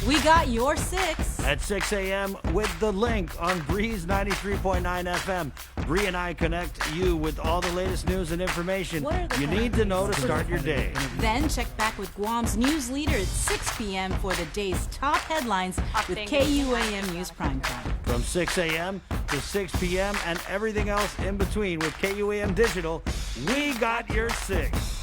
We got your 6. At 6 a.m. with The Link on Breeze 93.9 FM. Bree and I connect you with all the latest news and information you need to know to start your day. Then check back with Guam's news leader at 6 p.m. for the day's top headlines with KUAMNEws Primetime. From 6 a.m. to 6 p.m. and everything else in between with KUAM Digital, we got your 6.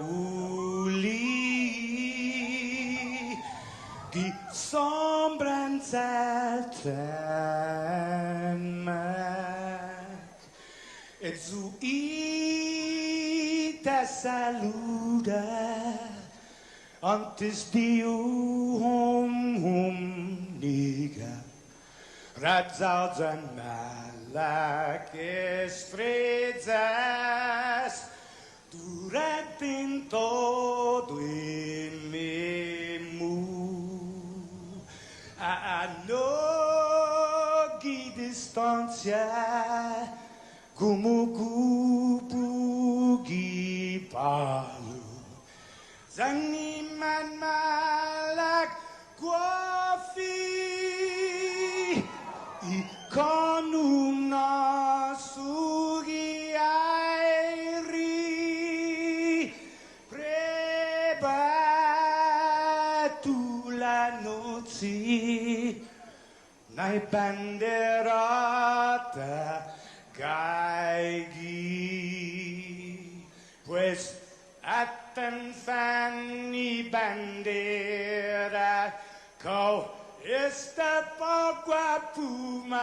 uli die sombranzat maak. Et zo ita saluda antes de hom niga. Radzaldzan malak estrezas durante todo el memu. A nogi distancia como kupugi palu. Zangiman malak guafi ikonum nasugi airi prebatu la noci nai banderata gaigi pues atan fanny bandera kau esta pagua pumalapa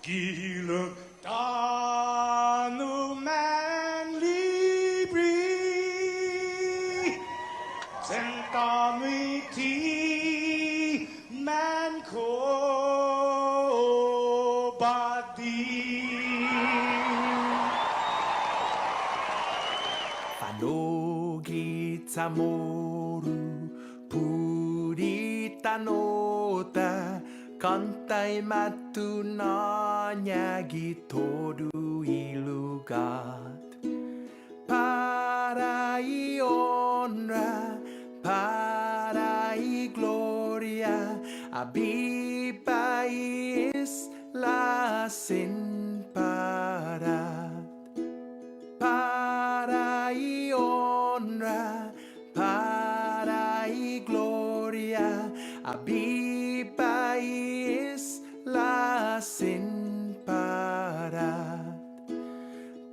gilo tanu man libri sentami ti man ko badi Tamoru purita nota kantai matu nanyagi todu ilugat para i honra para i gloria abiba is la sin para i honra para y gloria abiba is la sin parar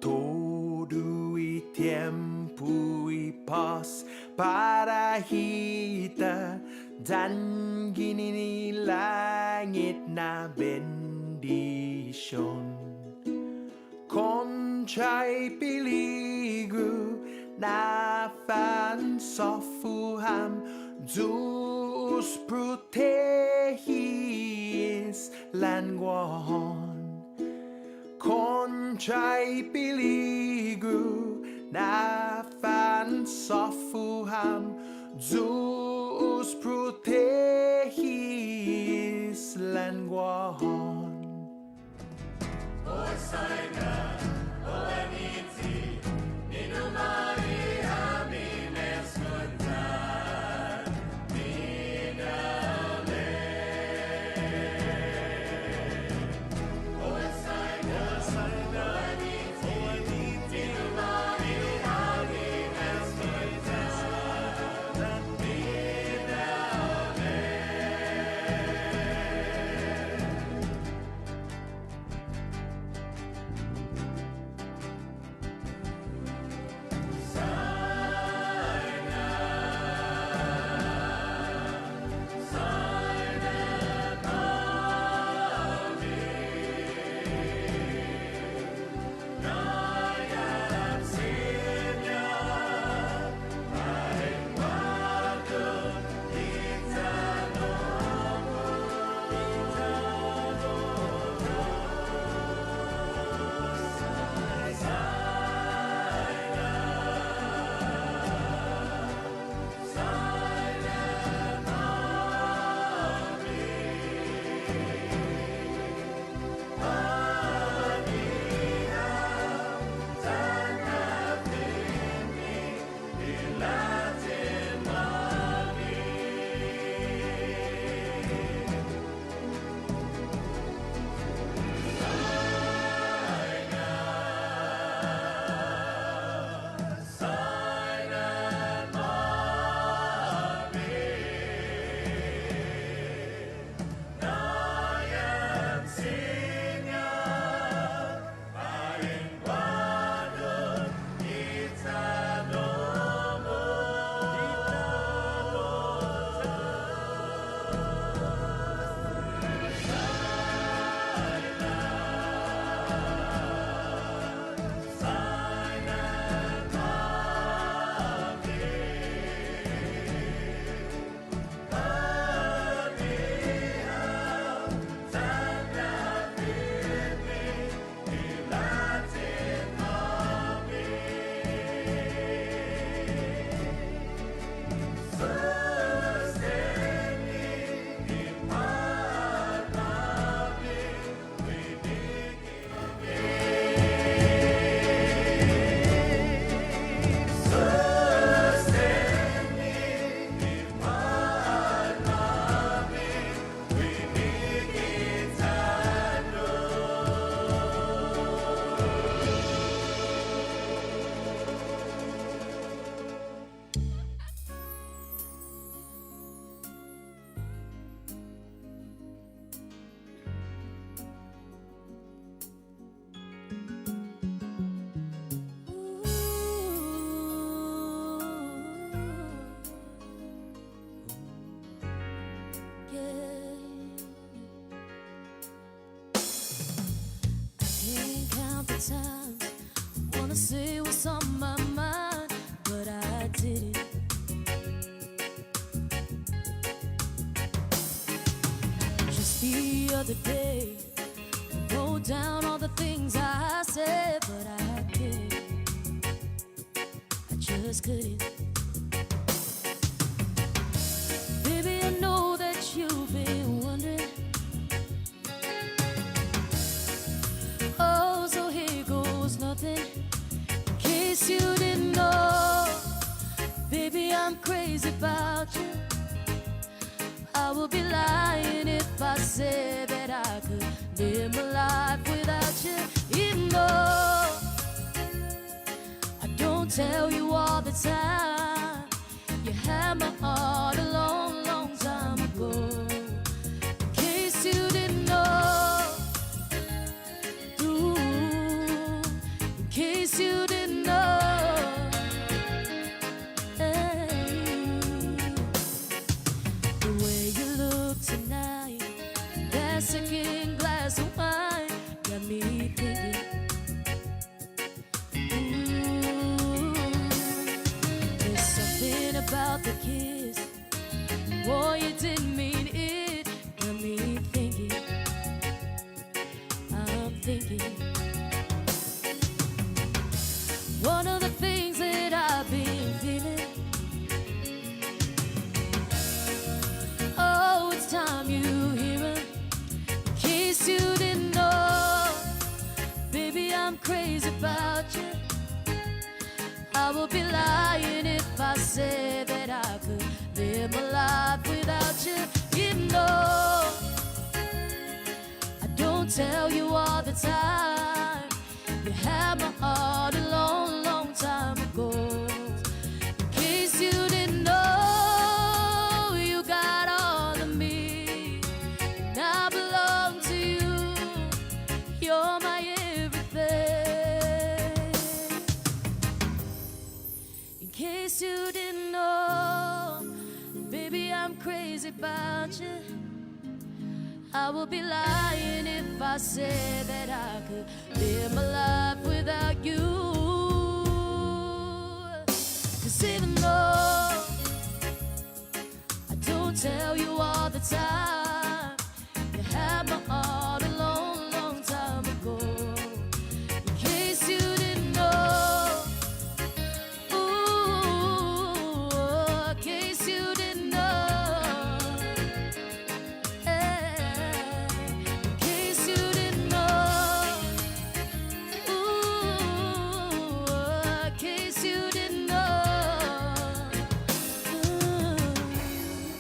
todo y tiempo y paz para kita dan gini langit na bendition conchay peligro na fan sofuham Zeus protegis languahon conchay peligro na fan sofuham Zeus protegis languahon Osaina, Oaniti, Inumari, Amines Kunta, Minale. Osaina, Oaniti, Inumari, Amines Kunta, Minale. times I wanna say what's on my mind, but I didn't. Just the other day, I wrote down all the things I said, but I couldn't. I just couldn't. Baby, I know that you've been wondering. Oh, so here goes nothing. In case you didn't know, baby, I'm crazy about you. I would be lying if I said that I could live my life without you. Even though I don't tell you all the time, you had my heart a long, long time ago. In case you didn't know, ooh, in case you didn't know, hey. The way you look tonight, that second glass of wine got me thinking. There's something about the kiss, boy, you didn't mean it. Got me thinking, I'm thinking. One of the things that I've been feeling, oh, it's time you hear it. In case you didn't know, baby, I'm crazy about you. I would be lying if I said that I could live my life without you. You know, I don't tell you all the time. You had my heart a long, long time ago. In case you didn't know, you got all of me, and I belong to you. You're my everything. In case you didn't know, baby, I'm crazy about you. I would be lying if I said that I could live my life without you. 'Cause even though I don't tell you all the time, you had my heart a long, long time ago. In case you didn't know, ooh, in case you didn't know, in case you didn't know, ooh, in case you didn't know.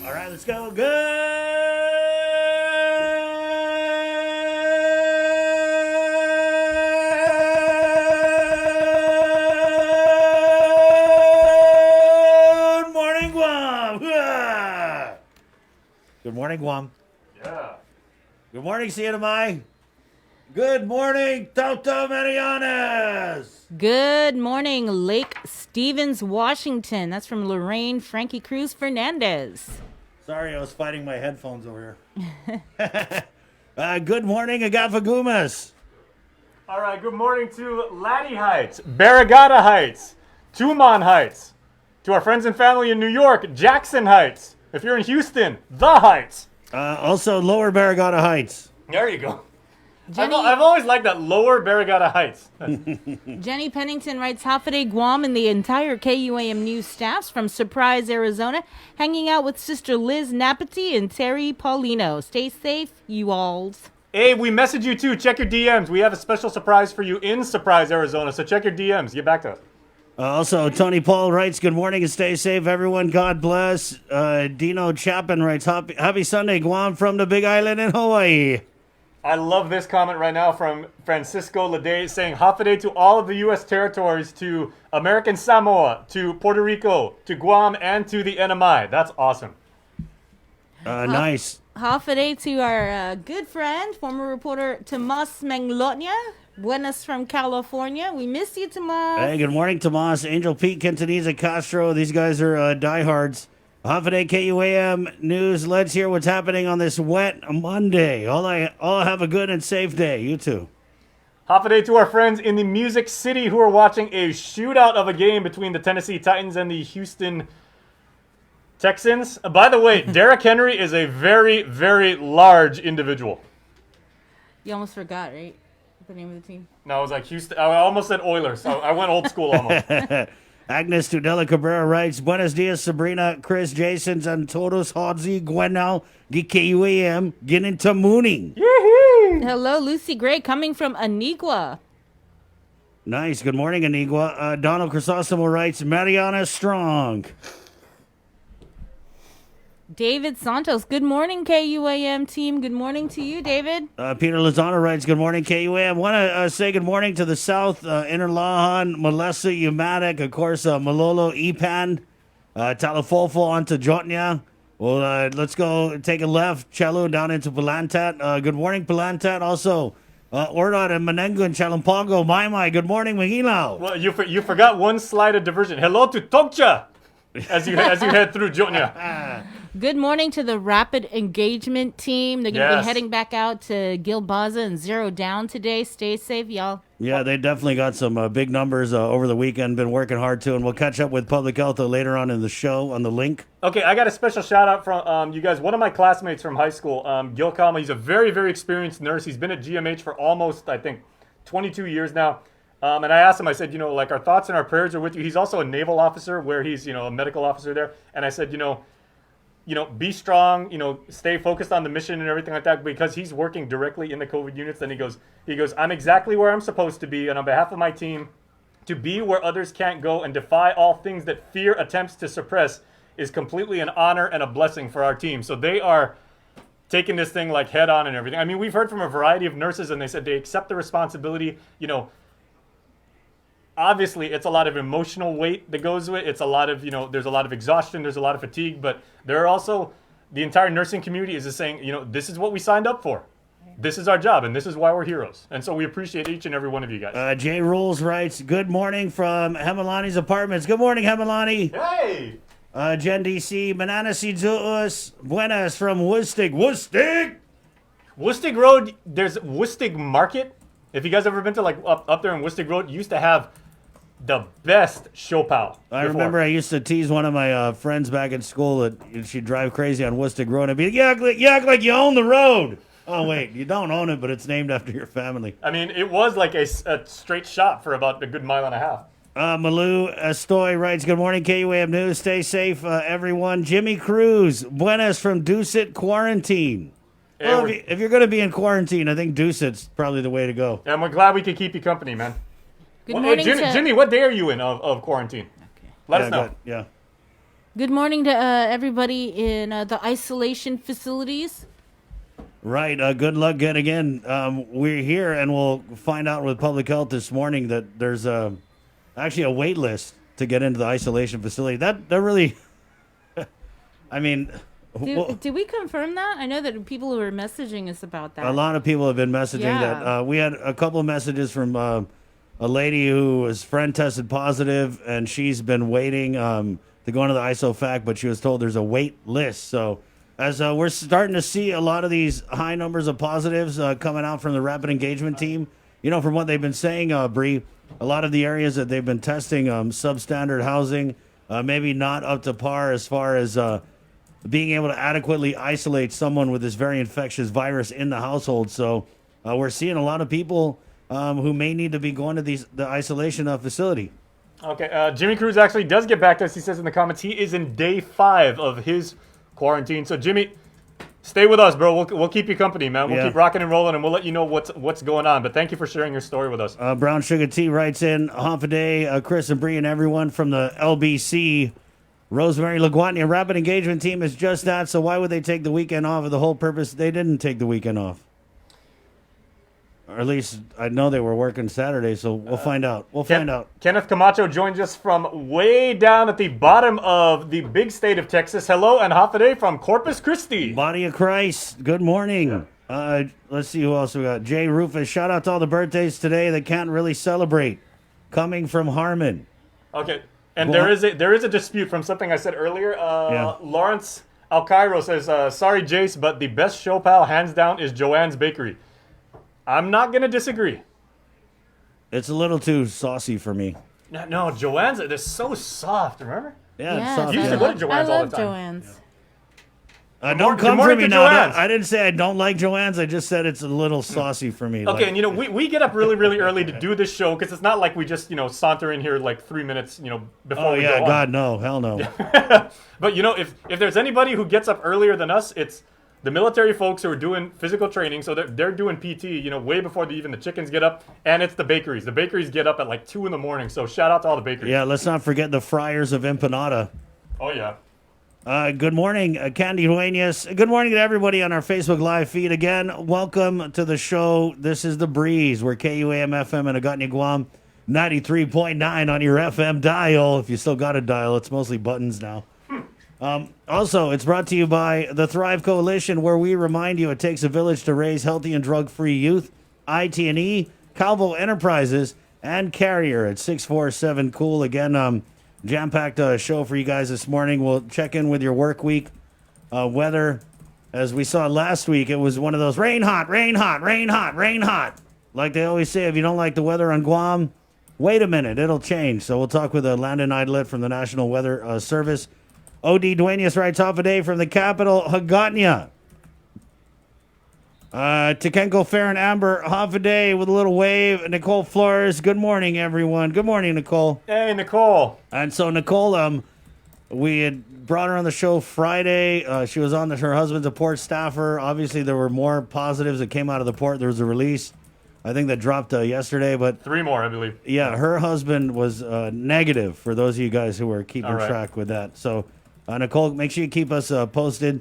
All right, let's go. Good morning, Guam. Yeah. Good morning, Guam. Yeah. Good morning, CNMI. Good morning, Toto Marianas. Good morning, Lake Stevens, Washington. That's from Lorraine Frankie Cruz Fernandez. Sorry, I was fighting my headphones over here. Good morning, Agafagumas. All right, good morning to Ledee Heights, Barrigada Heights, Tumon Heights, to our friends and family in New York, Jackson Heights. If you're in Houston, The Heights. Also, Lower Barrigada Heights. There you go. Jenny, I've always liked that, Lower Barrigada Heights. Jenny Pennington writes, Hafaday Guam and the entire KUAM News staffs from Surprise, Arizona, hanging out with Sister Liz Napati and Terry Paulino. Stay safe, you alls. Hey, we message you too. Check your DMs. We have a special surprise for you in Surprise, Arizona. So check your DMs. Get back to us. Also, Tony Paul writes, good morning and stay safe, everyone. God bless. Dino Chapin writes, happy Sunday, Guam, from the Big Island in Hawaii. I love this comment right now from Francisco Ledee saying, Hafaday to all of the U.S. territories, to American Samoa, to Puerto Rico, to Guam, and to the NMI. That's awesome. Nice. Hafaday to our good friend, former reporter Tomas Manglotnia. Buenas from California. We miss you, Tomas. Hey, good morning, Tomas. Angel Pete, Quintanilla, Castro. These guys are diehards. Hafaday KUAM News. Let's hear what's happening on this wet Monday. All have a good and safe day. You too. Hafa to our friends in the Music City who are watching a shootout of a game between the Tennessee Titans and the Houston Texans. By the way, Derrick Henry is a very, very large individual. You almost forgot, right? The name of the team. No, I was like Houston. I almost said Oilers. So I went old school almost. Agnes Tudela Cabrera writes, Buenos dias, Sabrina, Chris, Jason, and todos Hodzi, Gwenal, di KUAM, Ginenta Mooning. Hello, Lucy Gray, coming from Anigua. Nice. Good morning, Anigua. Donald Crisostomo writes, Mariana Strong. David Santos, good morning, KUAM team. Good morning to you, David. Peter Lozano writes, good morning, KUAM. Want to say good morning to the South, Interlahan, Melissa, Umatic, of course, Malolo, Ipan, Talafolfo onto Jotnya. Well, let's go take a left, Chelo, down into Palantat. Good morning, Palantat. Also, Ordot and Menengu and Chalampongo. My, good morning, Mahilao. Well, you forgot one slide of diversion. Hello to Tokcha as you head through Jotnya. Good morning to the Rapid Engagement team. They're going to be heading back out to Gilbaza and Zero Down today. Stay safe, y'all. Yeah, they definitely got some big numbers over the weekend. Been working hard, too. And we'll catch up with Public Health later on in the show on the link. Okay, I got a special shout-out from you guys. One of my classmates from high school, Gil Kalma, he's a very, very experienced nurse. He's been at GMH for almost, I think, 22 years now. And I asked him, I said, like, our thoughts and our prayers are with you. He's also a naval officer where he's, a medical officer there. And I said, be strong, stay focused on the mission and everything like that, because he's working directly in the COVID units. Then he goes, I'm exactly where I'm supposed to be. And on behalf of my team, to be where others can't go and defy all things that fear attempts to suppress is completely an honor and a blessing for our team. So they are taking this thing like head on and everything. I mean, we've heard from a variety of nurses and they said they accept the responsibility, Obviously, it's a lot of emotional weight that goes with it. It's a lot of, there's a lot of exhaustion, there's a lot of fatigue, but there are also, the entire nursing community is just saying, this is what we signed up for. This is our job, and this is why we're heroes. And so we appreciate each and every one of you guys. Jay Rules writes, good morning from Hemalani's apartments. Good morning, Hemalani. Hey! Jen DC, Manana Siduus, Buenas from Woostig. Woostig Road, there's Woostig Market. If you guys ever been to, up there in Woostig Road, used to have the best Chopal. I remember I used to tease one of my friends back in school that she'd drive crazy on Woostig Road. I'd be like, you act like you own the road. Oh, wait, you don't own it, but it's named after your family. I mean, it was like a straight shot for about a good mile and a half. Malou Estoy writes, good morning, KUAM News. Stay safe, everyone. Jimmy Cruz, buenas from Dusit Quarantine. Well, if you're going to be in quarantine, I think Ducit's probably the way to go. And we're glad we could keep you company, man. Good morning, Jimmy, what day are you in of quarantine? Okay. Let us know. Yeah. Good morning to everybody in the isolation facilities. Right. Good luck again. We're here, and we'll find out with Public Health this morning that there's actually a wait list to get into the isolation facility. That really, I mean... Did we confirm that? I know that people were messaging us about that. A lot of people have been messaging that. We had a couple of messages from a lady whose friend tested positive, and she's been waiting to go into the ISOFAC, but she was told there's a wait list. So as we're starting to see a lot of these high numbers of positives coming out from the Rapid Engagement team, from what they've been saying, Bree, a lot of the areas that they've been testing, substandard housing, maybe not up to par as far as being able to adequately isolate someone with this very infectious virus in the household. So we're seeing a lot of people who may need to be going to the isolation facility. Okay, Jimmy Cruz actually does get back to us. He says in the comments he is in day 5 of his quarantine. So Jimmy, stay with us, bro. We'll keep you company, man. We'll keep rocking and rolling, and we'll let you know what's going on. But thank you for sharing your story with us. Brown Sugar Tea writes in, Honfa Day, Chris and Bree and everyone from the LBC. Rosemary Laguana, Rapid Engagement team is just that, so why would they take the weekend off? Of the whole purpose, they didn't take the weekend off. Or at least I know they were working Saturday, so we'll find out. Find out. Kenneth Camacho joins us from way down at the bottom of the big state of Texas. Hello and Hafa Day from Corpus Christi. Body of Christ, good morning. Let's see who else we got. Jay Rufus, shout out to all the birthdays today that can't really celebrate. Coming from Harmon. Okay. And there is a dispute from something I said earlier. Lawrence Alcairo says, sorry, Jace, but the best show pal, hands down, is Joanne's Bakery. I'm not going to disagree. It's a little too saucy for me. No, Joanne's, they're so soft, remember? Yeah, it's Yes, soft. You used I to go to love- Joanne's I all love the time. Joanne's. Don't Good come for morning me to now. Joanne's. I didn't say I don't like Joanne's. I just said it's a little saucy for me. Okay, and you know, we get up really, really early to do this show because it's not like we just, saunter in here like 3 minutes, before Oh we yeah, go on. God no, hell no. But if there's anybody who gets up earlier than us, it's the military folks who are doing physical training. So they're doing PT, way before even the chickens get up. And it's the bakeries. The bakeries get up at like 2 in the morning. So shout out to all the bakeries. Yeah, let's not forget the Friars of Empanada. Oh yeah. Good morning, Candy Duenas. Good morning to everybody on our Facebook Live feed again. Welcome to the show. This is The Breeze. We're KUAM FM in Agutni, Guam, 93.9 on your FM dial. If you still got a dial, it's mostly buttons now. Also, it's brought to you by the Thrive Coalition, where we remind you it takes a village to raise healthy and drug-free youth. IT&E, Calvo Enterprises, and Carrier at 647-COOL. Again, jam-packed show for you guys this morning. We'll check in with your work week weather. As we saw last week, it was one of those rain hot, rain hot, rain hot, rain hot. Like they always say, if you don't like the weather on Guam, wait a minute, it'll change. So we'll talk with Landon Idlet from the National Weather Service. O.D. Duenas writes off a day from the capital, Hagåtña. Tekenko Fair and Amber, half a day with a little wave. Nicole Flores, good morning, everyone. Good morning, Nicole. Hey, Nicole. And so, Nicole, we had brought her on the show Friday. She was on her husband's a port staffer. Obviously, there were more positives that came out of the port. There was a release, I think, that dropped yesterday. But 3 more, I believe. yeah, her husband was negative, for those of you guys who were keeping track with that. So, Nicole, make sure you keep us posted.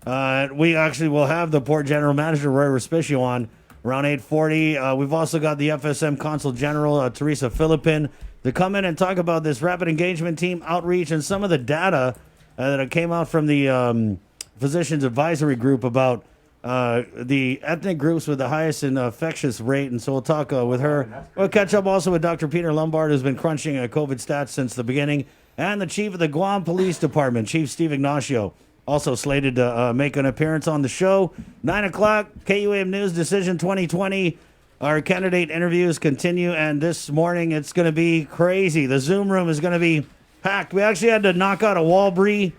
We actually will have the Port General Manager, Roy Respicio, on around 8:40. We've also got the FSM Consul General, Teresa Philippin, to come in and talk about this rapid engagement team outreach and some of the data that came out from the Physicians Advisory Group about the ethnic groups with the highest infectious rate. And so we'll talk with her. We'll catch up also with Dr. Peter Lombard, who's been crunching COVID stats since the beginning, and the chief of the Guam Police Department, Chief Steve Ignacio, also slated to make an appearance on the show. 9 o'clock, KUAM News Decision 2020. Our candidate interviews continue, and this morning it's going to be crazy. The Zoom room is going to be packed. We actually had to knock out a wall, Bree,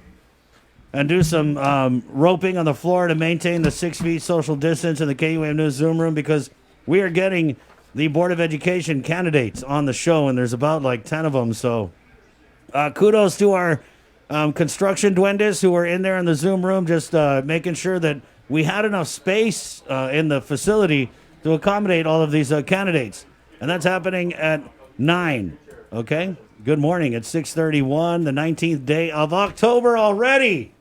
and do some roping on the floor to maintain the 6 feet social distance in the KUAM News Zoom room, because we are getting the Board of Education candidates on the show, and there's about like 10 of them. So kudos to our construction duendes who are in there in the Zoom room, just making sure that we had enough space in the facility to accommodate all of these candidates. And that's happening at 9. Okay? Good morning. It's 6:31, the 19th day of October already.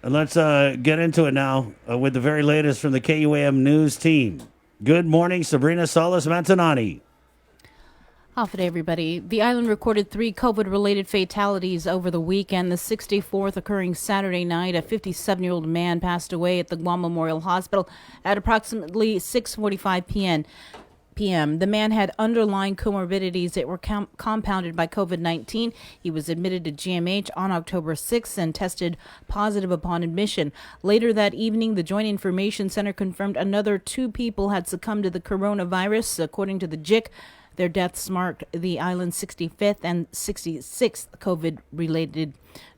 And let's get into it now with the very latest from the KUAM News team. Good morning, Sabrina Salas-Mantanani. Off it, everybody. The island recorded 3 COVID-related fatalities over the weekend. The 64th occurring Saturday night. A 57-year-old man passed away at the Guam Memorial Hospital at approximately 6:45 p.m. The man had underlying comorbidities that were compounded by COVID-19. He was admitted to GMH on October 6th and tested positive upon admission. Later that evening, the Joint Information Center confirmed another 2 people had succumbed to the coronavirus. According to the JIC, their deaths marked the island's 65th and 66th COVID-related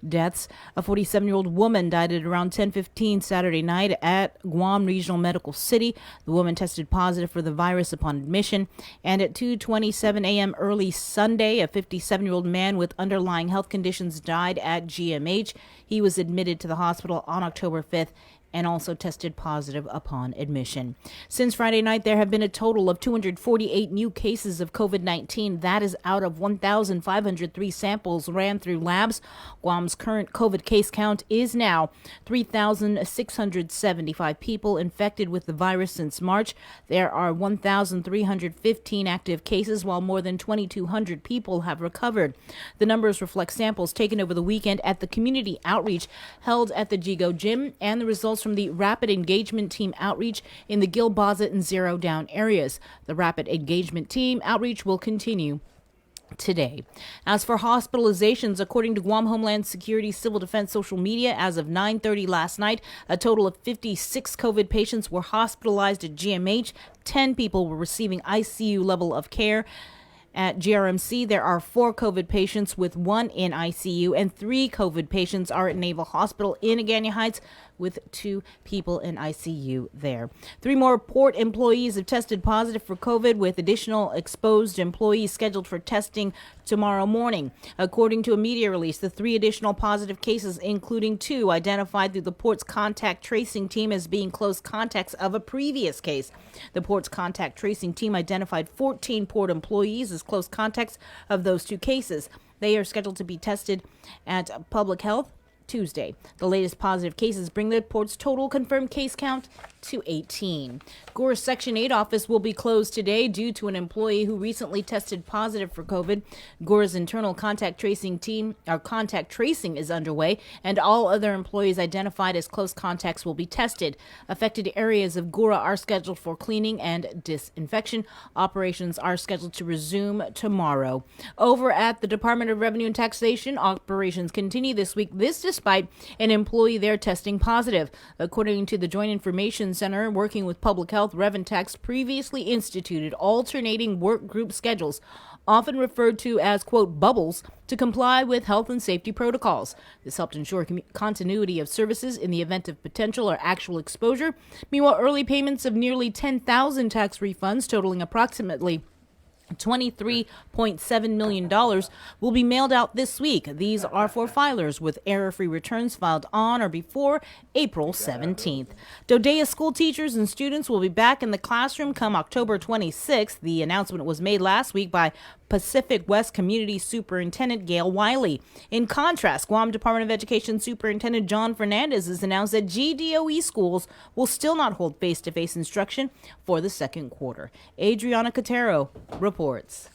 deaths. A 47-year-old woman died at around 10:15 Saturday night at Guam Regional Medical City. The woman tested positive for the virus upon admission. And at 2:27 a.m. early Sunday, a 57-year-old man with underlying health conditions died at GMH. He was admitted to the hospital on October 5th and also tested positive upon admission. Since Friday night, there have been a total of 248 new cases of COVID-19. That is out of 1,503 samples ran through labs. Guam's current COVID case count is now 3,675 people infected with the virus since March. There are 1,315 active cases, while more than 2,200 people have recovered. The numbers reflect samples taken over the weekend at the community outreach held at the Jigo Gym and the results from the Rapid Engagement Team outreach in the Gilboza and Zero Down areas. The Rapid Engagement Team outreach will continue today. As for hospitalizations, according to Guam Homeland Security Civil Defense social media, as of 9:30 last night, a total of 56 COVID patients were hospitalized at GMH. 10 people were receiving ICU level of care. At GRMC, there are 4 COVID patients, with 1 in ICU, and 3 COVID patients are at Naval Hospital in Agana Heights, with 2 people in ICU there. 3 more port employees have tested positive for COVID, with additional exposed employees scheduled for testing tomorrow morning. According to a media release, the 3 additional positive cases, including 2 identified through the port's contact tracing team as being close contacts of a previous case. The port's contact tracing team identified 14 port employees as close contacts of those 2 cases. They are scheduled to be tested at Public Health Tuesday. The latest positive cases bring the port's total confirmed case count to 18. Gore's Section 8 office will be closed today due to an employee who recently tested positive for COVID. Gore's internal contact tracing is underway, and all other employees identified as close contacts will be tested. Affected areas of Gore are scheduled for cleaning and disinfection. Operations are scheduled to resume tomorrow. Over at the Department of Revenue and Taxation, operations continue this week, despite an employee there testing positive. According to the Joint Information Center, working with Public Health, Rev&Tax previously instituted alternating work group schedules, often referred to as, quote, bubbles, to comply with health and safety protocols. This helped ensure continuity of services in the event of potential or actual exposure. Meanwhile, early payments of nearly 10,000 tax refunds totaling approximately $23.7 million will be mailed out this week. These are for filers with error-free returns filed on or before April 17th. Dodea school teachers and students will be back in the classroom come October 26th. The announcement was made last week by Pacific West Community Superintendent Gail Wiley. In contrast, Guam Department of Education Superintendent John Fernandez has announced that GDOE schools will still not hold face-to-face instruction for the second quarter. Adriana Cotero reports.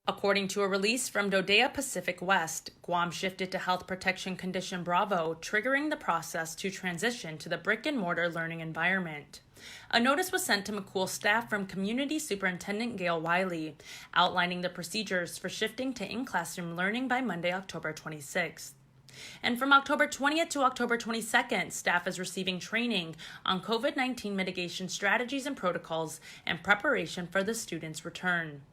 According to a release from Dodea Pacific West, Guam shifted to Health Protection Condition Bravo, triggering the process to transition to the brick-and-mortar learning environment. A notice was sent to McCool staff from Community Superintendent Gail Wiley, outlining the procedures for shifting to in-classroom learning by Monday, October 26th. And from October 20th to October 22nd, staff is receiving training on COVID-19 mitigation strategies and protocols and preparation for the students' return.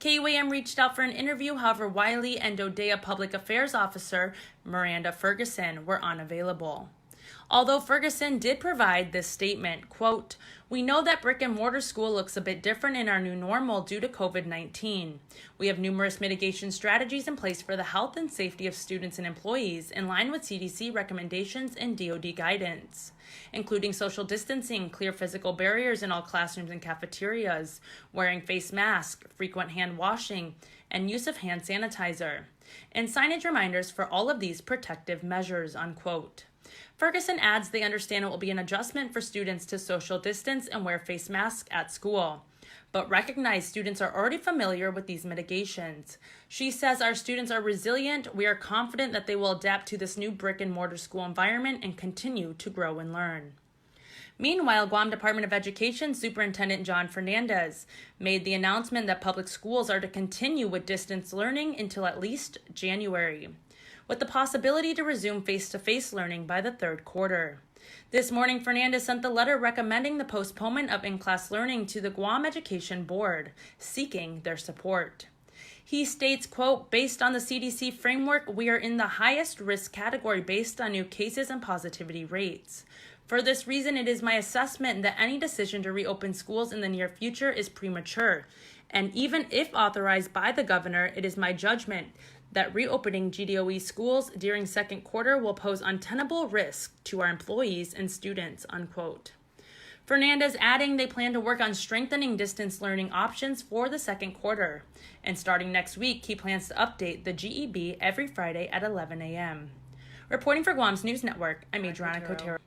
KUAM reached out for an interview, however, Wiley and Dodea Public Affairs Officer Miranda Ferguson were unavailable. Although Ferguson did provide this statement, quote, "We know that brick and mortar school looks a bit different in our new normal due to COVID-19. We have numerous mitigation strategies in place for the health and safety of students and employees in line with CDC recommendations and DoD guidance, including social distancing, clear physical barriers in all classrooms and cafeterias, wearing face masks, frequent hand washing, and use of hand sanitizer, and signage reminders for all of these protective measures," unquote. Ferguson adds they understand it will be an adjustment for students to social distance and wear face masks at school, but recognize students are already familiar with these mitigations. She says our students are resilient. We are confident that they will adapt to this new brick and mortar school environment and continue to grow and learn. Meanwhile, Guam Department of Education Superintendent John Fernandez made the announcement that public schools are to continue with distance learning until at least January, with the possibility to resume face-to-face learning by the third quarter. This morning, Fernandez sent the letter recommending the postponement of in-class learning to the Guam Education Board, seeking their support. He states, quote, "Based on the CDC framework, we are in the highest risk category based on new cases and positivity rates. For this reason, it is my assessment that any decision to reopen schools in the near future is premature. And even if authorized by the governor, it is my judgment that reopening GDOE schools during second quarter will pose untenable risk to our employees and students," unquote. Fernandez adding they plan to work on strengthening distance learning options for the second quarter. And starting next week, he plans to update the GEB every Friday at 11 a.m. Reporting for Guam's News Network, I'm Adriana Cotero.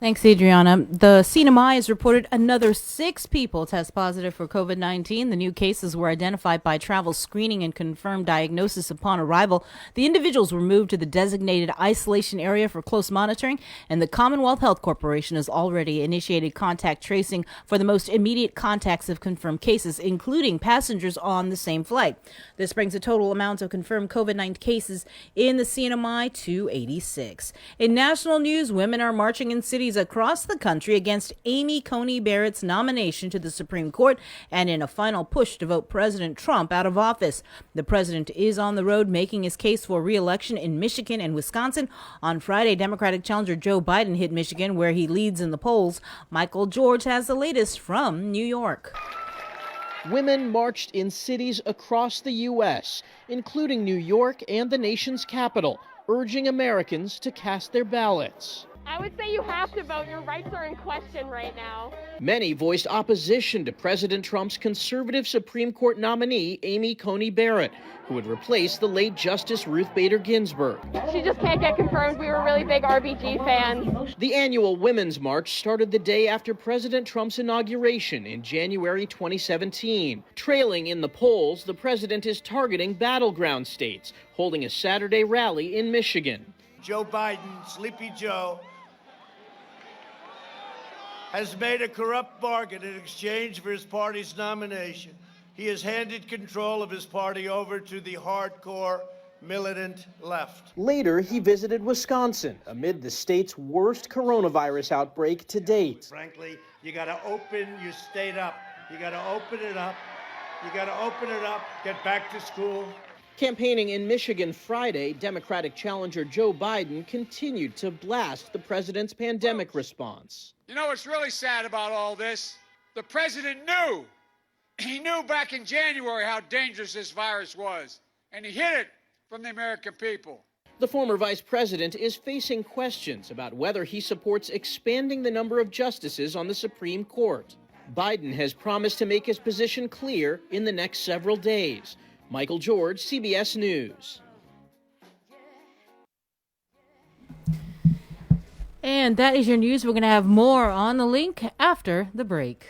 Thanks, Adriana. The CNMI has reported another 6 people test positive for COVID-19. The new cases were identified by travel screening and confirmed diagnosis upon arrival. The individuals were moved to the designated isolation area for close monitoring, and the Commonwealth Health Corporation has already initiated contact tracing for the most immediate contacts of confirmed cases, including passengers on the same flight. This brings the total amount of confirmed COVID-19 cases in the CNMI to 86. In national news, women are marching in cities across the country against Amy Coney Barrett's nomination to the Supreme Court and in a final push to vote President Trump out of office. The president is on the road making his case for re-election in Michigan and Wisconsin. On Friday, Democratic challenger Joe Biden hit Michigan, where he leads in the polls. Michael George has the latest from New York. Women marched in cities across the U.S., including New York and the nation's capital, urging Americans to cast their ballots. I would say you have to vote. Your rights are in question right now. Many voiced opposition to President Trump's conservative Supreme Court nominee, Amy Coney Barrett, who would replace the late Justice Ruth Bader Ginsburg. She just can't get confirmed. We were really big RBG fans. The annual Women's March started the day after President Trump's inauguration in January 2017. Trailing in the polls, the president is targeting battleground states, holding a Saturday rally in Michigan. Joe Biden, Sleepy Joe, has made a corrupt bargain in exchange for his party's nomination. He has handed control of his party over to the hardcore militant left. Later, he visited Wisconsin amid the state's worst coronavirus outbreak to date. Frankly, you got to open your state up. You got to open it up. You got to open it up, get back to school. Campaigning in Michigan Friday, Democratic challenger Joe Biden continued to blast the president's pandemic response. You know what's really sad about all this? The president knew. He knew back in January how dangerous this virus was, and he hid it from the American people. The former vice president is facing questions about whether he supports expanding the number of justices on the Supreme Court. Biden has promised to make his position clear in the next several days. Michael George, CBS News. And that is your news. We're going to have more on the link after the break.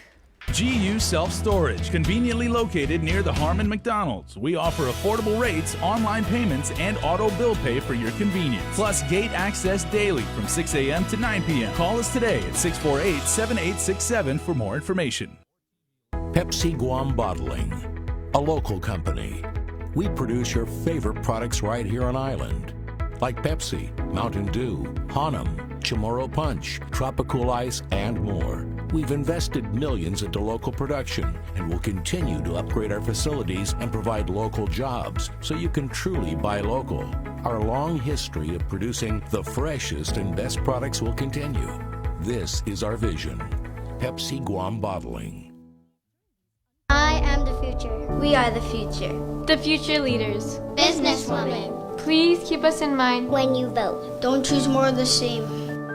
GU Self-Storage, conveniently located near the Harmon McDonald's. We offer affordable rates, online payments, and auto bill pay for your convenience. Plus gate access daily from 6 a.m. to 9 p.m. Call us today at 648-7867 for more information. Pepsi Guam Bottling, a local company. We produce your favorite products right here on island, like Pepsi, Mountain Dew, Hanum, Chamorro Punch, Tropical Ice, and more. We've invested millions into local production and will continue to upgrade our facilities and provide local jobs so you can truly buy local. Our long history of producing the freshest and best products will continue. This is our vision. Pepsi Guam Bottling. I am the future. We are the future. The future leaders. Businesswomen. Please keep us in mind when you vote. Don't choose more of the same.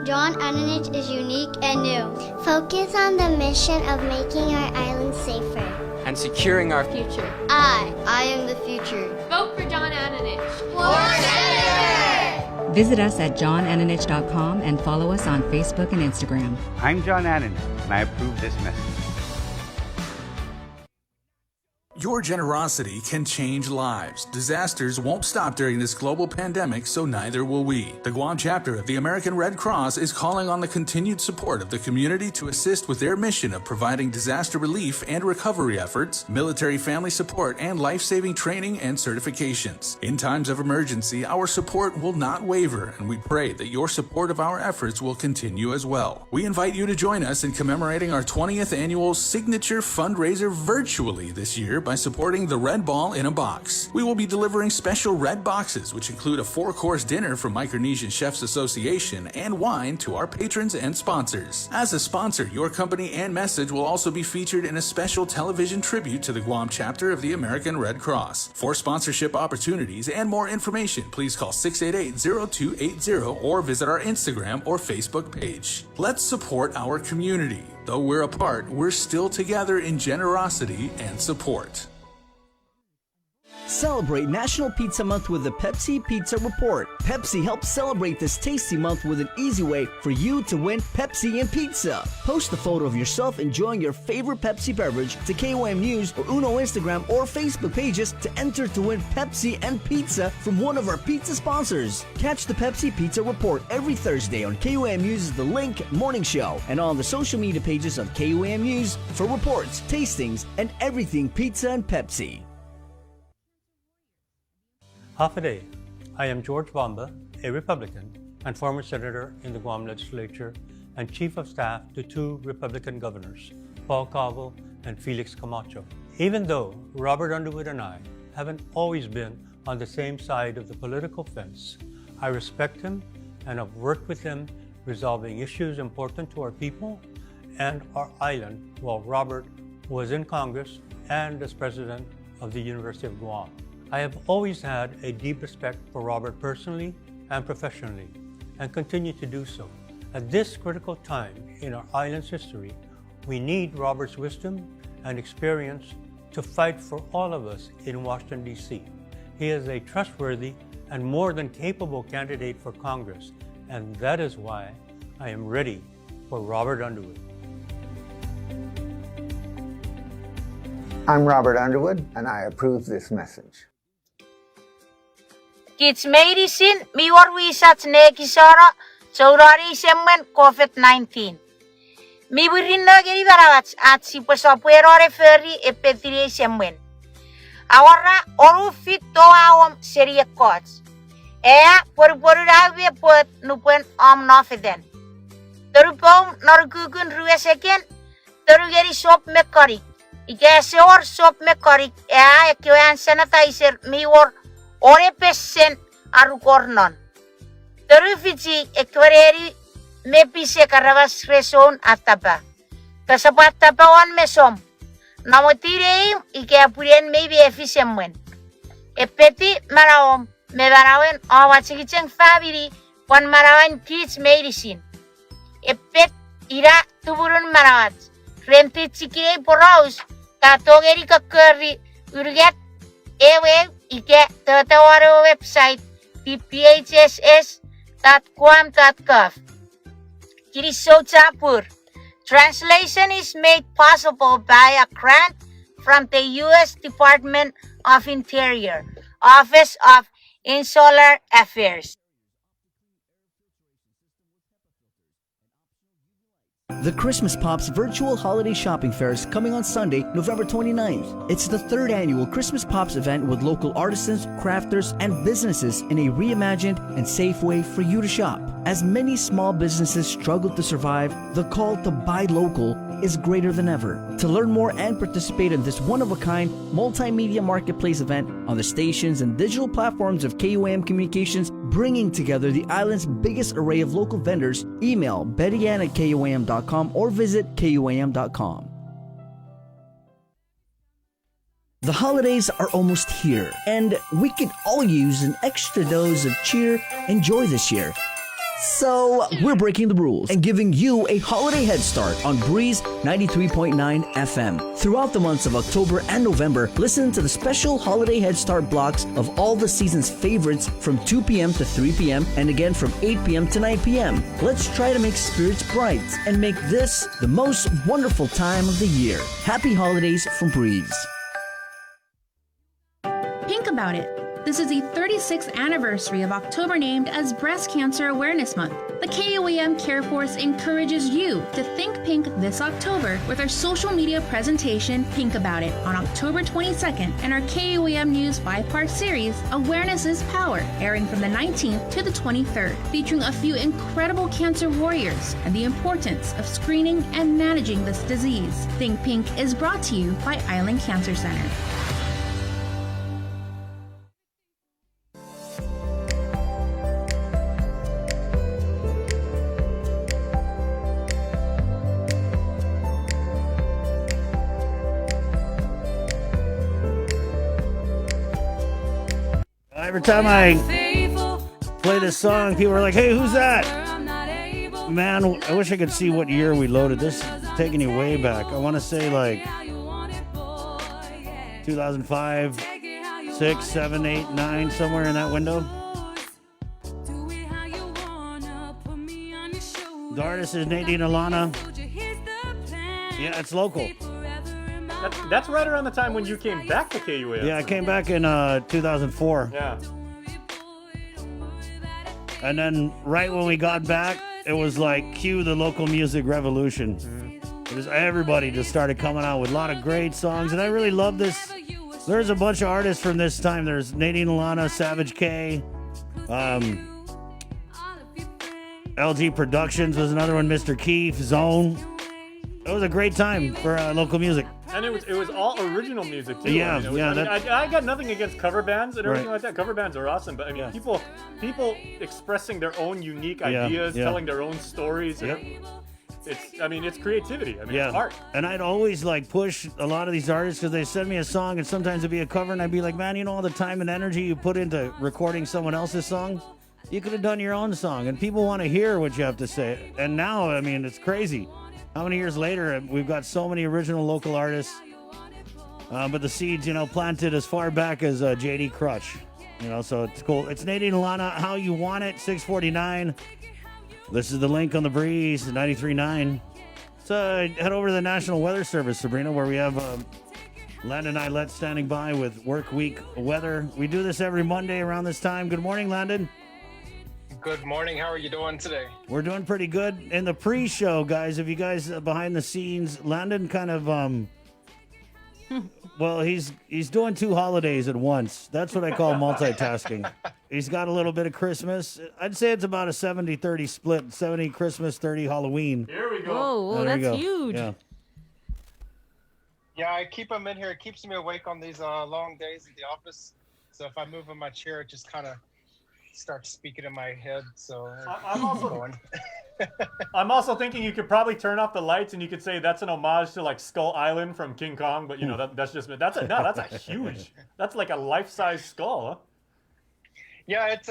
John Ananich is unique and new. Focus on the mission of making our island safer and securing our future. I am the future. Vote for John Ananich. For Senator! Visit us at johnananich.com and follow us on Facebook and Instagram. I'm John Ananich, and I approve this message. Your generosity can change lives. Disasters won't stop during this global pandemic, so neither will we. The Guam chapter of the American Red Cross is calling on the continued support of the community to assist with their mission of providing disaster relief and recovery efforts, military family support, and life-saving training and certifications. In times of emergency, our support will not waver, and we pray that your support of our efforts will continue as well. We invite you to join us in commemorating our 20th annual signature fundraiser virtually this year by supporting the Red Ball in a Box. We will be delivering special red boxes, which include a 4-course dinner from Micronesian Chefs Association and wine to our patrons and sponsors. As a sponsor, your company and message will also be featured in a special television tribute to the Guam chapter of the American Red Cross. For sponsorship opportunities and more information, please call 688-0280 or visit our Instagram or Facebook page. Let's support our community. Though we're apart, we're still together in generosity and support. Celebrate National Pizza Month with the Pepsi Pizza Report. Pepsi helps celebrate this tasty month with an easy way for you to win Pepsi and pizza. Post a photo of yourself enjoying your favorite Pepsi beverage to KUAM News or Uno Instagram or Facebook pages to enter to win Pepsi and pizza from one of our pizza sponsors. Catch the Pepsi Pizza Report every Thursday on KUAM News' The Link Morning Show and on the social media pages of KUAM News for reports, tastings, and everything pizza and Pepsi. Half a day. I am George Bamba, a Republican and former senator in the Guam legislature and chief of staff to two Republican governors, Paul Cabo and Felix Camacho. Even though Robert Underwood and I haven't always been on the same side of the political fence, I respect him and have worked with him resolving issues important to our people and our island while Robert was in Congress and as president of the University of Guam. I have always had a deep respect for Robert personally and professionally, and continue to do so. At this critical time in our island's history, we need Robert's wisdom and experience to fight for all of us in Washington, D.C. He is a trustworthy and more than capable candidate for Congress, and that is why I am ready for Robert Underwood. I'm Robert Underwood, and I approve this message. Kids medicine miwar wisat snake isara saurari semen COVID-19. Mi burinna geri barawat at si pasapuerore ferry epetiri semen. Awara oru fit to awam seria cots. Ea por rawe pot nupen nofeden. Terupom nargugun rueseken terugeri sop mekarik. Ikesor sop mekarik ea ekyoan sanitizer miwar Ore pesen arukornon. Terufiji ekwareri mepise karavas reson atapa. Kasapat tapawan mesom. Namotireim ike apurien maybe efficientwen. Epeti maraom me barawen awatsikicheng family wan marawan kids medicine. Epet ira tuburun marawat. Renti chikire poraus katogeri kakeri urget ewe Ike tatawaro website tphss.guam.gov. Kiriso Chapur. Translation is made possible by a grant from the U.S. Department of Interior, Office of Insular Affairs. The Christmas Pops Virtual Holiday Shopping Fair is coming on Sunday, November 29th. It's the third annual Christmas Pops event with local artisans, crafters, and businesses in a reimagined and safe way for you to shop. As many small businesses struggle to survive, the call to buy local is greater than ever. To learn more and participate in this one-of-a-kind multimedia marketplace event on the stations and digital platforms of KUAM Communications, bringing together the island's biggest array of local vendors, email bettyann@kuam.com or visit kuam.com. The holidays are almost here, and we could all use an extra dose of cheer and joy this year. So, we're breaking the rules and giving you a holiday head start on Breeze 93.9 FM. Throughout the months of October and November, listen to the special holiday head start blocks of all the season's favorites from 2 p.m. to 3 p.m. and again from 8 p.m. to 9 p.m. Let's try to make spirits bright and make this the most wonderful time of the year. Happy holidays from Breeze. Think about it. This is the 36th anniversary of October named as Breast Cancer Awareness Month. The KUAM Care Force encourages you to think pink this October with our social media presentation, Pink About It, on October 22nd, and our KUAM News 5-part series, Awareness is Power, airing from the 19th to the 23rd, featuring a few incredible cancer warriors and the importance of screening and managing this disease. Think Pink is brought to you by Island Cancer Center. Every time I play this song, people are like, hey, who's that? Man, I wish I could see what year we loaded this. It's taking you way back. I want to say like 2005, 6, 7, 8, 9, somewhere in that window. The artist is Nadine Alana. Yeah, it's local. That's right around the time when you came back to KUAM. Yeah, I came back in 2004. Yeah. And then right when we got back, it was like cue the local music revolution. Everybody just started coming out with a lot of great songs, and I really love this. There's a bunch of artists from this time. There's Nadine Alana, Savage K, LG Productions was another one, Mr. Keefe, Zone. It was a great time for local music. And it was all original music too. Yeah, I mean, I got nothing against cover bands and everything like that. Cover bands are awesome, but I mean, people expressing their own unique ideas, telling their own stories. Yep. It's creativity. I mean, it's art. And I'd always like push a lot of these artists because they send me a song and sometimes it'd be a cover and I'd be like, man, you know all the time and energy you put into recording someone else's song? You could have done your own song, and people want to hear what you have to say. And now, I mean, it's crazy. How many years later, we've got so many original local artists, but the seeds, planted as far back as J.D. Crutch, so it's cool. It's Nadine Alana, How You Want It, 649. This is the link on the breeze, 93.9. So head over to the National Weather Service, Sabrina, where we have Landon Eilert standing by with work week weather. We do this every Monday around this time. Good morning, Landon. Good morning. How are you doing today? We're doing pretty good. In the pre-show, guys, if you guys behind the scenes, Landon kind of, well, he's doing 2 holidays at once. That's what I call multitasking. He's got a little bit of Christmas. I'd say it's about a 70-30 split. 70 Christmas, 30 Halloween. Here we go. Whoa, that's huge. Yeah, I keep him in here. It keeps me awake on these long days at the office. So if I move in my chair, it just kind of starts speaking in my head. So I'm also thinking you could probably turn off the lights and you could say that's an homage to like Skull Island from King Kong, but that's a huge, that's like a life-size skull, huh? Yeah, it's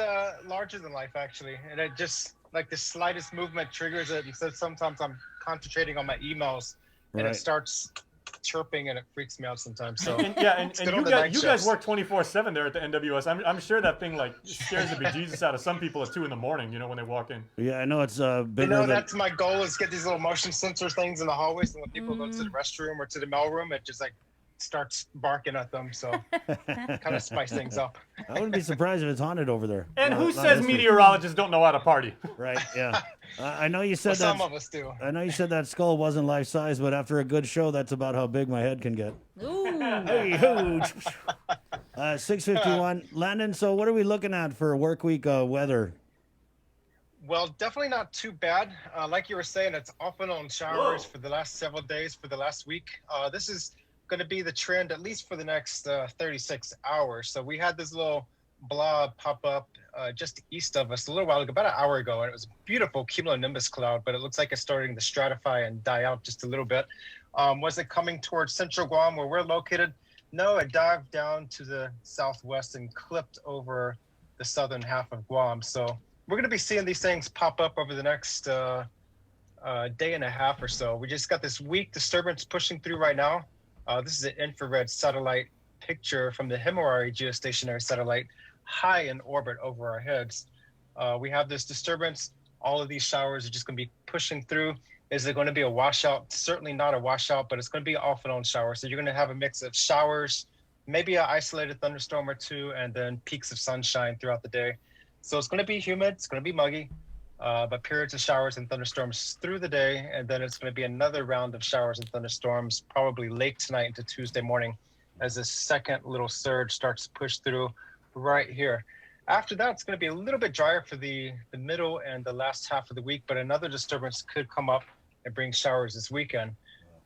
larger than life actually, and it just like the slightest movement triggers it. And so sometimes I'm concentrating on my emails and it starts chirping and it freaks me out sometimes. So and you guys work 24/7 there at the NWS. I'm sure that thing like scares the bejesus out of some people at 2 a.m. when they walk in. Yeah, I know it's bigger. That's my goal is get these little motion sensor things in the hallways, and when people go to the restroom or to the mailroom, it just like starts barking at them. So kind of spice things up. I wouldn't be surprised if it's haunted over there. And who says meteorologists don't know how to party? Right. Yeah. I know you said that. Some of us do. I know you said that skull wasn't life size, but after a good show, that's about how big my head can get. Ooh. Hey, huge. 6:51. Landon, so what are we looking at for work week weather? Well, definitely not too bad. Like you were saying, it's off and on showers for the last several days, for the last week. This is going to be the trend at least for the next 36 hours. So we had this little blob pop up just east of us a little while ago, about an hour ago, and it was a beautiful cumulonimbus cloud, but it looks like it's starting to stratify and die out just a little bit. Was it coming towards central Guam where we're located? No, it dived down to the southwest and clipped over the southern half of Guam. So we're going to be seeing these things pop up over the next day and a half or so. We just got this weak disturbance pushing through right now. This is an infrared satellite picture from the Himawari geostationary satellite high in orbit over our heads. We have this disturbance. All of these showers are just going to be pushing through. Is it going to be a washout? Certainly not a washout, but it's going to be off and on showers. So you're going to have a mix of showers, maybe an isolated thunderstorm or two, and then peaks of sunshine throughout the day. So it's going to be humid. It's going to be muggy, but periods of showers and thunderstorms through the day. And then it's going to be another round of showers and thunderstorms, probably late tonight into Tuesday morning, as this second little surge starts to push through right here. After that, it's going to be a little bit drier for the middle and the last half of the week, but another disturbance could come up and bring showers this weekend.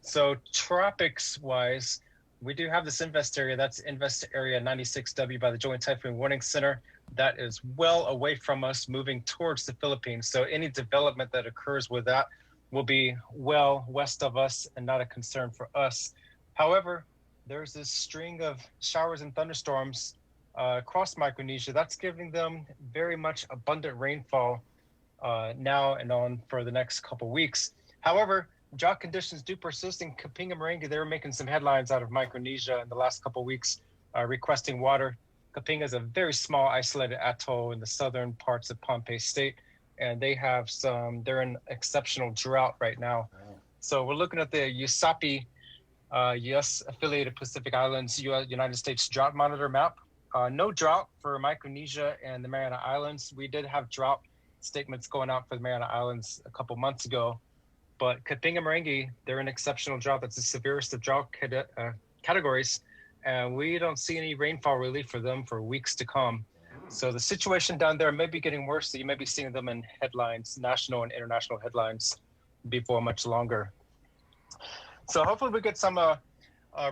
So tropics-wise, we do have this invest area. That's invest area 96W by the Joint Typhoon Warning Center. That is well away from us, moving towards the Philippines. So any development that occurs with that will be well west of us and not a concern for us. However, there's this string of showers and thunderstorms across Micronesia. That's giving them very much abundant rainfall now and on for the next couple weeks. However, drought conditions do persist in Kapinga Maringa. They were making some headlines out of Micronesia in the last couple weeks, requesting water. Kapinga is a very small isolated atoll in the southern parts of Pohnpei State, and they're in exceptional drought right now. So we're looking at the USAPI, U.S. affiliated Pacific Islands, United States drought monitor map. No drought for Micronesia and the Mariana Islands. We did have drought statements going out for the Mariana Islands a couple months ago, but Kapinga Merengue, they're in exceptional drought. That's the severest of drought categories, and we don't see any rainfall relief for them for weeks to come. So the situation down there may be getting worse. So you may be seeing them in headlines, national and international headlines, before much longer. So hopefully we get some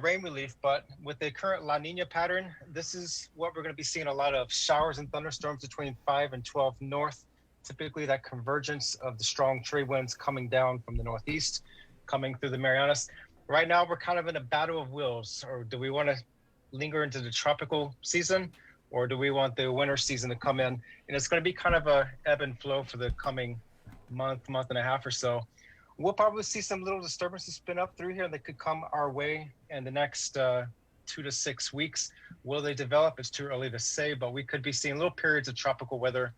rain relief, but with the current La Nina pattern, this is what we're going to be seeing: a lot of showers and thunderstorms between 5 and 12 north. Typically that convergence of the strong trade winds coming down from the northeast, coming through the Marianas. Right now, we're kind of in a battle of wills. Or do we want to linger into the tropical season, or do we want the winter season to come in? And it's going to be kind of a ebb and flow for the coming month and a half or so. We'll probably see some little disturbances spin up through here that could come our way in the next 2 to 6 weeks. Will they develop? It's too early to say, but we could be seeing little periods of tropical weather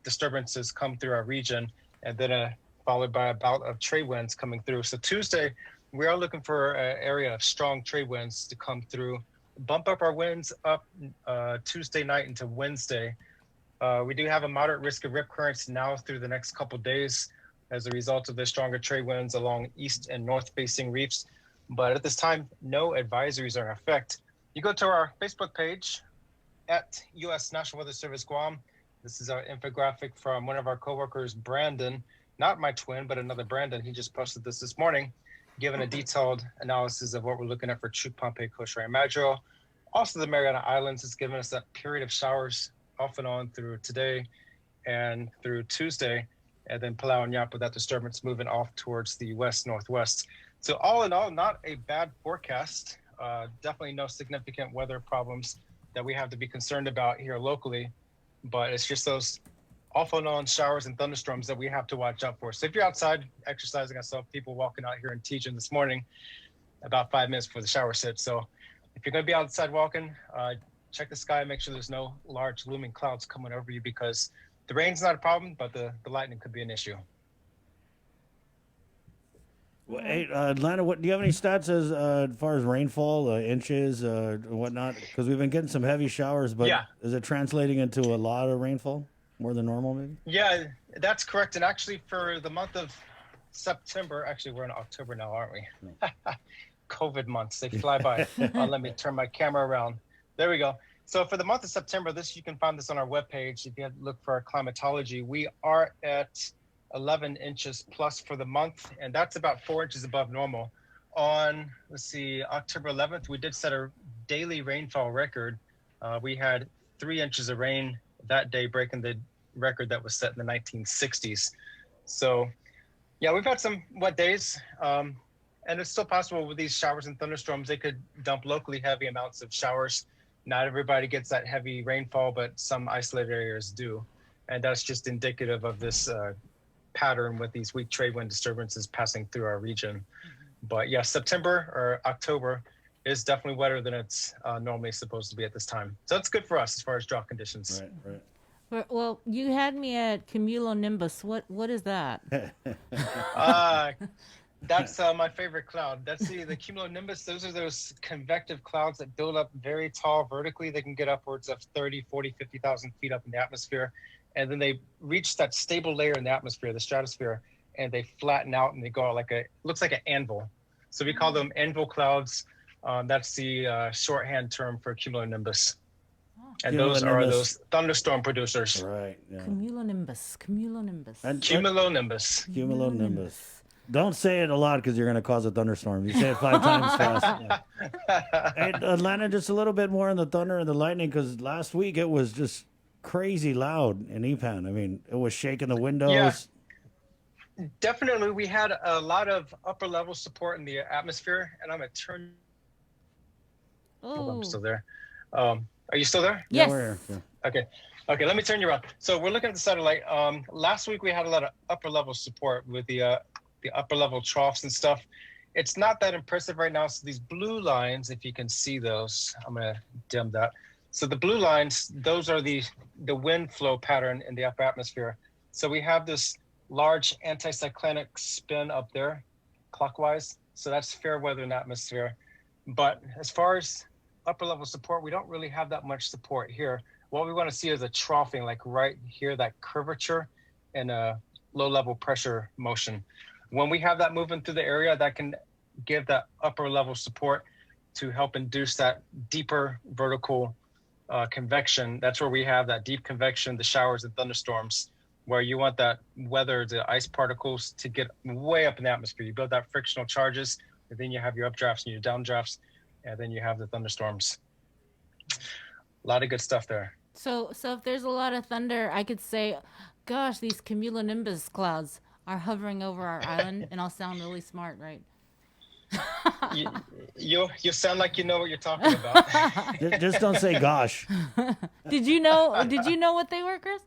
disturbances come through our region, and then followed by a bout of trade winds coming through. So Tuesday, we are looking for an area of strong trade winds to come through, bump up our winds up Tuesday night into Wednesday. We do have a moderate risk of rip currents now through the next couple days as a result of the stronger trade winds along east and north facing reefs. But at this time, no advisories are in effect. You go to our Facebook page at U.S. National Weather Service Guam. This is our infographic from one of our coworkers, Brandon, not my twin, but another Brandon. He just posted this morning, giving a detailed analysis of what we're looking at for Chuuk, Pohnpei, Coast and Madro. Also the Mariana Islands has given us that period of showers off and on through today and through Tuesday. And then Palau and Yap with that disturbance moving off towards the west-northwest. So all in all, not a bad forecast. Definitely no significant weather problems that we have to be concerned about here locally. But it's just those off and on showers and thunderstorms that we have to watch out for. So if you're outside exercising, I saw people walking out here and teaching this morning about 5 minutes before the shower hit. So if you're going to be outside walking, check the sky, make sure there's no large looming clouds coming over you, because the rain's not a problem, but the lightning could be an issue. Well, hey, Atlanta, do you have any stats as far as rainfall, inches, whatnot? Because we've been getting some heavy showers, but yeah. Is it translating into a lot of rainfall, more than normal, maybe? Yeah, that's correct. And actually, for the month of September, actually, we're in October now, aren't we? COVID months, they fly by. Let me turn my camera around. There we go. So for the month of September, you can find this on our webpage. If you look for our climatology, we are at 11 inches plus for the month, and that's about 4 inches above normal. On, October 11th, we did set a daily rainfall record. We had 3 inches of rain that day, breaking the record that was set in the 1960s. So, yeah, we've had some wet days, and it's still possible with these showers and thunderstorms, they could dump locally heavy amounts of showers. Not everybody gets that heavy rainfall, but some isolated areas do. And that's just indicative of this pattern with these weak trade wind disturbances passing through our region. But yeah, September or October is definitely wetter than it's normally supposed to be at this time. So that's good for us as far as drought conditions. Right. Well, you had me at cumulonimbus. What is that? That's my favorite cloud. That's the cumulonimbus. Those are those convective clouds that build up very tall vertically. They can get upwards of 30, 40, 50,000 feet up in the atmosphere. And then they reach that stable layer in the atmosphere, the stratosphere, and they flatten out and they go out looks like an anvil. So we call them anvil clouds. That's the shorthand term for cumulonimbus. And those are those thunderstorm producers. Right. Yeah. Cumulonimbus. And Cumulonimbus. Don't say it a lot because you're going to cause a thunderstorm. You say it 5 times fast. Yeah. Hey, Atlanta, just a little bit more on the thunder and the lightning, because last week it was just crazy loud in Ipan. I mean, it was shaking the windows. Yeah, definitely. We had a lot of upper level support in the atmosphere, and I'm going to turn. Oh, I'm still there. Are you still there? Yes. Okay. Let me turn you around. So we're looking at the satellite. Last week we had a lot of upper level support with the upper level troughs and stuff. It's not that impressive right now. So these blue lines, if you can see those, I'm going to dim that. So the blue lines, those are the wind flow pattern in the upper atmosphere. So we have this large anticyclonic spin up there, clockwise. So that's fair weather in the atmosphere. But as far as upper level support, we don't really have that much support here. What we want to see is a troughing, like right here, that curvature and a low level pressure motion. When we have that moving through the area, that can give that upper level support to help induce that deeper vertical convection. That's where we have that deep convection, the showers and thunderstorms, where you want that weather, the ice particles to get way up in the atmosphere. You build that frictional charges, and then you have your updrafts and your downdrafts, and then you have the thunderstorms. A lot of good stuff there. So if there's a lot of thunder, I could say, gosh, these cumulonimbus clouds are hovering over our island, and I'll sound really smart, right? You sound like you know what you're talking about. Just don't say gosh. Did you know what they were, Chris?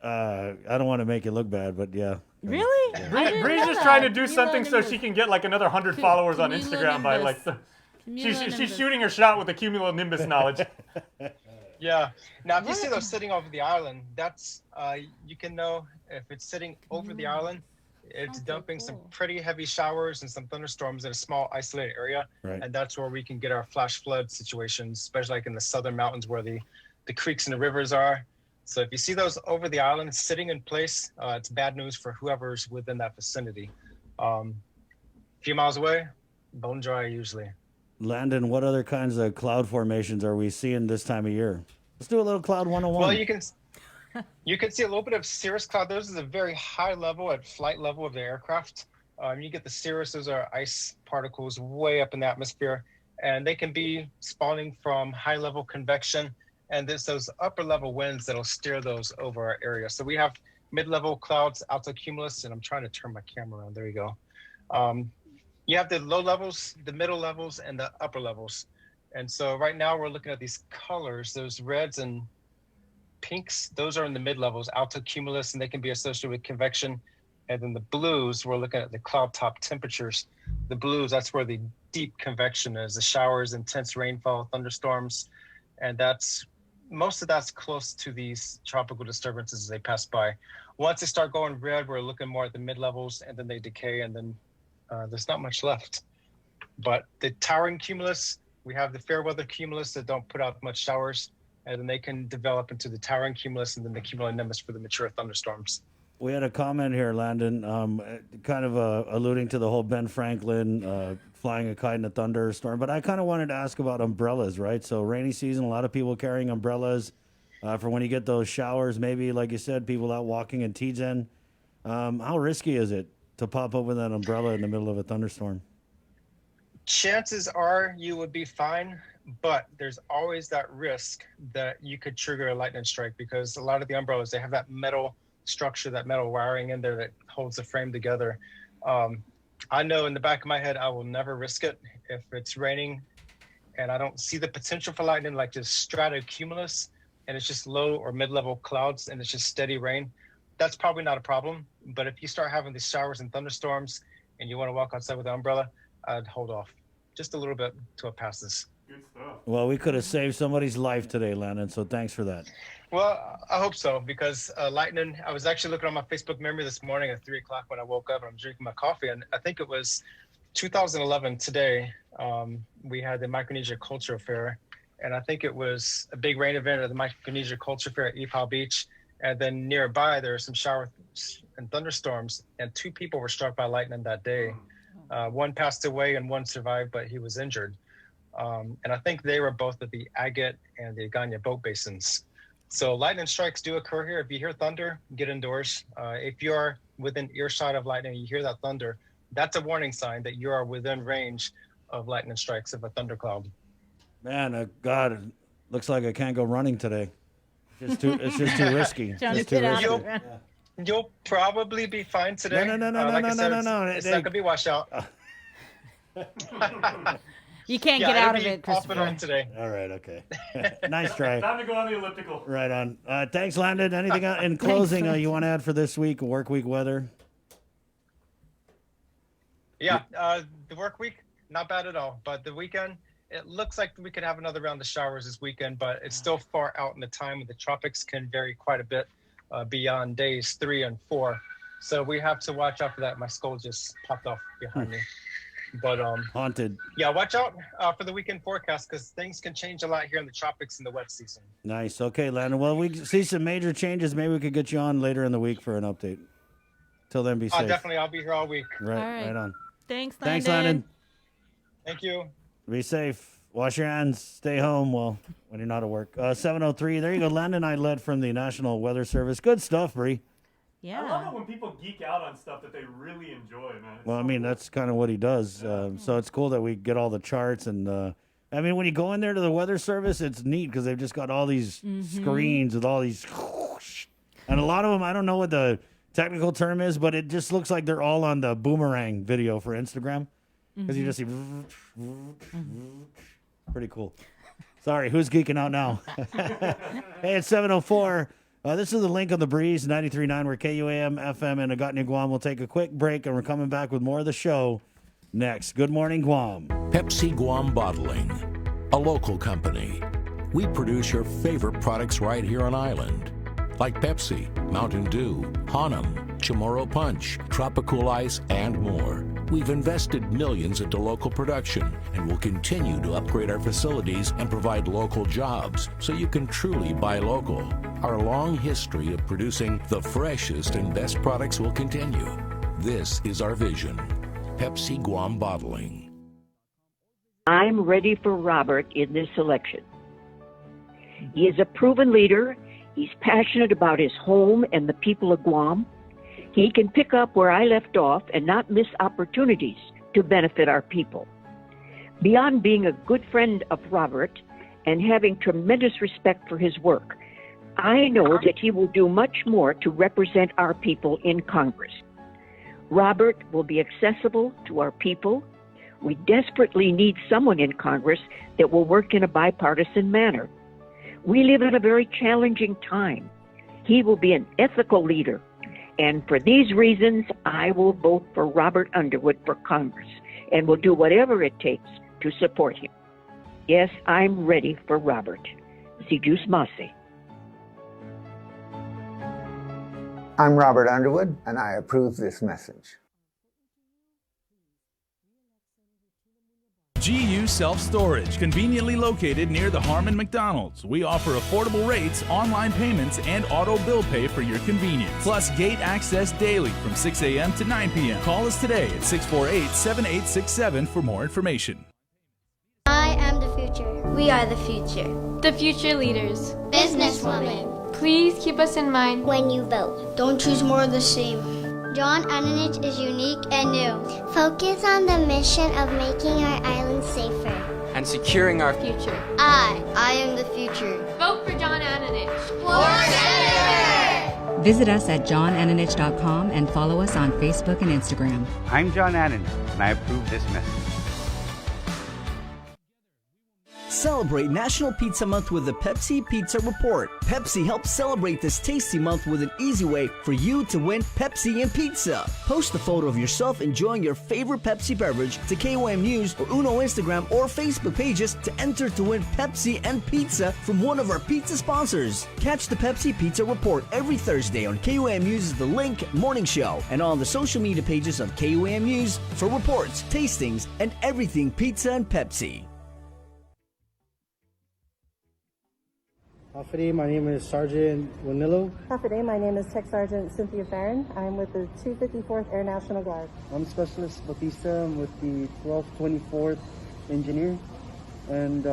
I don't want to make it look bad, but yeah. Really? Yeah. Bree's just trying to do something so she can get like another 100 followers on Instagram by like she's shooting her shot with the cumulonimbus knowledge. Yeah. Now, if you see those sitting over the island, that's you can know if it's sitting over the island, it's dumping some pretty heavy showers and some thunderstorms in a small isolated area. Right. And that's where we can get our flash flood situations, especially like in the southern mountains where the creeks and the rivers are. So if you see those over the island sitting in place, it's bad news for whoever's within that vicinity. A few miles away, bone dry usually. Landon, what other kinds of cloud formations are we seeing this time of year? Let's do a little cloud 101. Well, you can see a little bit of cirrus cloud. Those is a very high level at flight level of the aircraft. You get the cirrus, those are ice particles way up in the atmosphere, and they can be spawning from high level convection. And there's those upper level winds that'll steer those over our area. So we have mid-level clouds, altocumulus, and I'm trying to turn my camera around. There you go. You have the low levels, the middle levels, and the upper levels. And so right now we're looking at these colors, those reds and pinks, those are in the mid levels, altocumulus, and they can be associated with convection. And then the blues, we're looking at the cloud top temperatures. The blues, that's where the deep convection is, the showers, intense rainfall, thunderstorms. And most of that's close to these tropical disturbances as they pass by. Once they start going red, we're looking more at the mid levels, and then they decay, and then there's not much left. But the towering cumulus, we have the fair weather cumulus that don't put out much showers, and then they can develop into the towering cumulus and then the cumulonimbus for the mature thunderstorms. We had a comment here, Landon, kind of alluding to the whole Ben Franklin flying a kite in a thunderstorm. But I kind of wanted to ask about umbrellas, right? So rainy season, a lot of people carrying umbrellas for when you get those showers. Maybe, like you said, people out walking in Tizen. How risky is it to pop open that umbrella in the middle of a thunderstorm? Chances are you would be fine, but there's always that risk that you could trigger a lightning strike, because a lot of the umbrellas, they have that metal structure, that metal wiring in there that holds the frame together. I know in the back of my head, I will never risk it. If it's raining and I don't see the potential for lightning, like just stratocumulus, and it's just low or mid-level clouds and it's just steady rain, that's probably not a problem. But if you start having these showers and thunderstorms and you want to walk outside with an umbrella, I'd hold off just a little bit till it passes. Good stuff. Well, we could have saved somebody's life today, Landon, so thanks for that. Well, I hope so, because lightning, I was actually looking on my Facebook memory this morning at 3 o'clock when I woke up and I'm drinking my coffee, and I think it was 2011 today, we had the Micronesia Culture Fair, and I think it was a big rain event at the Micronesia Culture Fair at Epal Beach, and then nearby there were some showers and thunderstorms, and 2 people were struck by lightning that day. One passed away and one survived, but he was injured. And I think they were both at the Agate and the Agana boat basins. So lightning strikes do occur here. If you hear thunder, get indoors. If you are within earshot of lightning, you hear that thunder, that's a warning sign that you are within range of lightning strikes of a thundercloud. Man, God, it looks like I can't go running today. It's just too risky. It's too risky. You'll probably be fine today. No. It's not going to be washed out. You can't get out of it, Christopher. Christopher. On today. All right, okay. Nice try. Time to go on the elliptical. Right on. Thanks, Landon. Anything in closing you want to add for this week, work week weather? Yeah, the work week, not bad at all. But the weekend, it looks like we could have another round of showers this weekend, but it's still far out in the time, and the tropics can vary quite a bit beyond days 3 and 4. So we have to watch out for that. My skull just popped off behind me. But haunted. Yeah, watch out for the weekend forecast because things can change a lot here in the tropics in the wet season. Nice. Okay, Landon. Well, we see some major changes. Maybe we could get you on later in the week for an update. Till then, be safe. Definitely. I'll be here all week. Right on. Thanks, Landon. Thanks, Landon. Thank you. Be safe. Wash your hands. Stay home. Well, when you're not at work. 7:03. There you go. Landon and I led from the National Weather Service. Good stuff, Bree. Yeah. I love it when people geek out on stuff that they really enjoy, man. Well, I mean, that's kind of what he does. So it's cool that we get all the charts. And, I mean, when you go in there to the Weather Service, it's neat because they've just got all these screens with all these. And a lot of them, I don't know what the technical term is, but it just looks like they're all on the boomerang video for Instagram. Because you just see. Pretty cool. Sorry, who's geeking out now? Hey, it's 7:04. This is the link on the Breeze, 93.9. We're KUAM FM in Agotni, Guam. We'll take a quick break, and we're coming back with more of the show next. Good morning, Guam. Pepsi Guam Bottling, a local company. We produce your favorite products right here on island, like Pepsi, Mountain Dew, Hanum, Chamorro Punch, Tropical Ice, and more. We've invested millions into local production and will continue to upgrade our facilities and provide local jobs so you can truly buy local. Our long history of producing the freshest and best products will continue. This is our vision. Pepsi Guam Bottling. I'm ready for Robert in this election. He is a proven leader. He's passionate about his home and the people of Guam. He can pick up where I left off and not miss opportunities to benefit our people. Beyond being a good friend of Robert and having tremendous respect for his work, I know that he will do much more to represent our people in Congress. Robert will be accessible to our people. We desperately need someone in Congress that will work in a bipartisan manner. We live in a very challenging time. He will be an ethical leader. And for these reasons, I will vote for Robert Underwood for Congress and will do whatever it takes to support him. Yes, I'm ready for Robert. Si Diyos Masi. I'm Robert Underwood, and I approve this message. GU Self-Storage, conveniently located near the Harmon McDonald's. We offer affordable rates, online payments, and auto bill pay for your convenience. Plus gate access daily from 6 a.m. to 9 p.m. Call us today at 648-7867 for more information. I am the future. We are the future. The future leaders. Businesswoman. Please keep us in mind When you vote, Don't choose more of the same. John Ananich is unique and new. Focus on the mission of making our island safer. And securing our Future. I am the future. Vote for John Ananich. For Senator! Visit us at johnananich.com and follow us on Facebook and Instagram. I'm John Ananich, and I approve this message. Celebrate National Pizza Month with the Pepsi Pizza Report. Pepsi helps celebrate this tasty month with an easy way for you to win Pepsi and pizza. Post a photo of yourself enjoying your favorite Pepsi beverage to KUAM News or Uno Instagram or Facebook pages to enter to win Pepsi and pizza from one of our pizza sponsors. Catch the Pepsi Pizza Report every Thursday on KUAM News' The Link Morning Show and on the social media pages of KUAM News for reports, tastings, and everything pizza and Pepsi. Hafiday, my name is Sergeant Wanillo. Hafiday, my name is Tech Sergeant Cynthia Farron. I'm with the 254th Air National Guard. I'm Specialist Batista. I'm with the 1224th Engineer. And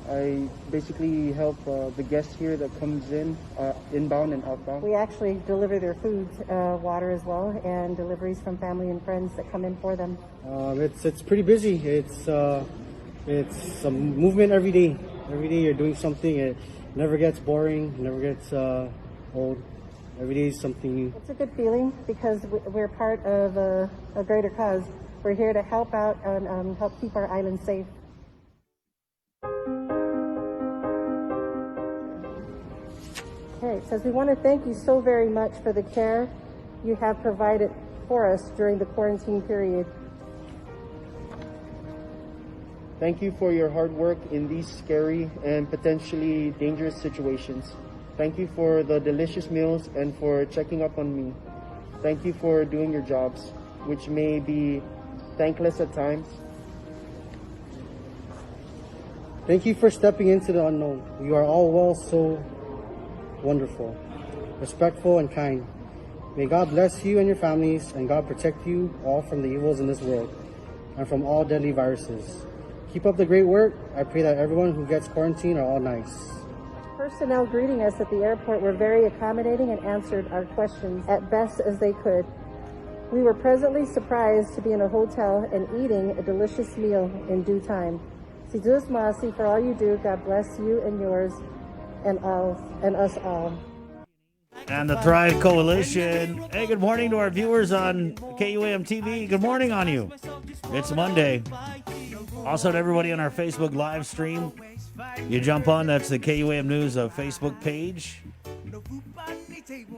I basically help the guests here that comes in, inbound and outbound. We actually deliver their food, water as well, and deliveries from family and friends that come in for them. It's pretty busy. It's a movement every day. Every day you're doing something. It never gets boring, never gets old. Every day is something new. It's a good feeling because we're part of a greater cause. We're here to help out and help keep our island safe. Okay, it says we want to thank you so very much for the care you have provided for us during the quarantine period. Thank you for your hard work in these scary and potentially dangerous situations. Thank you for the delicious meals and for checking up on me. Thank you for doing your jobs, which may be thankless at times. Thank you for stepping into the unknown. You are all so wonderful, respectful, and kind. May God bless you and your families, and God protect you all from the evils in this world and from all deadly viruses. Keep up the great work. I pray that everyone who gets quarantined are all nice. Personnel greeting us at the airport were very accommodating and answered our questions at best as they could. We were pleasantly surprised to be in a hotel and eating a delicious meal in due time. Si Dios Masi for all you do. God bless you and yours and us all. And the Thrive Coalition. Hey, good morning to our viewers on KUAM TV. Good morning on you. It's Monday. Also to everybody on our Facebook live stream. You jump on, that's the KUAM News Facebook page.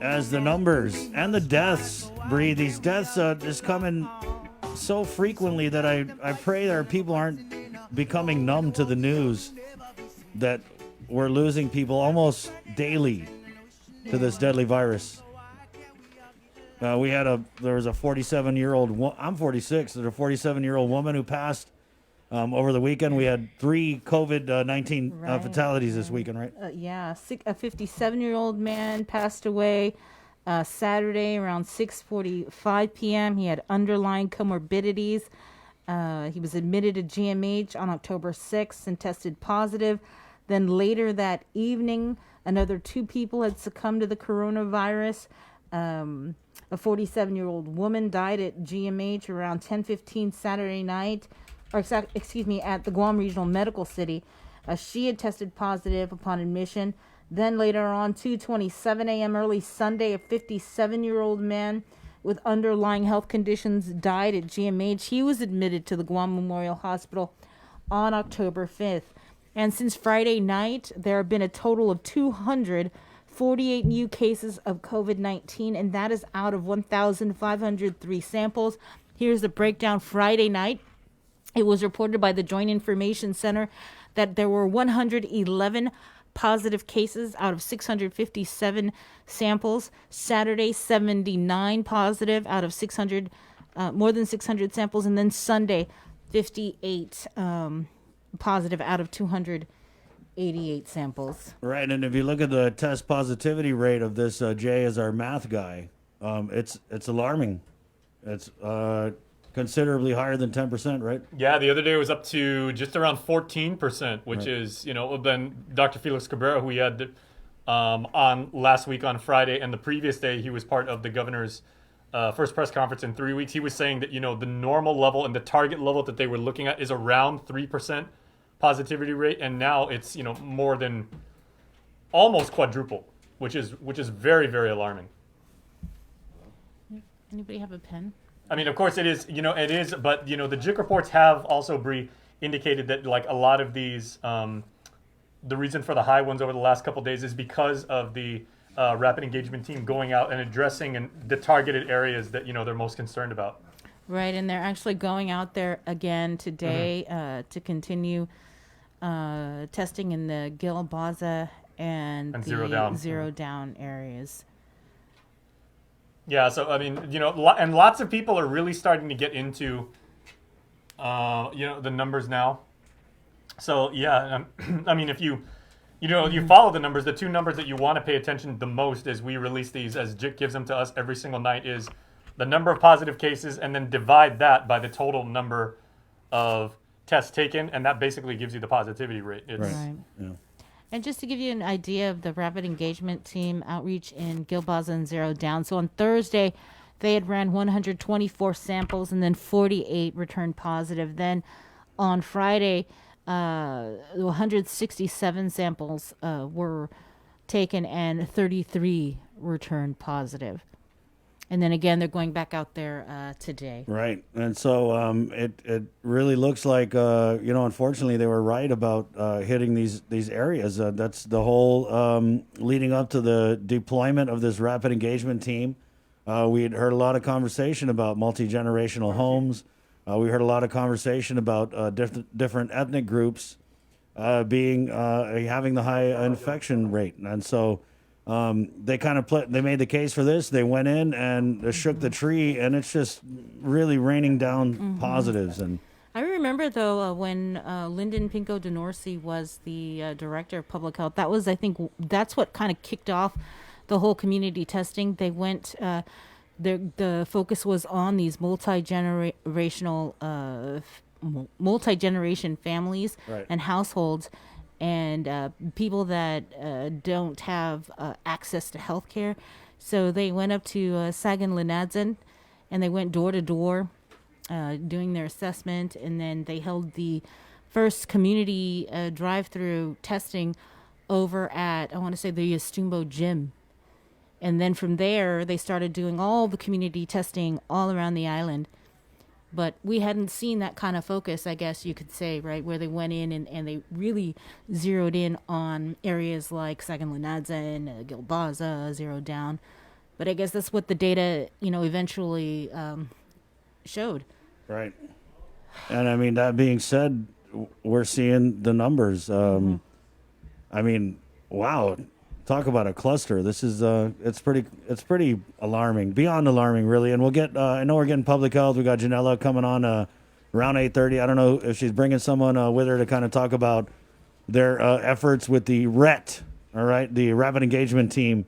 As the numbers and the deaths, Bree, these deaths just come in so frequently that I pray that our people aren't becoming numb to the news that we're losing people almost daily to this deadly virus. There was a 47-year-old, I'm 46, there's a 47-year-old woman who passed over the weekend. We had 3 COVID-19 fatalities this weekend, right? A 57-year-old man passed away Saturday around 6:45 p.m. He had underlying comorbidities. He was admitted to GMH on October 6th and tested positive. Then later that evening, another 2 people had succumbed to the coronavirus. A 47-year-old woman died at GMH around 10:15 Saturday night, at the Guam Regional Medical City. She had tested positive upon admission. Then later on, 2:27 a.m. early Sunday, a 57-year-old man with underlying health conditions died at GMH. He was admitted to the Guam Memorial Hospital on October 5th. And since Friday night, there have been a total of 248 new cases of COVID-19, and that is out of 1,503 samples. Here's the breakdown. Friday night, it was reported by the Joint Information Center that there were 111 positive cases out of 657 samples. Saturday, 79 positive out of more than 600 samples. And then Sunday, 58 positive out of 288 samples. Right, and if you look at the test positivity rate of this, Jay is our math guy, it's alarming. It's considerably higher than 10%, right? Yeah, the other day it was up to just around 14%, which is, then Dr. Felix Cabrera, who we had on last week on Friday, and the previous day he was part of the governor's first press conference in 3 weeks. He was saying that, the normal level and the target level that they were looking at is around 3% positivity rate, and now it's, more than almost quadruple, which is very, very alarming. Anybody have a pen? I mean, of course it is, but, the JIC reports have also, Bree, indicated that, like, a lot of these, the reason for the high ones over the last couple of days is because of the rapid engagement team going out and addressing the targeted areas that, they're most concerned about. Right, and they're actually going out there again today to continue testing in the Gil Baza and the zero down areas. Yeah, so I mean, and lots of people are really starting to get into, the numbers now. So yeah, I mean, if you follow the numbers, the 2 numbers that you want to pay attention the most as we release these, as JIC gives them to us every single night, is the number of positive cases, and then divide that by the total number of tests taken, and that basically gives you the positivity rate. Right. Yeah. And just to give you an idea of the rapid engagement team outreach in Gilbaza and Zero Down. So on Thursday, they had ran 124 samples and then 48 returned positive. Then on Friday, 167 samples were taken and 33 returned positive. And then again, they're going back out there today. Right. And so it really looks like, unfortunately, they were right about hitting these areas. That's the whole leading up to the deployment of this rapid engagement team. We had heard a lot of conversation about multi-generational homes, We heard a lot of conversation about different ethnic groups having the high infection rate, and so they made the case for this. They went in and shook the tree, and it's just really raining down positives. And I remember, though, when Lyndon Pinco DeNorsi was the director of public health, I think that's what kind of kicked off the whole community testing. They went, the focus was on these multi-generation families and households, and people that don't have access to health care. So they went up to Sagan-Linadzan, and they went door to door, doing their assessment, and then they held the first community drive-through testing over at, I want to say, the Yastumbo Gym. And then from there, they started doing all the community testing all around the island. But we hadn't seen that kind of focus, I guess you could say, right, where they went in and they really zeroed in on areas like Sagan-Linadzan, Gilbaza, zeroed down. But I guess that's what the data, eventually showed. Right. And I mean, that being said, we're seeing the numbers. I mean, wow. Talk about a cluster. This is it's pretty alarming, beyond alarming, really. And we'll get. I know we're getting public health. We got Janella coming on around 8:30. I don't know if she's bringing someone with her to kind of talk about their efforts with the RET. All right, the Rapid Engagement Team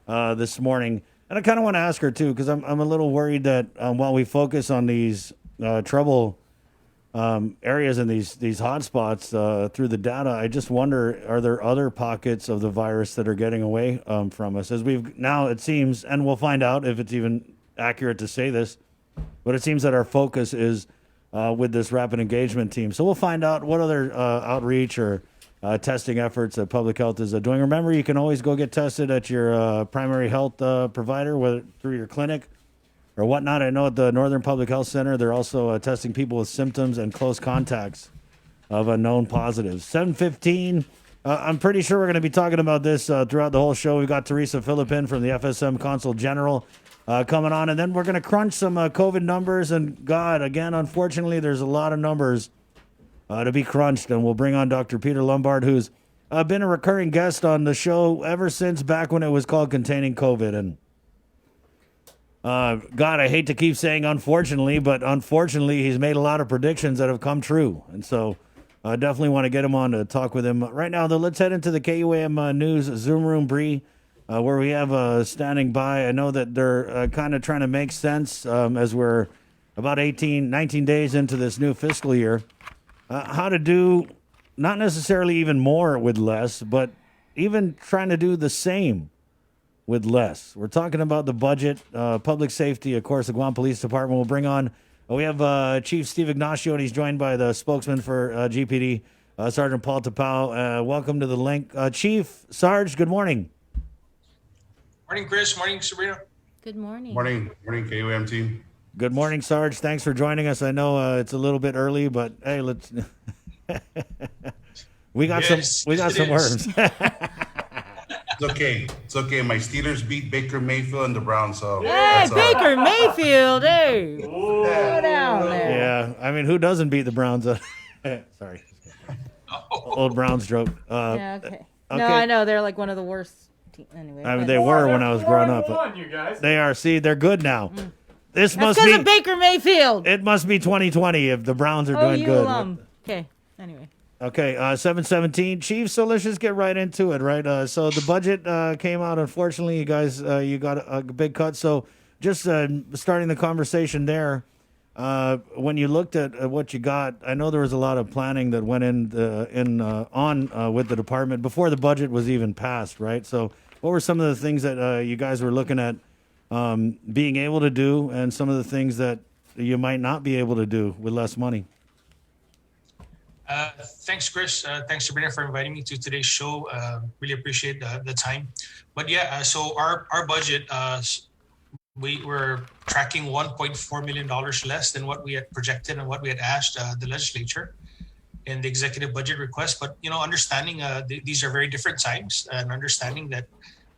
this morning. And I kind of want to ask her too, because I'm a little worried that while we focus on these trouble areas and these hotspots through the data, I just wonder, are there other pockets of the virus that are getting away from us? As now it seems, and we'll find out if it's even accurate to say this, but it seems that our focus is with this Rapid Engagement Team. So we'll find out what other outreach or testing efforts that public health is doing. Remember, you can always go get tested at your primary health provider, whether through your clinic or whatnot. I know at the Northern Public Health Center, they're also testing people with symptoms and close contacts of known positives. 7:15. I'm pretty sure we're going to be talking about this throughout the whole show. We've got Teresa Philippin from the FSM Consul General coming on, and then we're going to crunch some COVID numbers. And God, again, unfortunately, there's a lot of numbers to be crunched, and we'll bring on Dr. Peter Lombard, who's been a recurring guest on the show ever since back when it was called Containing COVID. And God, I hate to keep saying unfortunately, but unfortunately, he's made a lot of predictions that have come true. And so I definitely want to get him on to talk with him. Right now, though, let's head into the KUAM News Zoom room, Bree, where we have standing by. I know that they're kind of trying to make sense as we're about 19 days into this new fiscal year. How to do not necessarily even more with less, but even trying to do the same with less. We're talking about the budget, public safety, of course, the Guam Police Department will bring on. We have Chief Steve Ignacio, and he's joined by the spokesman for GPD, Sergeant Paul Tapao. Welcome to the link. Chief, Sarge, good morning. Morning, Chris. Morning, Sabrina. Good morning. Morning, KUAM team. Good morning, Sarge. Thanks for joining us. I know it's a little bit early, but hey, let's. we got some worms. It's okay. My Steelers beat Baker Mayfield and the Browns, so hey, Baker Mayfield, hey, go down there. Yeah, I mean, who doesn't beat the Browns? Sorry, old Browns joke. Yeah, okay. No, I know they're like one of the worst. Anyway, I mean, they were when I was growing up. You guys. They are. See, they're good now. This That's must be because of Baker Mayfield. It must be 2020 if the Browns are doing good. Okay. Anyway. Okay, 7:17, Chief. So let's just get right into it, right? So the budget came out. Unfortunately, you guys, you got a big cut. So just starting the conversation there. When you looked at what you got, I know there was a lot of planning that went on with the department before the budget was even passed, right? So what were some of the things that you guys were looking at being able to do, and some of the things that you might not be able to do with less money? Thanks, Chris. Thanks, Sabrina, for inviting me to today's show. Really appreciate the time. But yeah, so our budget, we were tracking $1.4 million less than what we had projected and what we had asked the legislature in the executive budget request. But, understanding these are very different times, and understanding that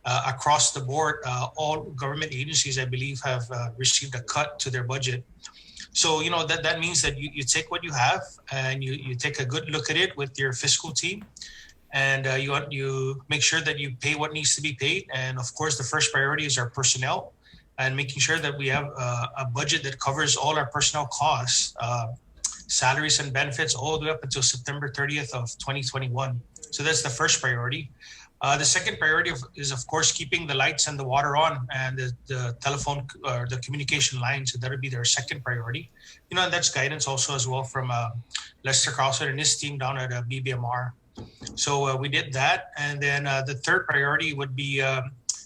across the board, all government agencies, I believe, have received a cut to their budget. So, that means that you take what you have and you take a good look at it with your fiscal team, and you make sure that you pay what needs to be paid. And of course, the first priority is our personnel, and making sure that we have a budget that covers all our personnel costs, salaries and benefits all the way up until September 30th of 2021. So that's the first priority. The second priority is, of course, keeping the lights and the water on, and the telephone or the communication lines. So that would be their second priority. And that's guidance also as well from Lester Carlson and his team down at BBMR. So we did that. And then the third priority would be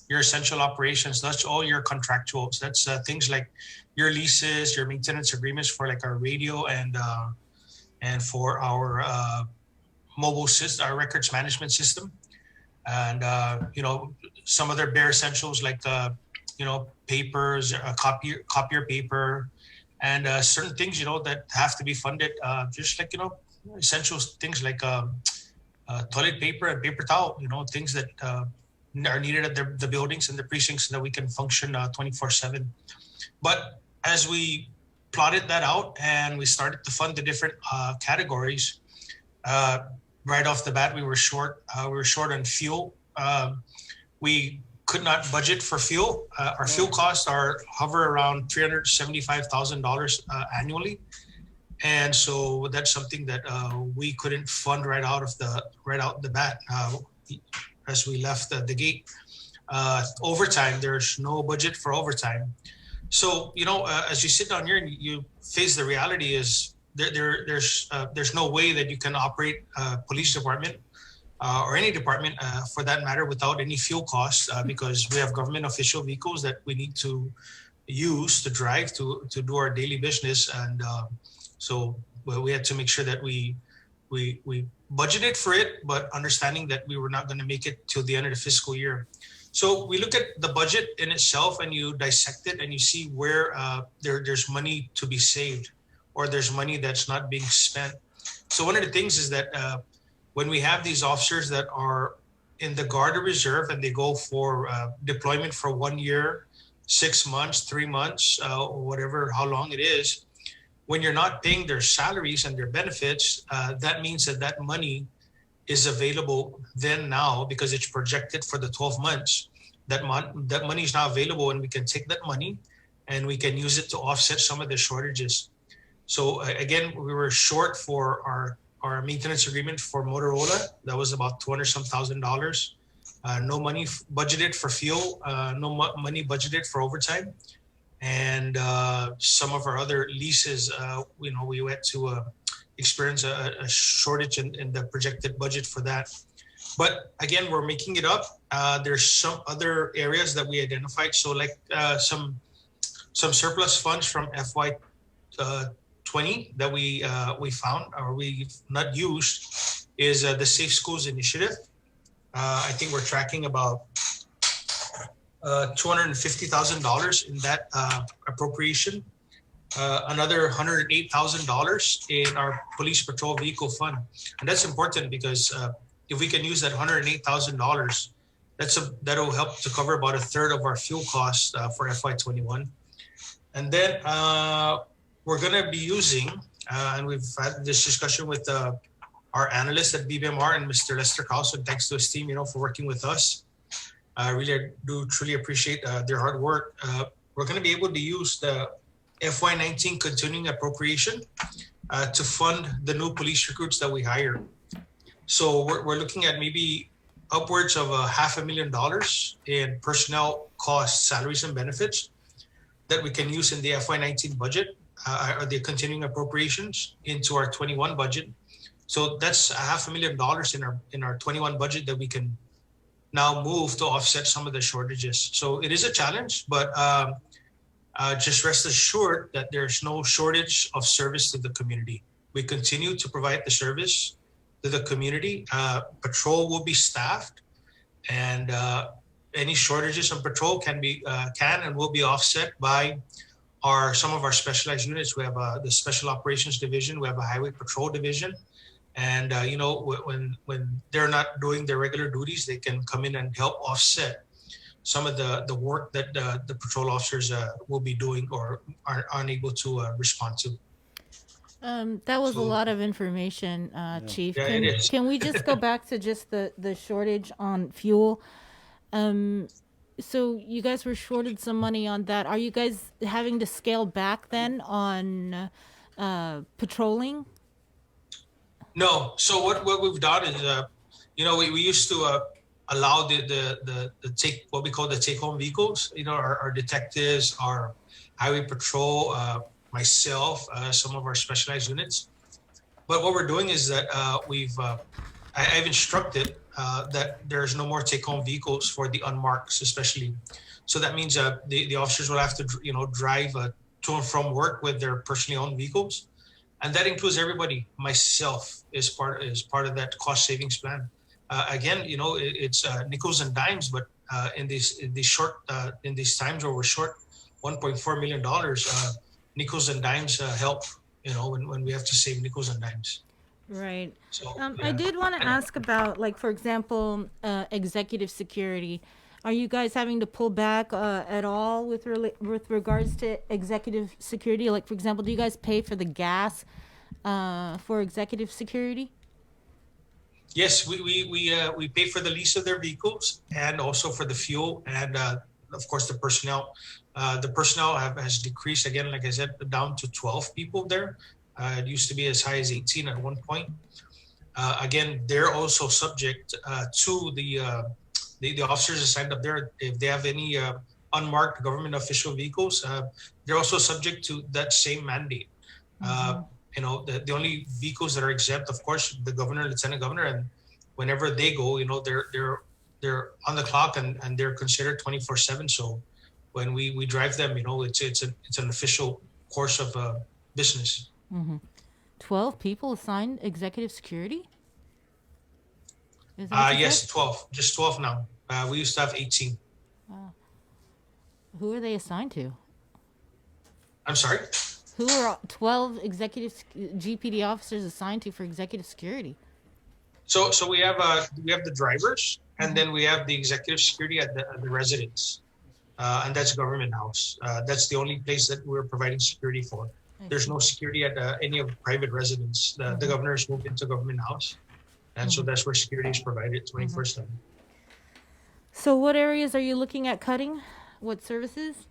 your essential operations. That's all your contractuals. That's things like your leases, your maintenance agreements for like our radio and for our mobile system, our records management system. And, some other bare essentials like, papers, copier paper, and certain things, that have to be funded, just like, essential things like toilet paper and paper towel, things that are needed at the buildings and the precincts so that we can function 24/7. But as we plotted that out and we started to fund the different categories, right off the bat, we were short. We were short on fuel. We could not budget for fuel. Our fuel costs hover around $375,000 annually, and so that's something that we couldn't fund right out the bat as we left the gate. Overtime, there's no budget for overtime. So as you sit down here and you face the reality is there's no way that you can operate a police department or any department for that matter without any fuel costs because we have government official vehicles that we need to use to drive to do our daily business. And so we had to make sure that we budgeted for it, but understanding that we were not going to make it till the end of the fiscal year. So we look at the budget in itself and you dissect it and you see where there's money to be saved or there's money that's not being spent. So one of the things is that when we have these officers that are in the Guard or Reserve and they go for deployment for 1 year, 6 months, 3 months, or whatever, how long it is, when you're not paying their salaries and their benefits, that means that money is available then now because it's projected for the 12 months. That money is now available and we can take that money and we can use it to offset some of the shortages. So again, we were short for our maintenance agreement for Motorola. That was about $200,000. No money budgeted for fuel, no money budgeted for overtime. And some of our other leases, we had to experience a shortage in the projected budget for that. But again, we're making it up. There's some other areas that we identified. So like some surplus funds from FY 20 that we found or we've not used is the Safe Schools Initiative. I think we're tracking about $250,000 in that appropriation. Another $108,000 in our police patrol vehicle fund. And that's important because if we can use that $108,000, that'll help to cover about a third of our fuel costs for FY21. And then we're going to be using, and we've had this discussion with our analyst at BBMR and Mr. Lester Carlson, thanks to his team, for working with us. I really do truly appreciate their hard work. We're going to be able to use the FY19 continuing appropriation to fund the new police recruits that we hire. So we're looking at maybe upwards of $500,000 in personnel costs, salaries, and benefits that we can use in the FY19 budget or the continuing appropriations into our 21 budget. So that's $500,000 in our 21 budget that we can now move to offset some of the shortages. So it is a challenge, but just rest assured that there's no shortage of service to the community. We continue to provide the service to the community. Patrol will be staffed, and any shortages on patrol can and will be offset by some of our specialized units. We have the Special Operations Division. We have a Highway Patrol Division. And, when they're not doing their regular duties, they can come in and help offset some of the work that the patrol officers will be doing or are unable to respond to. That was a lot of information, Chief. Yeah, it is. Can we just go back to just the shortage on fuel? So you guys were shorted some money on that. Are you guys having to scale back then on patrolling? No. So what we've done is, we used to allow the take what we call the take home vehicles. Our detectives, our highway patrol, myself, some of our specialized units. But what we're doing is that I've instructed that there's no more take home vehicles for the unmarked, especially. So that means the officers will have to drive to and from work with their personally owned vehicles. And that includes everybody. Myself is part of that cost savings plan. Again, it's nickels and dimes, but in these times where we're short $1.4 million, nickels and dimes help. When we have to save nickels and dimes. Right. So, I did want to ask about, like, for example, executive security. Are you guys having to pull back at all with regards to executive security? Like, for example, do you guys pay for the gas for executive security? Yes, we pay for the lease of their vehicles and also for the fuel and of course the personnel. The personnel has decreased again, like I said, down to 12 people there. It used to be as high as 18 at one point. Again, they're also subject to the officers assigned up there. If they have any unmarked government official vehicles, they're also subject to that same mandate. The only vehicles that are exempt, of course, the governor, lieutenant governor, and whenever they go, they're on the clock and they're considered 24/7. So when we drive them, it's an official course of business. 12 people assigned executive security? Is that what you Yes, said? 12. Just 12 now. We used to have 18. Wow. Who are they assigned to? I'm sorry? Who are 12 executive GPD officers assigned to for executive security? So we have the drivers, and then we have the executive security at the residence, and that's government house. That's the only place that we're providing security for. There's no security at any of the private residence. The governors moved into government house, and so that's where security is provided 24/7. So what areas are you looking at cutting? What services?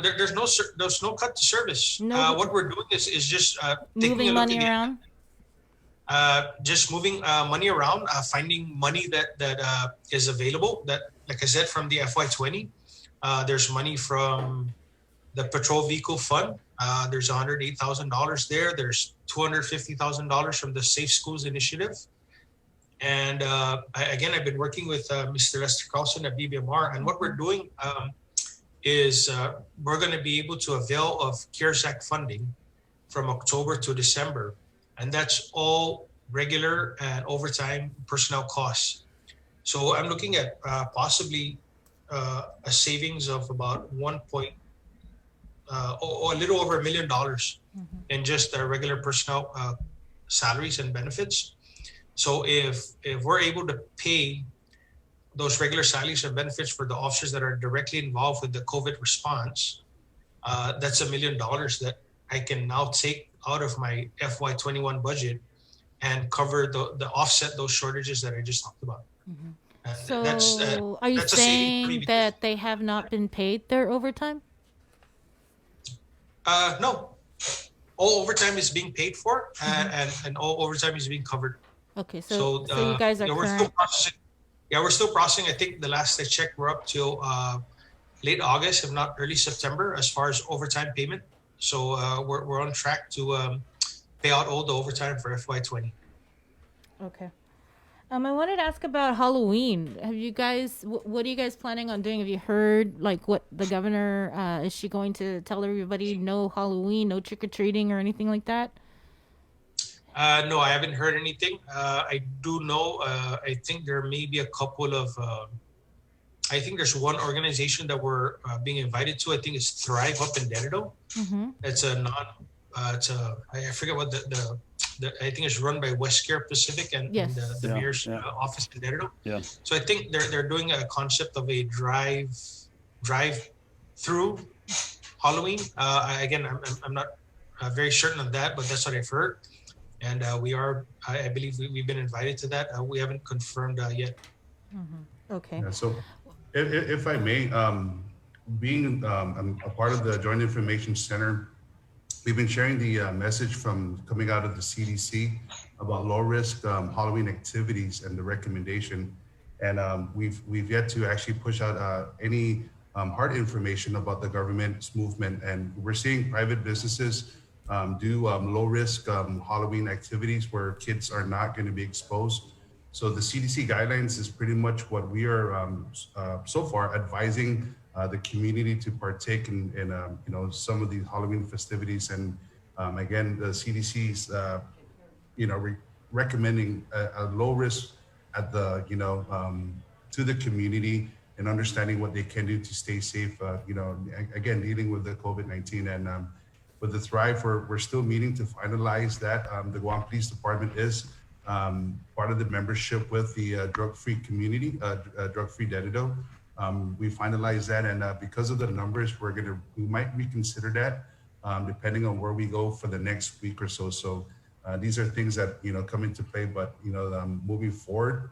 There's no cut to service. No. What we're doing is just taking Moving a look money at around? just moving money around, finding money that is available. That, like I said, from the FY20, there's money from the patrol vehicle fund. There's $108,000 there. There's $250,000 from the Safe Schools Initiative. And I've been working with Mr. Lester Carlson at BBMR, and what we're doing is we're going to be able to avail of CARES Act funding from October to December, and that's all regular and overtime personnel costs. So I'm looking at possibly a savings of about a little over $1 million in just regular personnel salaries and benefits. So if we're able to pay those regular salaries and benefits for the officers that are directly involved with the COVID response, that's $1 million that I can now take out of my FY21 budget and cover the offset those shortages that I just talked about. So are you saying that they have not been paid their overtime? No. All overtime is being paid for, and all overtime is being covered. Okay, so you guys are we're still processing. Yeah, we're still processing. I think the last I checked, we're up till late August, if not early September, as far as overtime payment. So we're on track to pay out all the overtime for FY20. Okay. I wanted to ask about Halloween. Have you guys, what are you guys planning on doing? Have you heard, like, what the governor, is she going to tell everybody no Halloween, no trick-or-treating or anything like that? No, I haven't heard anything. I do know, I think there may be a couple of, I think there's one organization that we're being invited to. I think it's Thrive up in Deredo. It's a I forget what I think it's run by Westcare Pacific and the mayor's office in Ledee. Yeah. So I think they're doing a concept of a drive through Halloween. I'm not very certain of that, but that's what I've heard. And I believe we've been invited to that. We haven't confirmed yet. Mm-hmm. Okay. Yeah, so if I may, being I'm a part of the Joint Information Center, we've been sharing the message coming out of the CDC about low risk Halloween activities and the recommendation. And we've yet to actually push out any hard information about the government's movement. And we're seeing private businesses do low risk Halloween activities where kids are not going to be exposed. So the CDC guidelines is pretty much what we are so far advising the community to partake in some of these Halloween festivities. And again, the CDC's recommending a low risk at the to the community and understanding what they can do to stay safe. Again, dealing with the COVID-19 and with the Thrive, we're still meeting to finalize that. The Guam Police Department is part of the membership with the drug-free community, drug-free Ledee. We finalized that, and because of the numbers, we might reconsider that depending on where we go for the next week or so. So these are things that come into play, but moving forward,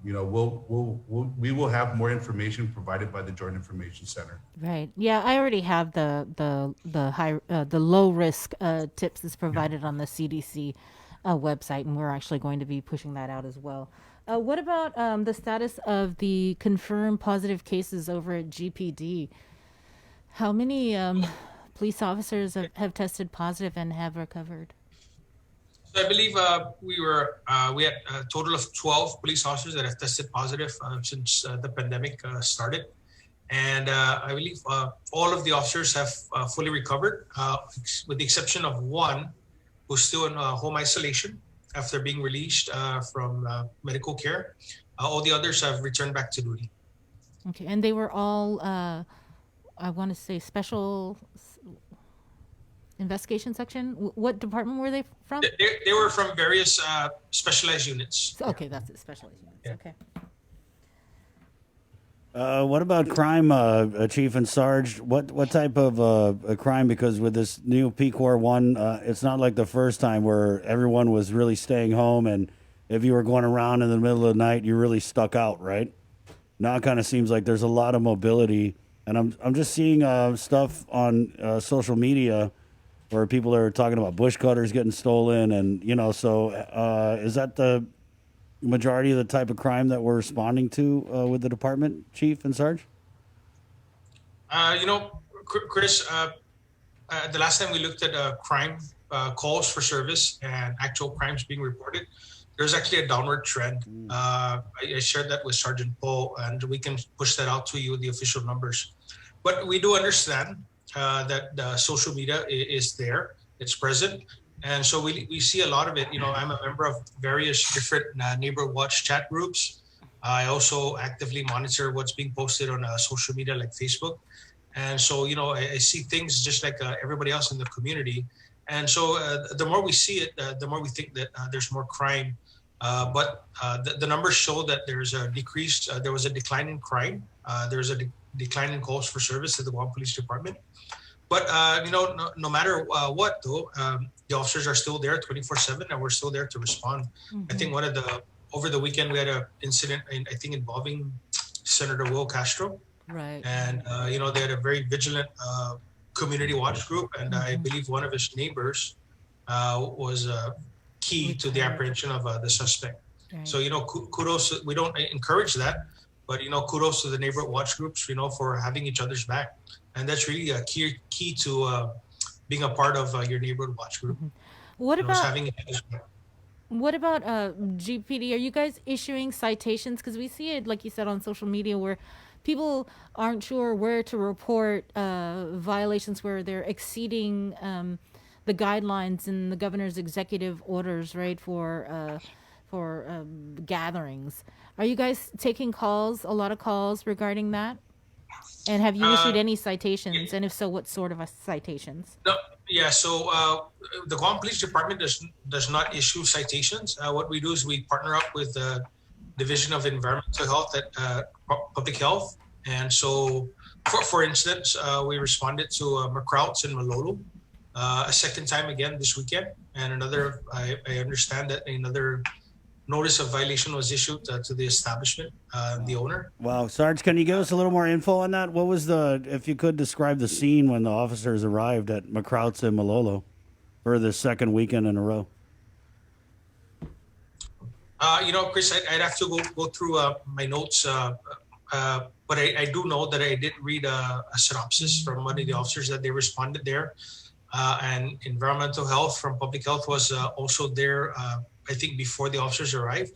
we will have more information provided by the Joint Information Center. Right. Yeah, I already have the low risk tips that's provided on the CDC website, and we're actually going to be pushing that out as well. What about the status of the confirmed positive cases over at GPD? How many police officers have tested positive and have recovered? So I believe we had a total of 12 police officers that have tested positive since the pandemic started. And I believe all of the officers have fully recovered, with the exception of one who's still in home isolation after being released from medical care. All the others have returned back to duty. Okay, and they were all, I want to say, special investigation section. What department were they from? They were from various specialized units. Okay, that's it, specialized units. Yeah. Okay. What about crime, Chief and Sarge? What type of a crime? Because with this new PQR 1, it's not like the first time where everyone was really staying home, and if you were going around in the middle of the night, you really stuck out, right? Now it kind of seems like there's a lot of mobility, and I'm just seeing stuff on social media where people are talking about bush cutters getting stolen, and so is that the majority of the type of crime that we're responding to with the department, Chief and Sarge? Chris, the last time we looked at crime calls for service and actual crimes being reported, there's actually a downward trend. I shared that with Sergeant Poe, and we can push that out to you, the official numbers. But we do understand that social media is there, it's present. And so we see a lot of it. I'm a member of various different neighborhood watch chat groups. I also actively monitor what's being posted on social media like Facebook. And so, I see things just like everybody else in the community. And so the more we see it, the more we think that there's more crime. But the numbers show that there's a decrease. There was a decline in crime. There's a decline in calls for service to the Guam Police Department. But, no matter what, though, the officers are still there 24/7, and we're still there to respond. Mm-hmm. I think over the weekend, we had an incident, involving Senator Will Castro. Right. And, they had a very vigilant community watch group. And I believe one of his neighbors was key to the apprehension of the suspect. Right. So, kudos. We don't encourage that. But, kudos to the neighborhood watch groups, for having each other's back. And that's really a key to being a part of your neighborhood watch group. Mm-hmm. What about GPD? Are you guys issuing citations? Because we see it, like you said, on social media where people aren't sure where to report violations where they're exceeding the guidelines in the governor's executive orders, right, for gatherings. Are you guys taking calls, a lot of calls regarding that? And have you issued any citations? And if so, what sort of citations? No, yeah. So the Guam Police Department does not issue citations. What we do is we partner up with the Division of Environmental Health at Public Health, and so for instance, we responded to McCrouts and Malolo a second time again this weekend, and another. I understand that another notice of violation was issued to the establishment, the owner. Wow, Sarge, can you give us a little more info on that? What was if you could describe the scene when the officers arrived at McCrouts and Malolo for the second weekend in a row? Chris, I'd have to go through my notes, but I do know that I did read a synopsis from one of the officers that they responded there, and environmental health from public health was also there. I think before the officers arrived,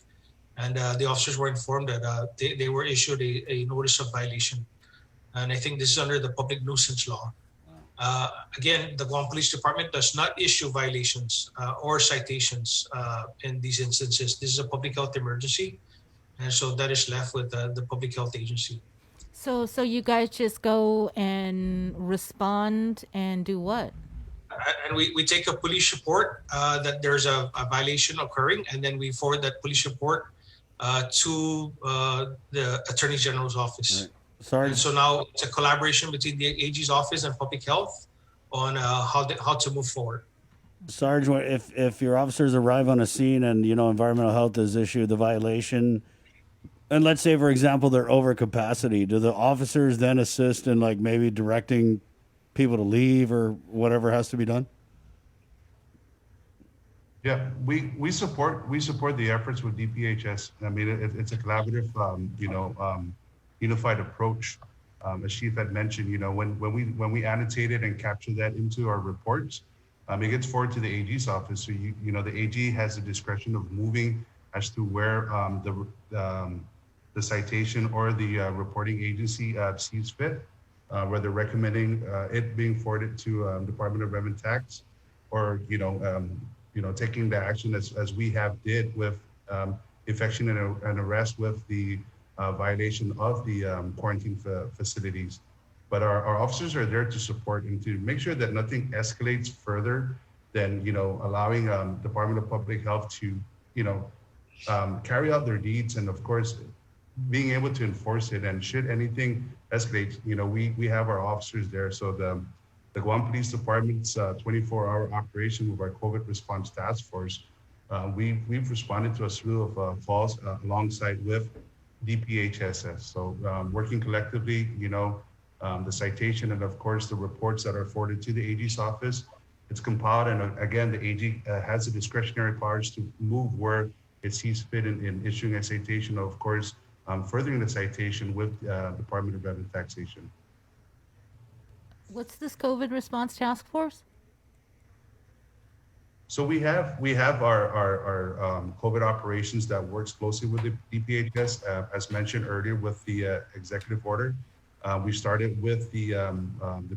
and the officers were informed that they were issued a notice of violation, and I think this is under the public nuisance law. Again, the Guam Police Department does not issue violations or citations in these instances. This is a public health emergency, and so that is left with the public health agency. So you guys just go and respond and do what? And we take a police report that there's a violation occurring, and then we forward that police report to the Attorney General's office. Right. Sorry. And so now it's a collaboration between the AG's office and public health on how to move forward. Sarge, if your officers arrive on a scene and environmental health has issued the violation, and let's say for example they're over capacity, do the officers then assist in like maybe directing people to leave or whatever has to be done? Yeah, we support the efforts with DPHS. I mean, it's a collaborative, unified approach. As Chief had mentioned, when we annotate it and capture that into our reports, it gets forwarded to the AG's office. So the AG has the discretion of moving as to where the citation or the reporting agency sees fit. Whether recommending it being forwarded to Department of Revenue Tax, or taking the action as we have did with effection and arrest with the violation of the quarantine facilities. But our officers are there to support and to make sure that nothing escalates further than allowing Department of Public Health to carry out their deeds, and of course being able to enforce it. And should anything escalate, we have our officers there. So the Guam Police Department's 24-hour operation with our COVID response task force, we've responded to a slew of calls alongside with DPHSS. So working collectively, the citation and of course the reports that are forwarded to the AG's office, it's compiled, and again the AG has the discretionary powers to move where it sees fit in issuing a citation, of course furthering the citation with Department of Revenue Taxation. What's this COVID response task force? So we have our COVID operations that works closely with the DPHS, as mentioned earlier with the executive order. We started with the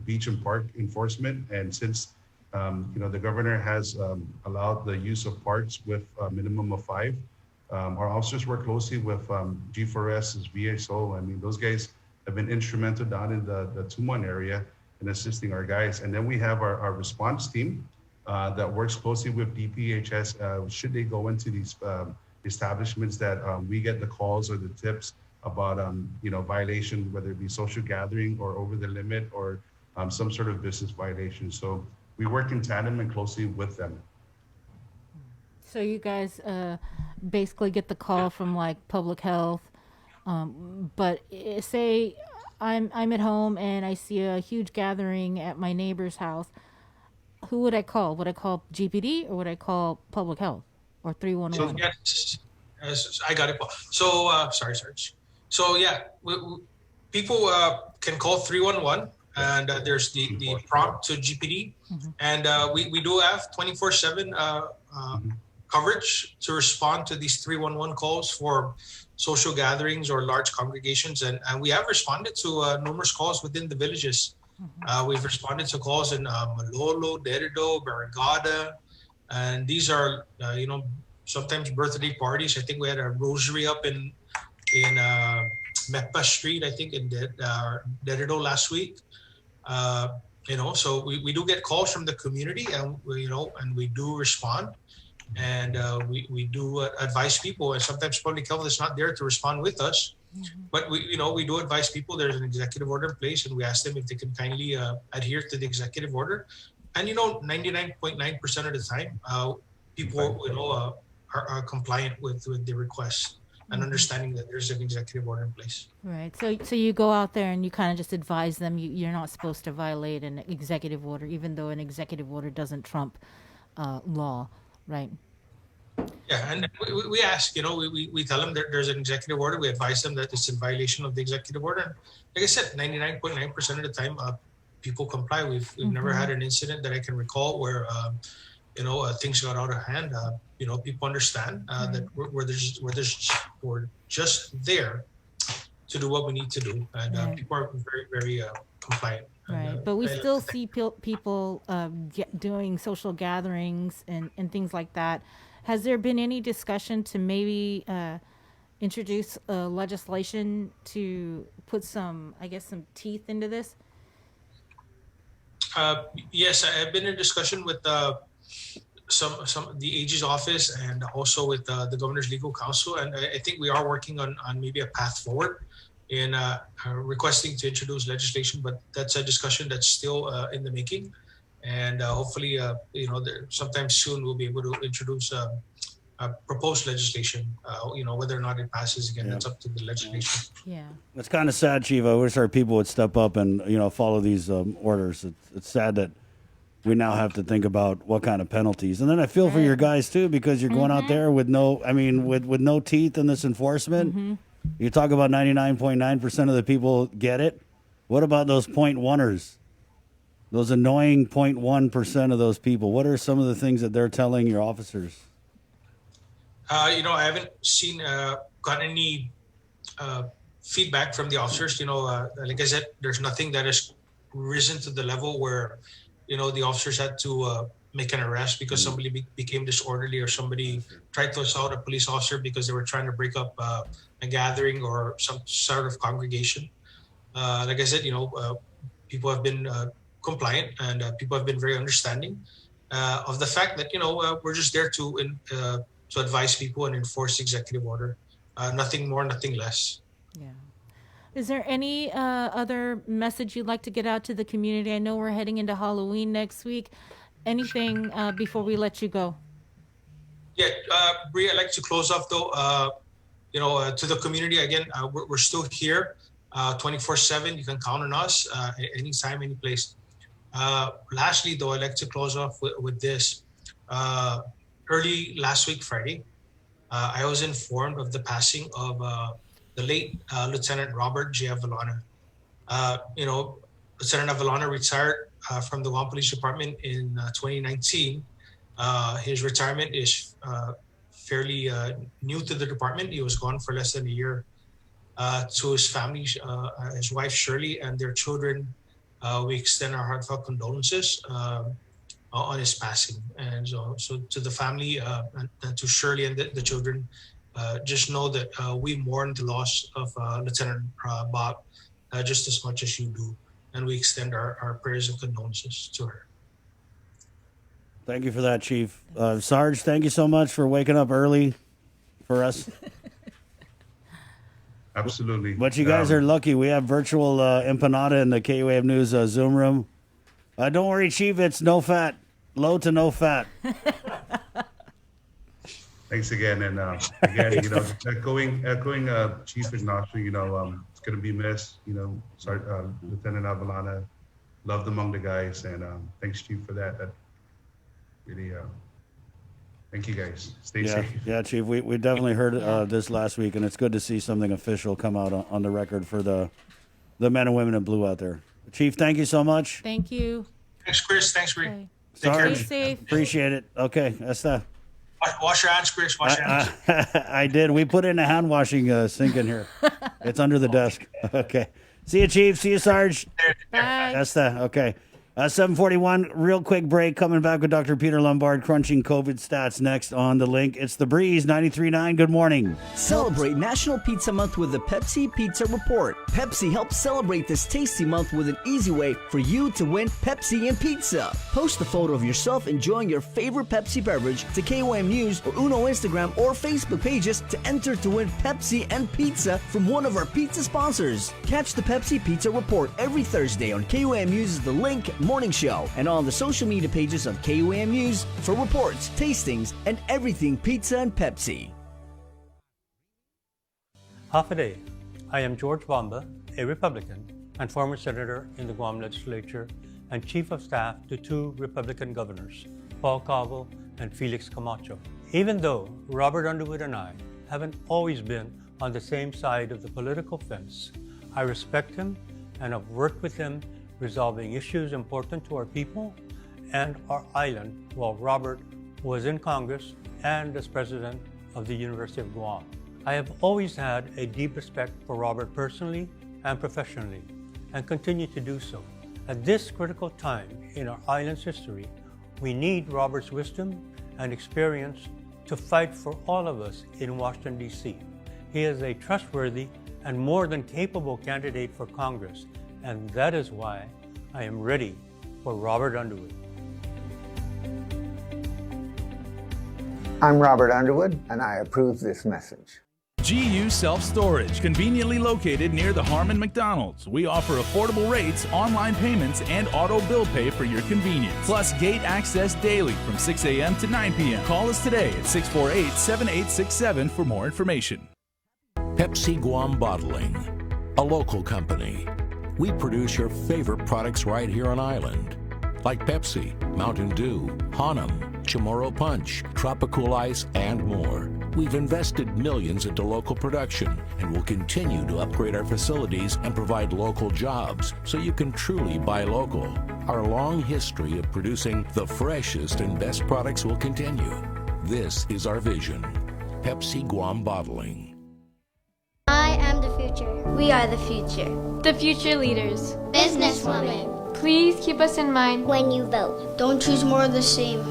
beach and park enforcement, and since the governor has allowed the use of parks with a minimum of 5. Our officers work closely with G4S's VSO. I mean, those guys have been instrumental down in the Tumon area in assisting our guys. And then we have our response team that works closely with DPHS. Should they go into these establishments that we get the calls or the tips about, violation, whether it be social gathering or over the limit or some sort of business violation. So we work in tandem and closely with them. So you guys basically get the call from like public health, but say I'm at home and I see a huge gathering at my neighbor's house. Who would I call? Would I call GPD or would I call public health or 311? So yes, I got it. So sorry, Serge. So yeah, people can call 311, and there's the prompt to GPD, and we do have 24/7 coverage to respond to these 311 calls for social gatherings or large congregations, and we have responded to numerous calls within the villages. We've responded to calls in Malolo, Derido, Barrigada, and these are sometimes birthday parties. I think we had a rosary up in Mepa Street, I think, in Deredo last week. So we do get calls from the community, and we do respond, and we do advise people. And sometimes public health is not there to respond with us, but we do advise people. There's an executive order in place, and we ask them if they can kindly adhere to the executive order. And 99.9% of the time, people are compliant with the request and understanding that there's an executive order in place. Right. So you go out there and you kind of just advise them you're not supposed to violate an executive order, even though an executive order doesn't trump law, right? Yeah, and we ask, we tell them that there's an executive order. We advise them that it's in violation of the executive order. And like I said, 99.9% of the time, people comply. We've never had an incident that I can recall where things got out of hand. People understand that we're just there to do what we need to do, and people are very, very compliant. Right, but we still see people doing social gatherings and things like that. Has there been any discussion to maybe introduce legislation to put some teeth into this? Yes, I've been in discussion with some the AG's office and also with the governor's legal counsel, and I think we are working on maybe a path forward in requesting to introduce legislation, but that's a discussion that's still in the making, and hopefully sometime soon we'll be able to introduce proposed legislation. Whether or not it passes, again, that's up to the legislation. Yeah, it's kind of sad, Chief. I wish our people would step up and follow these orders. It's sad that we now have to think about what kind of penalties. And then I feel for your guys too, because you're going out there with with no teeth in this enforcement. You talk about 99.9% of the people get it. What about those 0.1ers? Those annoying 0.1% of those people. What are some of the things that they're telling your officers? I haven't gotten any feedback from the officers. Like I said, there's nothing that has risen to the level where, the officers had to make an arrest because somebody became disorderly or somebody tried to assault a police officer because they were trying to break up a gathering or some sort of congregation. Like I said, people have been compliant, and people have been very understanding of the fact that, we're just there to advise people and enforce executive order. Nothing more, nothing less. Yeah. Is there any other message you'd like to get out to the community? I know we're heading into Halloween next week. Anything before we let you go? Yeah, Bree, I'd like to close off though. To the community again, we're still here, 24/7. You can count on us anytime, any place. Lastly, though, I'd like to close off with this. Early last week, Friday, I was informed of the passing of the late Lieutenant Robert J. Avellana. Lieutenant Avellana retired from the Guam Police Department in 2019. His retirement is fairly new to the department. He was gone for less than a year. To his family, his wife Shirley, and their children, we extend our heartfelt condolences on his passing. And so to the family and to Shirley and the children, just know that we mourn the loss of Lieutenant Bob just as much as you do. And we extend our prayers and condolences to her. Thank you for that, Chief. Sarge, thank you so much for waking up early for us. Absolutely. But you guys are lucky. We have virtual empanada in the KUAMNEWS Zoom room. Don't worry, Chief. It's no fat. Low to no fat. Thanks again. And again, echoing Chief Ignacio, it's going to be missed. Lieutenant Avellana, loved among the guys. And thanks, Chief, for that. That really, thank you, guys. Stay safe. Yeah, Chief. We definitely heard this last week, and it's good to see something official come out on the record for the men and women in blue out there. Chief, thank you so much. Thank you. Thanks, Chris. Thanks, Bree. Okay. Sarge, Stay safe. Appreciate it. Okay, that's that. Wash your hands, Chris. Wash your hands. I did. We put in a hand washing sink in here. It's under the desk. Okay. See you, Chief. See you, Sarge. Bye. That's that. Okay. 7:41, real quick break. Coming back with Dr. Peter Lombard, crunching COVID stats next on The Link. It's The Breeze, 93.9. Good morning. Celebrate National Pizza Month with the Pepsi Pizza Report. Pepsi helps celebrate this tasty month with an easy way for you to win Pepsi and pizza. Post a photo of yourself enjoying your favorite Pepsi beverage to KUAM News or Uno Instagram or Facebook pages to enter to win Pepsi and pizza from one of our pizza sponsors. Catch the Pepsi Pizza Report every Thursday on KUAM News' The Link Morning Show and on the social media pages of KUAM News for reports, tastings, and everything pizza and Pepsi. Half a day. I am George Bamba, a Republican and former senator in the Guam legislature and chief of staff to two Republican governors, Paul Coggle and Felix Camacho. Even though Robert Underwood and I haven't always been on the same side of the political fence, I respect him and have worked with him resolving issues important to our people and our island while Robert was in Congress and as president of the University of Guam. I have always had a deep respect for Robert personally and professionally, and continue to do so. At this critical time in our island's history, we need Robert's wisdom and experience to fight for all of us in Washington, D.C. He is a trustworthy and more than capable candidate for Congress, and that is why I am ready for Robert Underwood. I'm Robert Underwood, and I approve this message. GU Self-Storage, conveniently located near the Harmon McDonald's. We offer affordable rates, online payments, and auto bill pay for your convenience. Plus gate access daily from 6 a.m. to 9 p.m. Call us today at 648-7867 for more information. Pepsi Guam Bottling, a local company. We produce your favorite products right here on island, like Pepsi, Mountain Dew, Hanum, Chamorro Punch, Tropical Ice, and more. We've invested millions into local production and will continue to upgrade our facilities and provide local jobs so you can truly buy local. Our long history of producing the freshest and best products will continue. This is our vision. Pepsi Guam Bottling. I am the future. We are the future. The future leaders. Businesswoman. Please keep us in mind When you vote, Don't choose more of the same.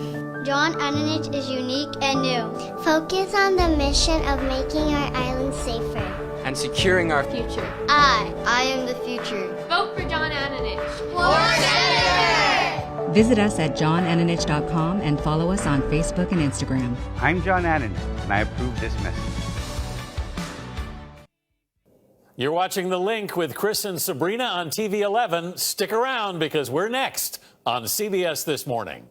John Ananich is unique and new. Focus on the mission of making our island safer. And securing our Future. I am the future. Vote for John Ananich. For Senator! Visit us at johnananich.com and follow us on Facebook and Instagram. I'm John Annan, and I approve this message. You're watching The Link with Chris and Sabrina on TV 11. Stick around because we're next on CBS This Morning.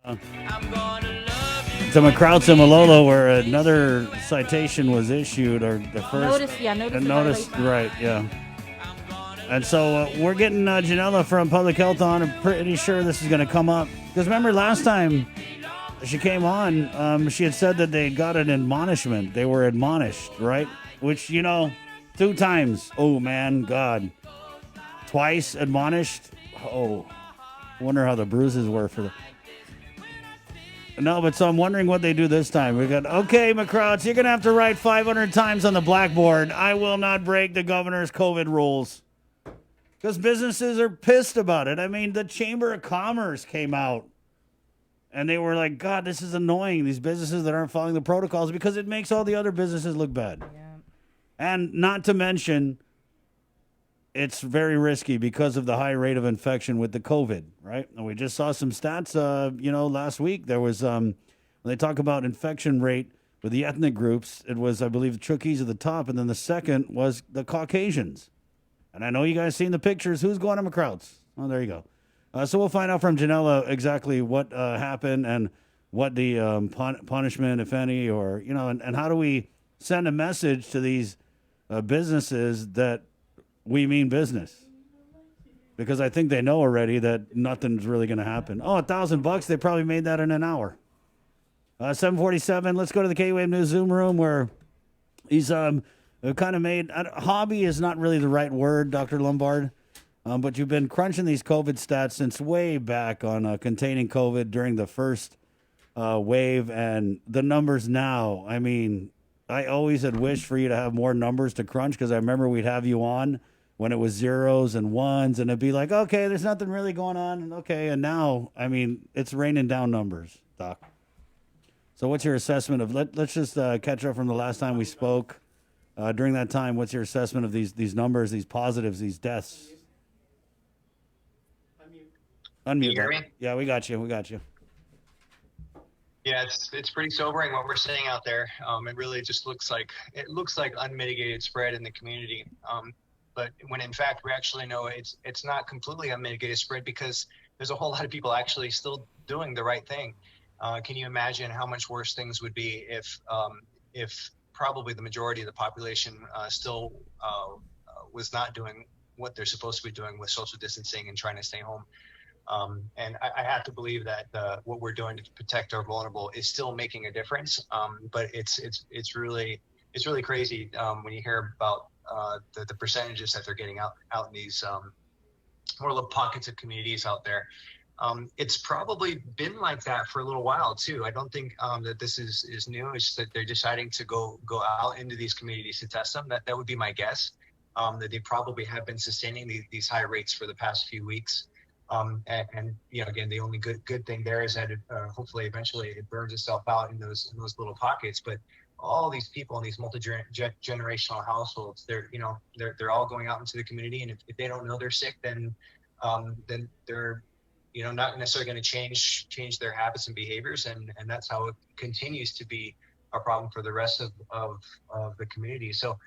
To McCrouts and Malolo, where another citation was issued, or the first notice, right, yeah. And so we're getting Janella from Public Health on. I'm pretty sure this is going to come up because remember last time she came on, she had said that they got an admonishment. They were admonished, right? Which 2 times. Oh man, God, twice admonished. Oh, wonder how the bruises were for the. No, but so I'm wondering what they do this time. We got, okay, McCrouts, you're going to have to write 500 times on the blackboard. I will not break the governor's COVID rules. Because businesses are pissed about it. I mean, the Chamber of Commerce came out. And they were like, God, this is annoying. These businesses that aren't following the protocols because it makes all the other businesses look bad. Yeah. And not to mention, it's very risky because of the high rate of infection with the COVID, right? And we just saw some stats, last week. There was, when they talk about infection rate with the ethnic groups, it was, I believe, the Chukis at the top, and then the second was the Caucasians. And I know you guys seen the pictures. Who's going to McCrouts? Oh, there you go. So we'll find out from Janella exactly what happened and what the punishment, if any, or, and how do we send a message to these businesses that we mean business, because I think they know already that nothing's really going to happen. Oh, $1,000. They probably made that in an hour. 7:47. Let's go to the KUAM News Zoom room where he's kind of made hobby is not really the right word, Dr. Lombard, but you've been crunching these COVID stats since way back on containing COVID during the first wave, and the numbers now. I mean, I always had wished for you to have more numbers to crunch because I remember we'd have you on. when it was zeros and ones, and it'd be like, okay, there's nothing really going on, and okay, and now, I mean, it's raining down numbers, Doc. So what's your assessment of, let's just catch up from the last time we spoke. During that time, what's your assessment of these numbers, these positives, these deaths? Unmute. you hear me? Yeah, we got you. Yeah, it's pretty sobering what we're seeing out there. It really just looks like unmitigated spread in the community. But when in fact we actually know it's not completely unmitigated spread, because there's a whole lot of people actually still doing the right thing. Can you imagine how much worse things would be if probably the majority of the population still was not doing what they're supposed to be doing with social distancing and trying to stay home? And I have to believe that what we're doing to protect our vulnerable is still making a difference. But it's really crazy when you hear about the percentages that they're getting out in these more little pockets of communities out there. It's probably been like that for a little while too. I don't think that this is new. It's just that they're deciding to go out into these communities to test them. That would be my guess. That they probably have been sustaining these high rates for the past few weeks. And you know, again, the only good thing there is that hopefully eventually it burns itself out in those little pockets. But all these people in these multi-generational households, they're all going out into the community, and if they don't know they're sick, then they're not necessarily going to change their habits and behaviors, and that's how it continues to be a problem for the rest of the community. So,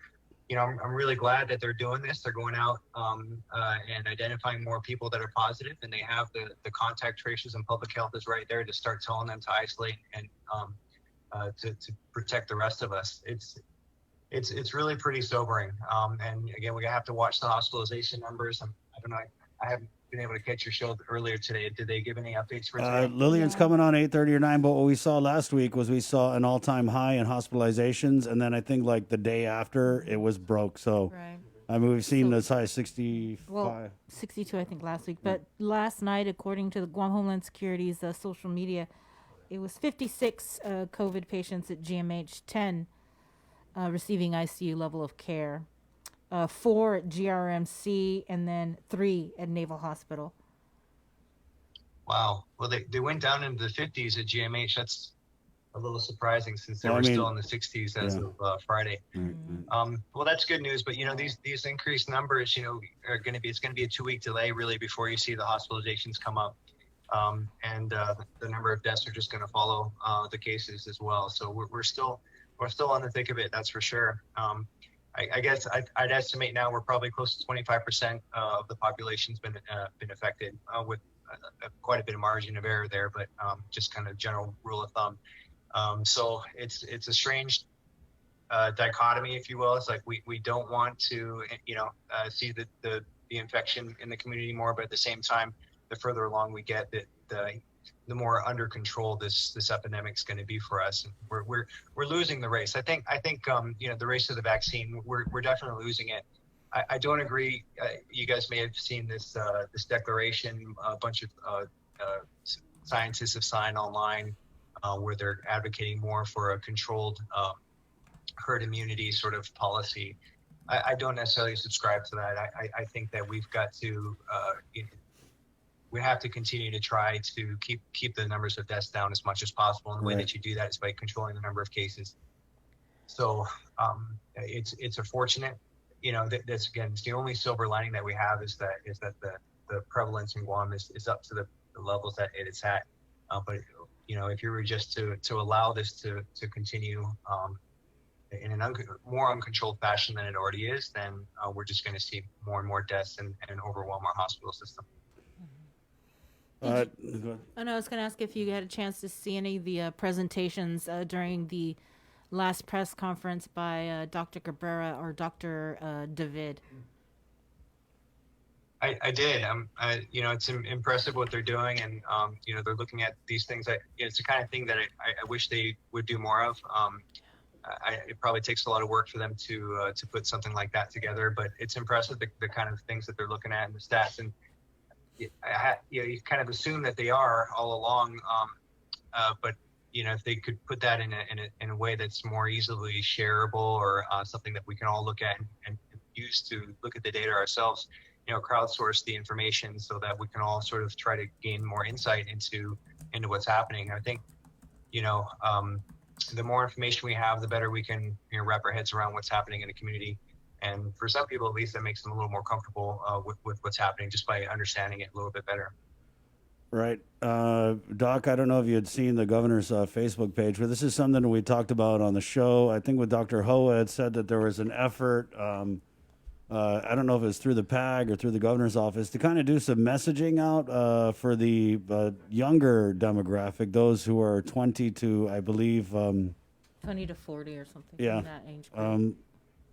I'm really glad that they're doing this. They're going out and identifying more people that are positive, and they have the contact tracers, and public health is right there to start telling them to isolate and to protect the rest of us. It's really pretty sobering. And again, we have to watch the hospitalization numbers. I don't know. I haven't been able to catch your show earlier today. Did they give any updates for today? Lillian's coming on 8:30 or 9, but what we saw last week was we saw an all-time high in hospitalizations, and then I think like the day after it was broke. So, Right. I mean, we've seen as high as 65. Well, 62, I think, last week. But last night, according to the Guam Homeland Security's social media, it was 56 COVID patients at GMH, 10 receiving ICU level of care, 4 at GRMC, and then 3 at Naval Hospital. Wow. Well, they went down into the 50s at GMH. That's a little surprising since they were still in the 60s as of Friday. Well, that's good news. But these increased numbers, are going to be, it's going to be a 2-week delay really before you see the hospitalizations come up, and the number of deaths are just going to follow the cases as well. So we're still on the thick of it. That's for sure. I guess I'd estimate now we're probably close to 25% of the population's been affected, with quite a bit of margin of error there, but just kind of general rule of thumb. So it's a strange dichotomy, if you will. It's like we don't want to see the infection in the community more, but at the same time, the further along we get, the more under control this epidemic is going to be for us. And we're losing the race. I think the race to the vaccine, we're definitely losing it. I don't agree. You guys may have seen this declaration a bunch of scientists have signed online, where they're advocating more for a controlled herd immunity sort of policy. I don't necessarily subscribe to that. I think that we've got to we have to continue to try to keep the numbers of deaths down as much as possible. And the way that you do that is by controlling the number of cases. So it's unfortunate. That's again, it's the only silver lining that we have is that the prevalence in Guam is up to the levels that it's at. But if you were just to allow this to continue in a more uncontrolled fashion than it already is, then we're just going to see more and more deaths and overwhelm our hospital system. I was going to ask if you had a chance to see any of the presentations during the last press conference by Dr. Cabrera or Dr. David. I did. It's impressive what they're doing, and they're looking at these things. It's the kind of thing that I wish they would do more of. It probably takes a lot of work for them to put something like that together, but it's impressive the kind of things that they're looking at and the stats. And you kind of assume that they are all along, but if they could put that in a way that's more easily shareable, or something that we can all look at and use to look at the data ourselves, crowdsource the information so that we can all sort of try to gain more insight into what's happening. I think, the more information we have, the better we can wrap our heads around what's happening in the community. And for some people, at least, that makes them a little more comfortable with what's happening just by understanding it a little bit better. Right. Doc, I don't know if you had seen the governor's Facebook page, but this is something we talked about on the show. I think with Dr. Hoa had said that there was an effort, I don't know if it was through the PAG or through the governor's office, to kind of do some messaging out for the younger demographic, those who are 20 to, I believe... 20 to 40 or something. Yeah. In that age group.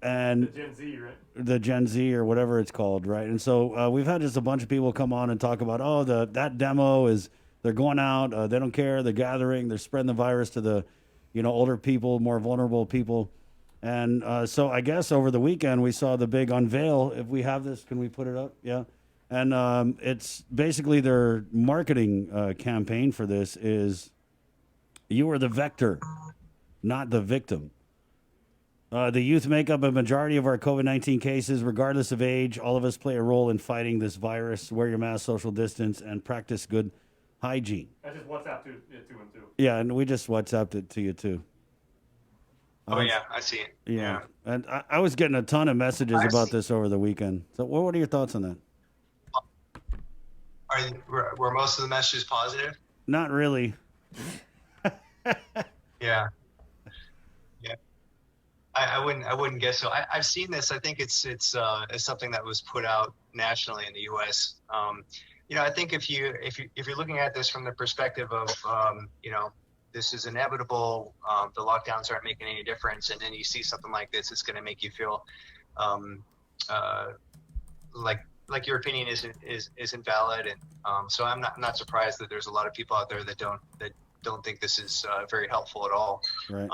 And the Gen Z, right? The Gen Z or whatever it's called, right? And so we've had just a bunch of people come on and talk about, that demo is, they're going out, they don't care, they're gathering, they're spreading the virus to the, older people, more vulnerable people. And so I guess over the weekend we saw the big unveil. If we have this, can we put it up? Yeah. And it's basically their marketing campaign for this is, you are the vector, not the victim. The youth make up a majority of our COVID-19 cases, regardless of age. All of us play a role in fighting this virus. Wear your mask, social distance, and practice good hygiene. I just WhatsApp to and two. Yeah, and we just WhatsApped it to you, too. Oh, yeah, I see it. Yeah. And I was getting a ton of messages about this over the weekend. So what are your thoughts on that? Were most of the messages positive? Not really. Yeah. I wouldn't guess so. I've seen this. I think it's something that was put out nationally in the U.S. I think if you're looking at this from the perspective of this is inevitable, the lockdowns aren't making any difference, and then you see something like this, it's going to make you feel like your opinion isn't valid, and so I'm not surprised that there's a lot of people out there that don't think this is very helpful at all. Right.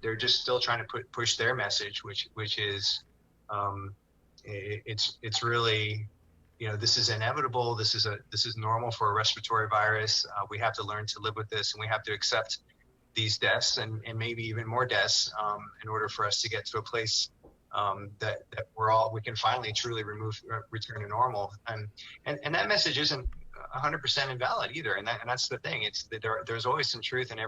They're just still trying to push their message, which is it's really, this is inevitable. This is normal for a respiratory virus. We have to learn to live with this, and we have to accept these deaths and maybe even more deaths in order for us to get to a place that we can finally truly return to normal. And that message isn't 100% invalid either. And that's the thing. It's that there's always some truth in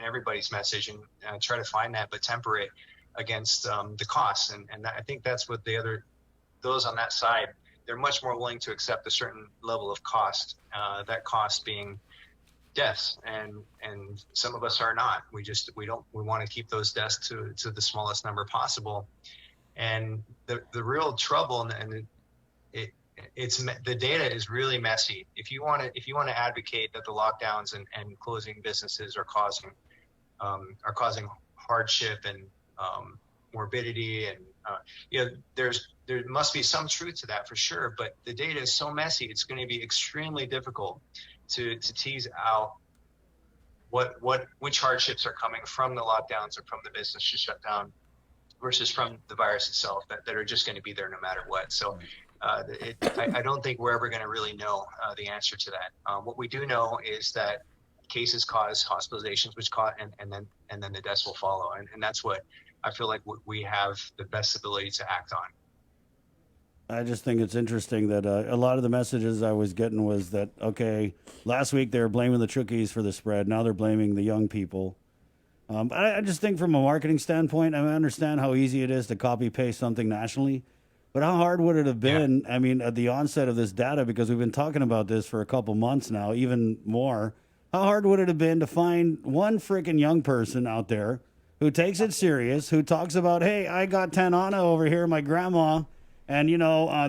everybody's message, and try to find that, but temper it against the costs. And I think that's what those on that side, they're much more willing to accept a certain level of cost, that cost being deaths. And some of us are not. We want to keep those deaths to the smallest number possible. And the real trouble, and the data is really messy. If you want to advocate that the lockdowns and closing businesses are causing hardship and morbidity, and there must be some truth to that for sure. But the data is so messy; it's going to be extremely difficult to tease out which hardships are coming from the lockdowns or from the business shut down versus from the virus itself that are just going to be there no matter what. So. I don't think we're ever going to really know the answer to that. What we do know is that cases cause hospitalizations, and then the deaths will follow, and that's what I feel like we have the best ability to act on. I just think it's interesting that a lot of the messages I was getting was that, okay, last week they were blaming the Chookies for the spread. Now they're blaming the young people. I just think from a marketing standpoint, I understand how easy it is to copy paste something nationally. But how hard would it have been, I mean, at the onset of this data, because we've been talking about this for a couple months now, even more, how hard would it have been to find one freaking young person out there who takes it serious, who talks about, hey, I got Tanana over here, my grandma, and,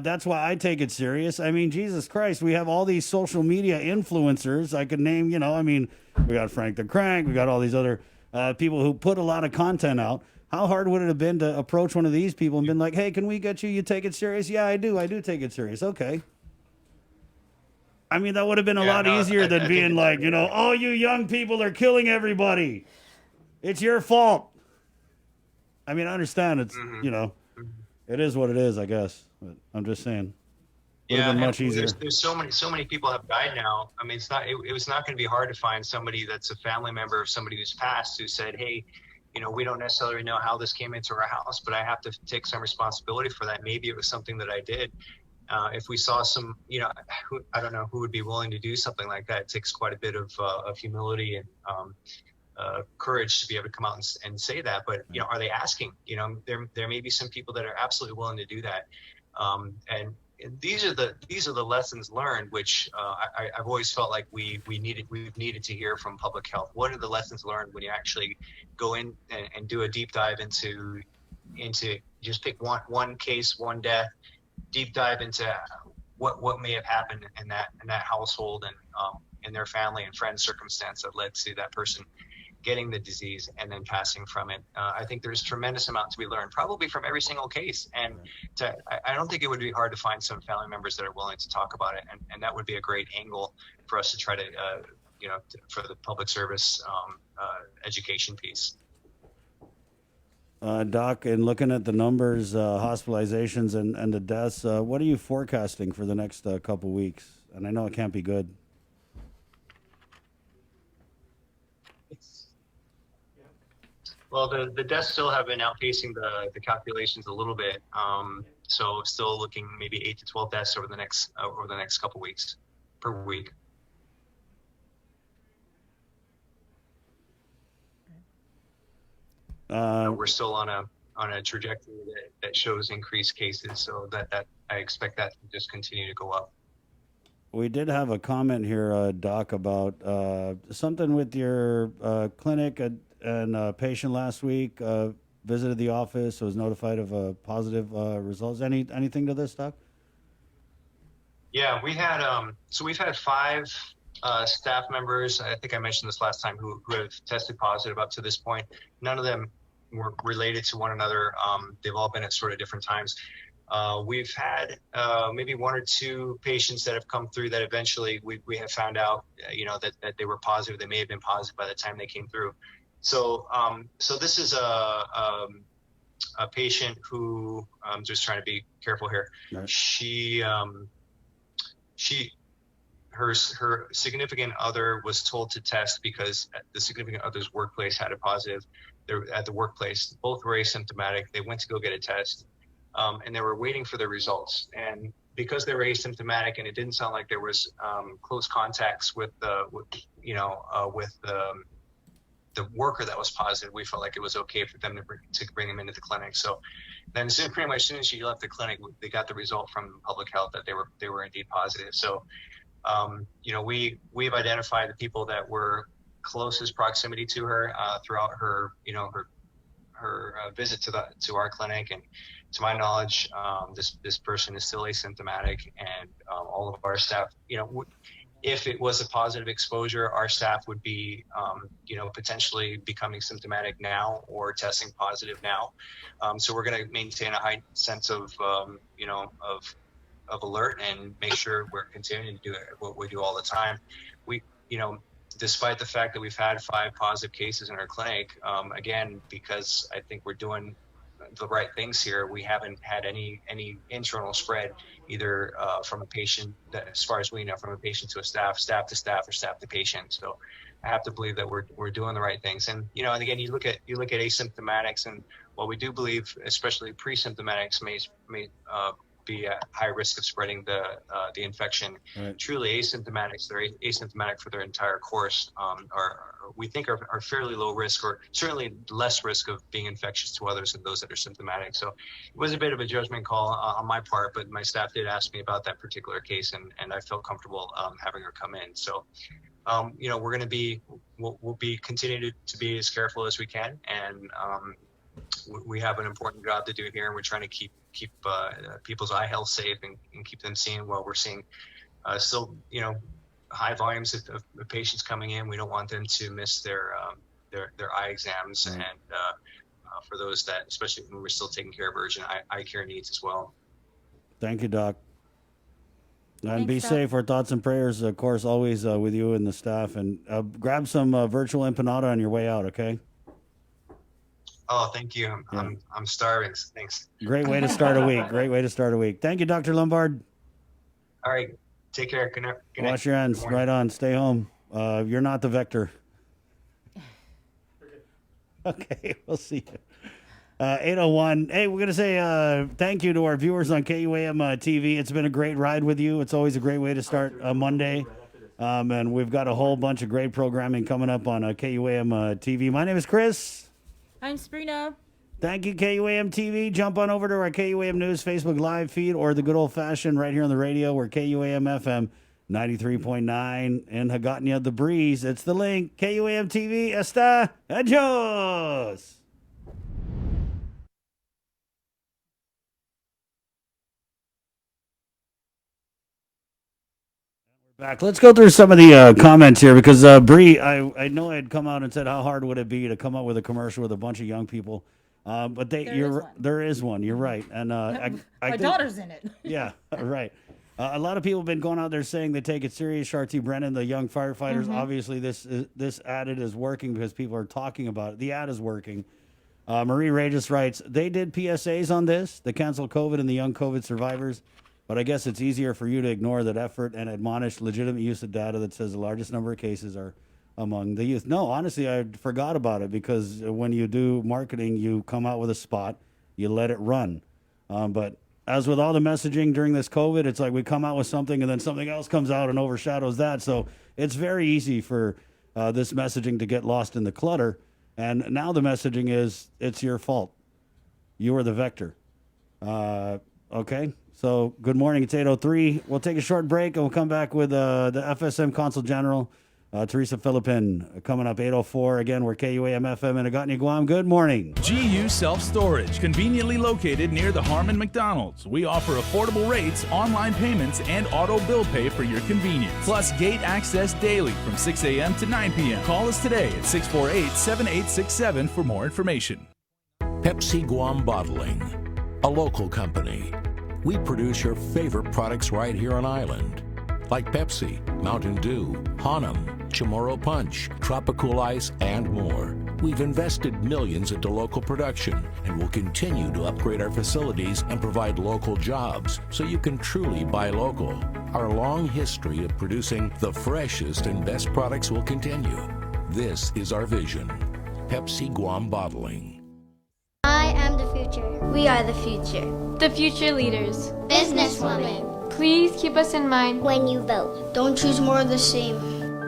that's why I take it serious. I mean, Jesus Christ, we have all these social media influencers. I could name, we got Frank the Crank, we got all these other people who put a lot of content out. How hard would it have been to approach one of these people and been like, hey, can we get you? You take it serious? Yeah, I do. I do take it serious. Okay. I mean, that would have been a lot easier than being like, all you young people are killing everybody. It's your fault. I mean, I understand it's, it is what it is, I guess. But I'm just saying. Would have been much easier. There's so many people have died now. I mean, it was not going to be hard to find somebody that's a family member of somebody who's passed who said, hey, we don't necessarily know how this came into our house, but I have to take some responsibility for that. Maybe it was something that I did. If we saw some, I don't know who would be willing to do something like that. It takes quite a bit of humility and courage to be able to come out and say that. But are they asking? There may be some people that are absolutely willing to do that. And these are the lessons learned, which I've always felt like we've needed to hear from public health. What are the lessons learned when you actually go in and do a deep dive into just pick one case, one death, deep dive into what may have happened in that household and in their family and friends circumstance that led to that person getting the disease and then passing from it. I think there's tremendous amount to be learned, probably from every single case. And I don't think it would be hard to find some family members that are willing to talk about it. And that would be a great angle for us to try to, for the public service education piece. Doc, in looking at the numbers, hospitalizations and the deaths, what are you forecasting for the next couple weeks? And I know it can't be good. Well, the deaths still have been outpacing the calculations a little bit. So still looking maybe 8 to 12 deaths over the next couple weeks per week. We're still on a trajectory that shows increased cases, so that I expect that to just continue to go up. We did have a comment here, Doc, about something with your clinic and a patient last week visited the office, was notified of positive results. Anything to this, Doc? Yeah, we had we've had 5 staff members. I think I mentioned this last time who have tested positive up to this point. None of them were related to one another. They've all been at sort of different times. We've had maybe 1 or 2 patients that have come through that eventually we have found out, that they were positive. They may have been positive by the time they came through. So this is a patient who, I'm just trying to be careful here. Right. Her significant other was told to test because the significant other's workplace had a positive. They're at the workplace. Both were asymptomatic. They went to go get a test, and they were waiting for the results. And because they were asymptomatic, and it didn't sound like there was close contacts with the worker that was positive, we felt like it was okay for them to bring him into the clinic. So then pretty much as soon as she left the clinic, they got the result from public health that they were indeed positive. So we've identified the people that were closest proximity to her throughout her visit to our clinic. And to my knowledge, this person is still asymptomatic, and all of our staff, if it was a positive exposure, our staff would be, potentially becoming symptomatic now or testing positive now. So we're going to maintain a high sense of alert and make sure we're continuing to do what we do all the time. We, despite the fact that we've had 5 positive cases in our clinic, again, because I think we're doing the right things here, we haven't had any internal spread, either from a patient, as far as we know, from a patient to a staff to staff, or staff to patient. So I have to believe that we're doing the right things. And and again, you look at asymptomatics, and while we do believe, especially pre-symptomatics may be at high risk of spreading the infection. Right. Truly asymptomatics, they're asymptomatic for their entire course, we think are fairly low risk, or certainly less risk of being infectious to others than those that are symptomatic. So it was a bit of a judgment call on my part, but my staff did ask me about that particular case, and I felt comfortable having her come in. So we'll be continuing to be as careful as we can, and we have an important job to do here, and we're trying to keep people's eye health safe and keep them seen while we're seeing still high volumes of patients coming in. We don't want them to miss their eye exams, and for those that, especially when we're still taking care of urgent eye care needs as well. Thank you, Doc. And Thanks, be Doc. safe. Our thoughts and prayers, of course, always with you and the staff. And grab some virtual empanada on your way out, okay? Oh, thank you. I'm starving. Thanks. Great way to start a week. Great way to start a week. Thank you, Dr. Lombard. All right. Take care. Good night. Wash your hands. Right on. Stay home. You're not the vector. Okay, we'll see you. 801. Hey, we're going to say thank you to our viewers on KUAM TV. It's been a great ride with you. It's always a great way to start a Monday. And we've got a whole bunch of great programming coming up on KUAM TV. My name is Chris. I'm Sabrina. Thank you, KUAM TV. Jump on over to our KUAM News Facebook Live feed or the good old-fashioned right here on the radio. We're KUAM FM 93.9 in Hagåtña, The Breeze. It's the link. KUAM TV. Está. Adios. Back. Let's go through some of the comments here because Bree, I know I had come out and said how hard would it be to come up with a commercial with a bunch of young people, but there is one. You're right, and I My think, daughter's in it. Yeah, right. A lot of people have been going out there saying they take it serious. Sharty Brennan, the young firefighters. Obviously, this ad is working because people are talking about it. The ad is working. Marie Regis writes, they did PSAs on this, the canceled COVID and the young COVID survivors. But I guess it's easier for you to ignore that effort and admonish legitimate use of data that says the largest number of cases are among the youth. No, honestly, I forgot about it because when you do marketing, you come out with a spot, you let it run. But as with all the messaging during this COVID, it's like we come out with something and then something else comes out and overshadows that. So it's very easy for this messaging to get lost in the clutter. And now the messaging is, it's your fault. You are the vector. Okay? So, good morning. It's 8:03. We'll take a short break, and we'll come back with the FSM Consul General, Teresa Philippin, coming up 8:04. Again, we're KUAM FM in Hagåtña, Guam. Good morning. GU Self-Storage, conveniently located near the Harmon McDonald's. We offer affordable rates, online payments, and auto bill pay for your convenience. Plus, gate access daily from 6 a.m. to 9 p.m. Call us today at 648-7867 for more information. Pepsi Guam Bottling, a local company. We produce your favorite products right here on island, like Pepsi, Mountain Dew, Hanum, Chamorro Punch, Tropical Ice, and more. We've invested millions into local production and will continue to upgrade our facilities and provide local jobs so you can truly buy local. Our long history of producing the freshest and best products will continue. This is our vision. Pepsi Guam Bottling. I am the future. We are the future. The future leaders. Businesswoman. Please keep us in mind When you vote, Don't choose more of the same.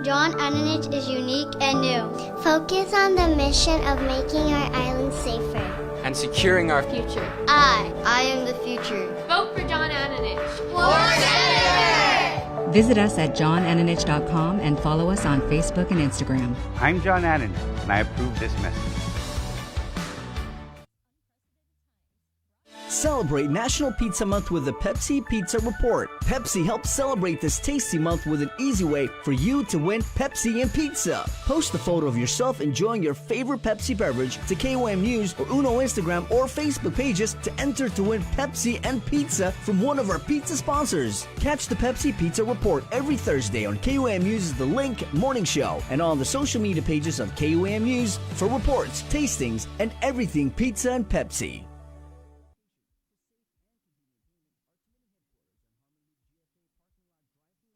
John Ananich is unique and new. Focus on the mission of making our island safer. And securing our Future. I am the future. Vote for John Ananich. For Senator! Visit us at johnananich.com and follow us on Facebook and Instagram. I'm John Annan, and I approve this message. Celebrate National Pizza Month with the Pepsi Pizza Report. Pepsi helps celebrate this tasty month with an easy way for you to win Pepsi and pizza. Post a photo of yourself enjoying your favorite Pepsi beverage to KUAM News or Uno Instagram or Facebook pages to enter to win Pepsi and pizza from one of our pizza sponsors. Catch the Pepsi Pizza Report every Thursday on KUAM News' The Link Morning Show and on the social media pages of KUAM News for reports, tastings, and everything pizza and Pepsi.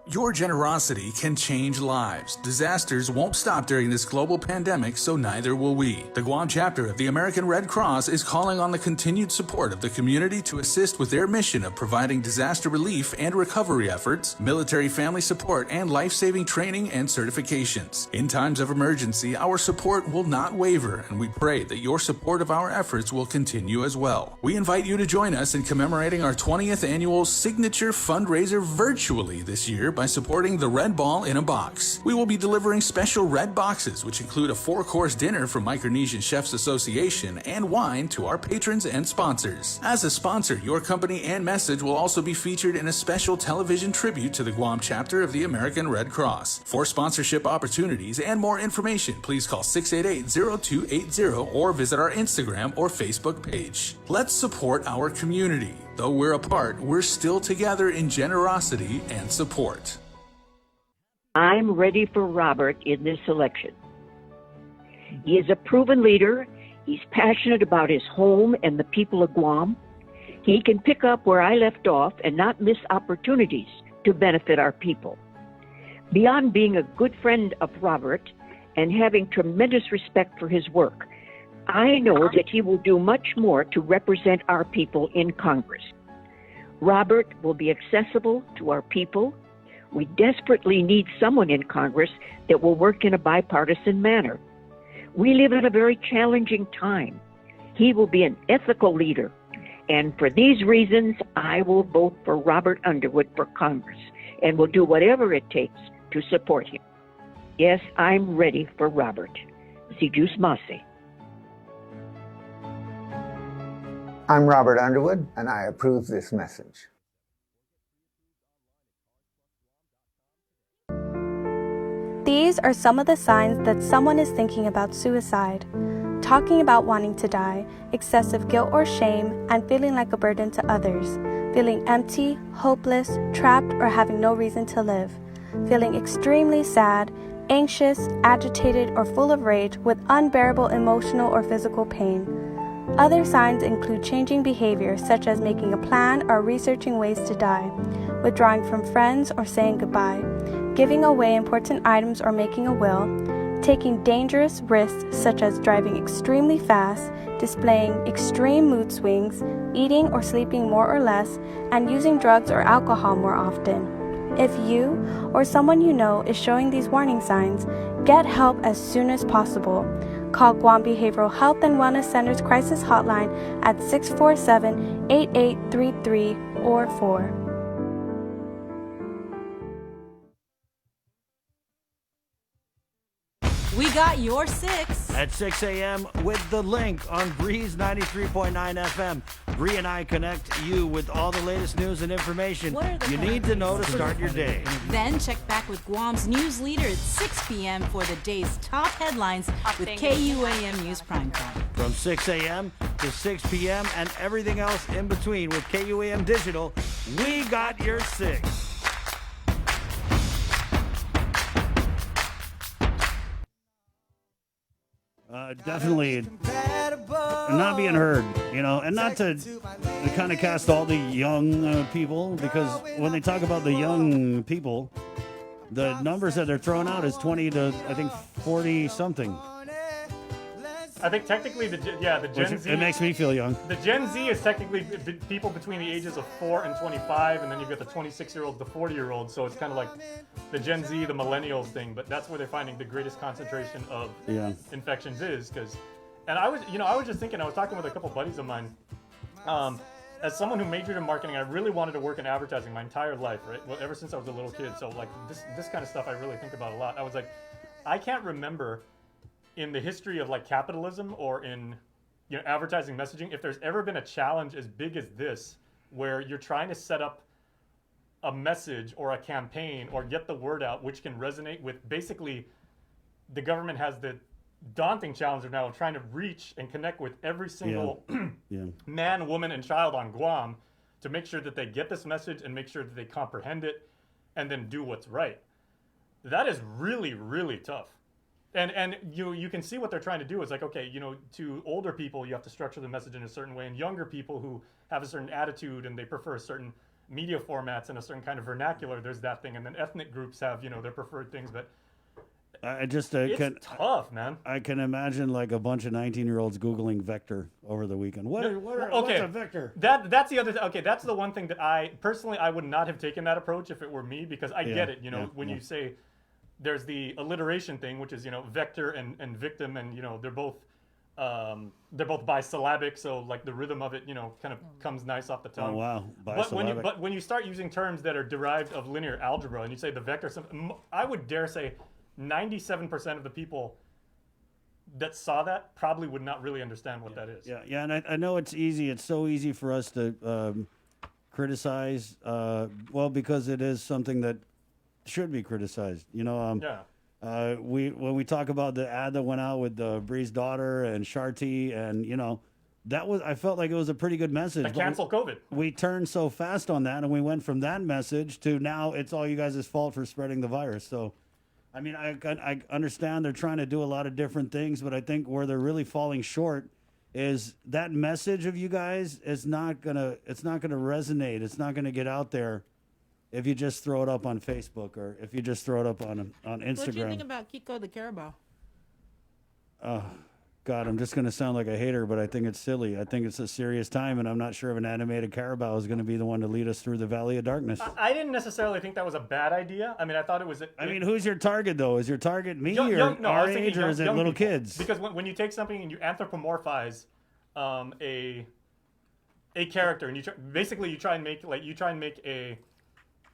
Your generosity can change lives. Disasters won't stop during this global pandemic, so neither will we. The Guam chapter of the American Red Cross is calling on the continued support of the community to assist with their mission of providing disaster relief and recovery efforts, military family support, and life-saving training and certifications. In times of emergency, our support will not waver, and we pray that your support of our efforts will continue as well. We invite you to join us in commemorating our 20th annual signature fundraiser virtually this year by supporting the Red Ball in a Box. We will be delivering special red boxes, which include a 4-course dinner from Micronesian Chefs Association and wine to our patrons and sponsors. As a sponsor, your company and message will also be featured in a special television tribute to the Guam chapter of the American Red Cross. For sponsorship opportunities and more information, please call 688-0280 or visit our Instagram or Facebook page. Let's support our community. Though we're apart, we're still together in generosity and support. I'm ready for Robert in this election. He is a proven leader. He's passionate about his home and the people of Guam. He can pick up where I left off and not miss opportunities to benefit our people. Beyond being a good friend of Robert and having tremendous respect for his work, I know that he will do much more to represent our people in Congress. Robert will be accessible to our people. We desperately need someone in Congress that will work in a bipartisan manner. We live in a very challenging time. He will be an ethical leader. And for these reasons, I will vote for Robert Underwood for Congress and will do whatever it takes to support him. Yes, I'm ready for Robert. Si Diyos mase. I'm Robert Underwood, and I approve this message. These are some of the signs that someone is thinking about suicide. Talking about wanting to die, excessive guilt or shame, and feeling like a burden to others. Feeling empty, hopeless, trapped, or having no reason to live. Feeling extremely sad, anxious, agitated, or full of rage with unbearable emotional or physical pain. Other signs include changing behavior, such as making a plan or researching ways to die, withdrawing from friends or saying goodbye, giving away important items or making a will, taking dangerous risks such as driving extremely fast, displaying extreme mood swings, eating or sleeping more or less, and using drugs or alcohol more often. If you or someone you know is showing these warning signs, get help as soon as possible. Call Guam Behavioral Health and Wellness Center's crisis hotline at 647-8833 or 4. We got your 6 at 6 a.m. with the link on Breeze 93.9 FM. Bree and I connect you with all the latest news and information you need to know to start your day. Then check back with Guam's news leader at 6 p.m. for the day's top headlines with KUAM News Primetime. From 6 a.m. to 6 p.m. and everything else in between with KUAM Digital, we got your 6. Definitely not being heard, and not to kind of cast all the young people, because when they talk about the young people, the numbers that they're throwing out is 20 to, I think, 40 something. I think technically the Gen Z. It makes me feel young. The Gen Z is technically people between the ages of 4 and 25, and then you've got the 26-year-olds, the 40-year-olds. So it's kind of like the Gen Z, the millennials thing. But that's where they're finding the greatest concentration of infections is. And I was just thinking. I was talking with a couple buddies of mine. As someone who majored in marketing, I really wanted to work in advertising my entire life, right? Well, ever since I was a little kid. So like this kind of stuff I really think about a lot. I was like, I can't remember in the history of like capitalism or in advertising messaging, if there's ever been a challenge as big as this, where you're trying to set up a message or a campaign or get the word out, which can resonate with basically the government has the daunting challenge of now trying to reach and connect with every single man, woman, and child on Guam to make sure that they get this message and make sure that they comprehend it and then do what's right. That is really, really tough. And you can see what they're trying to do is like, okay, to older people, you have to structure the message in a certain way, and younger people who have a certain attitude and they prefer certain media formats and a certain kind of vernacular, there's that thing. And then ethnic groups have, their preferred things, but it's tough, man. I can imagine like a bunch of 19-year-olds Googling vector over the weekend. What's a vector? That's the other. Okay, that's the one thing that I personally would not have taken that approach if it were me, because I get it. When you say there's the alliteration thing, which is vector and victim, and they're both bisyllabic, so like the rhythm of it kind of comes nice off the tongue. Oh wow, bisyllabic. But when you start using terms that are derived of linear algebra and you say the vector, I would dare say 97% of the people that saw that probably would not really understand what that is. Yeah, and I know it's easy. It's so easy for us to criticize, because it is something that should be criticized. When we talk about the ad that went out with Bree's daughter and Sharti, and I felt like it was a pretty good message. Cancel COVID. We turned so fast on that, and we went from that message to now it's all you guys' fault for spreading the virus. So, I mean, I understand they're trying to do a lot of different things, but I think where they're really falling short is that message of you guys is not gonna resonate. It's not gonna get out there if you just throw it up on Facebook or if you just throw it up on Instagram. What do you think about Kiko the Carabao? God, I'm just going to sound like a hater, but I think it's silly. I think it's a serious time, and I'm not sure if an animated Carabao is going to be the one to lead us through the valley of darkness. I didn't necessarily think that was a bad idea. I mean, I thought it was. I mean, who's your target, though? Is your target me no, our I was thinking age, or is it young little people. kids? Because when you take something and you anthropomorphize a character, and you try and make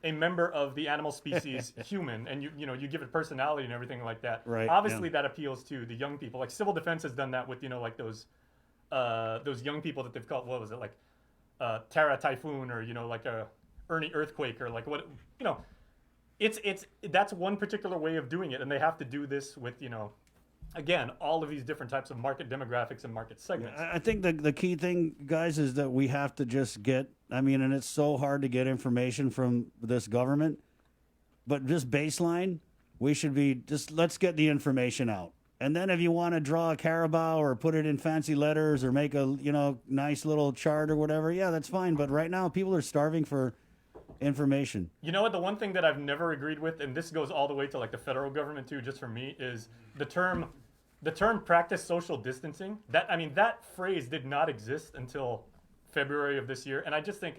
a member of the animal species human, and you give it personality and everything like that. Right. Obviously, that appeals to the young people. Like Civil Defense has done that with like those young people that they've called, what was it, like Terra Typhoon, or like a Ernie Earthquake, or like what it's that's one particular way of doing it, and they have to do this with again, all of these different types of market demographics and market segments. I think the key thing, guys, is that we have to just get, and it's so hard to get information from this government, but just baseline, we should be let's get the information out. And then if you want to draw a Carabao or put it in fancy letters or make a, nice little chart or whatever, yeah, that's fine. But right now, people are starving for information. You know what? The one thing that I've never agreed with, and this goes all the way to like the federal government too, just for me, is the term practice social distancing. That phrase did not exist until February of this year, and I just think,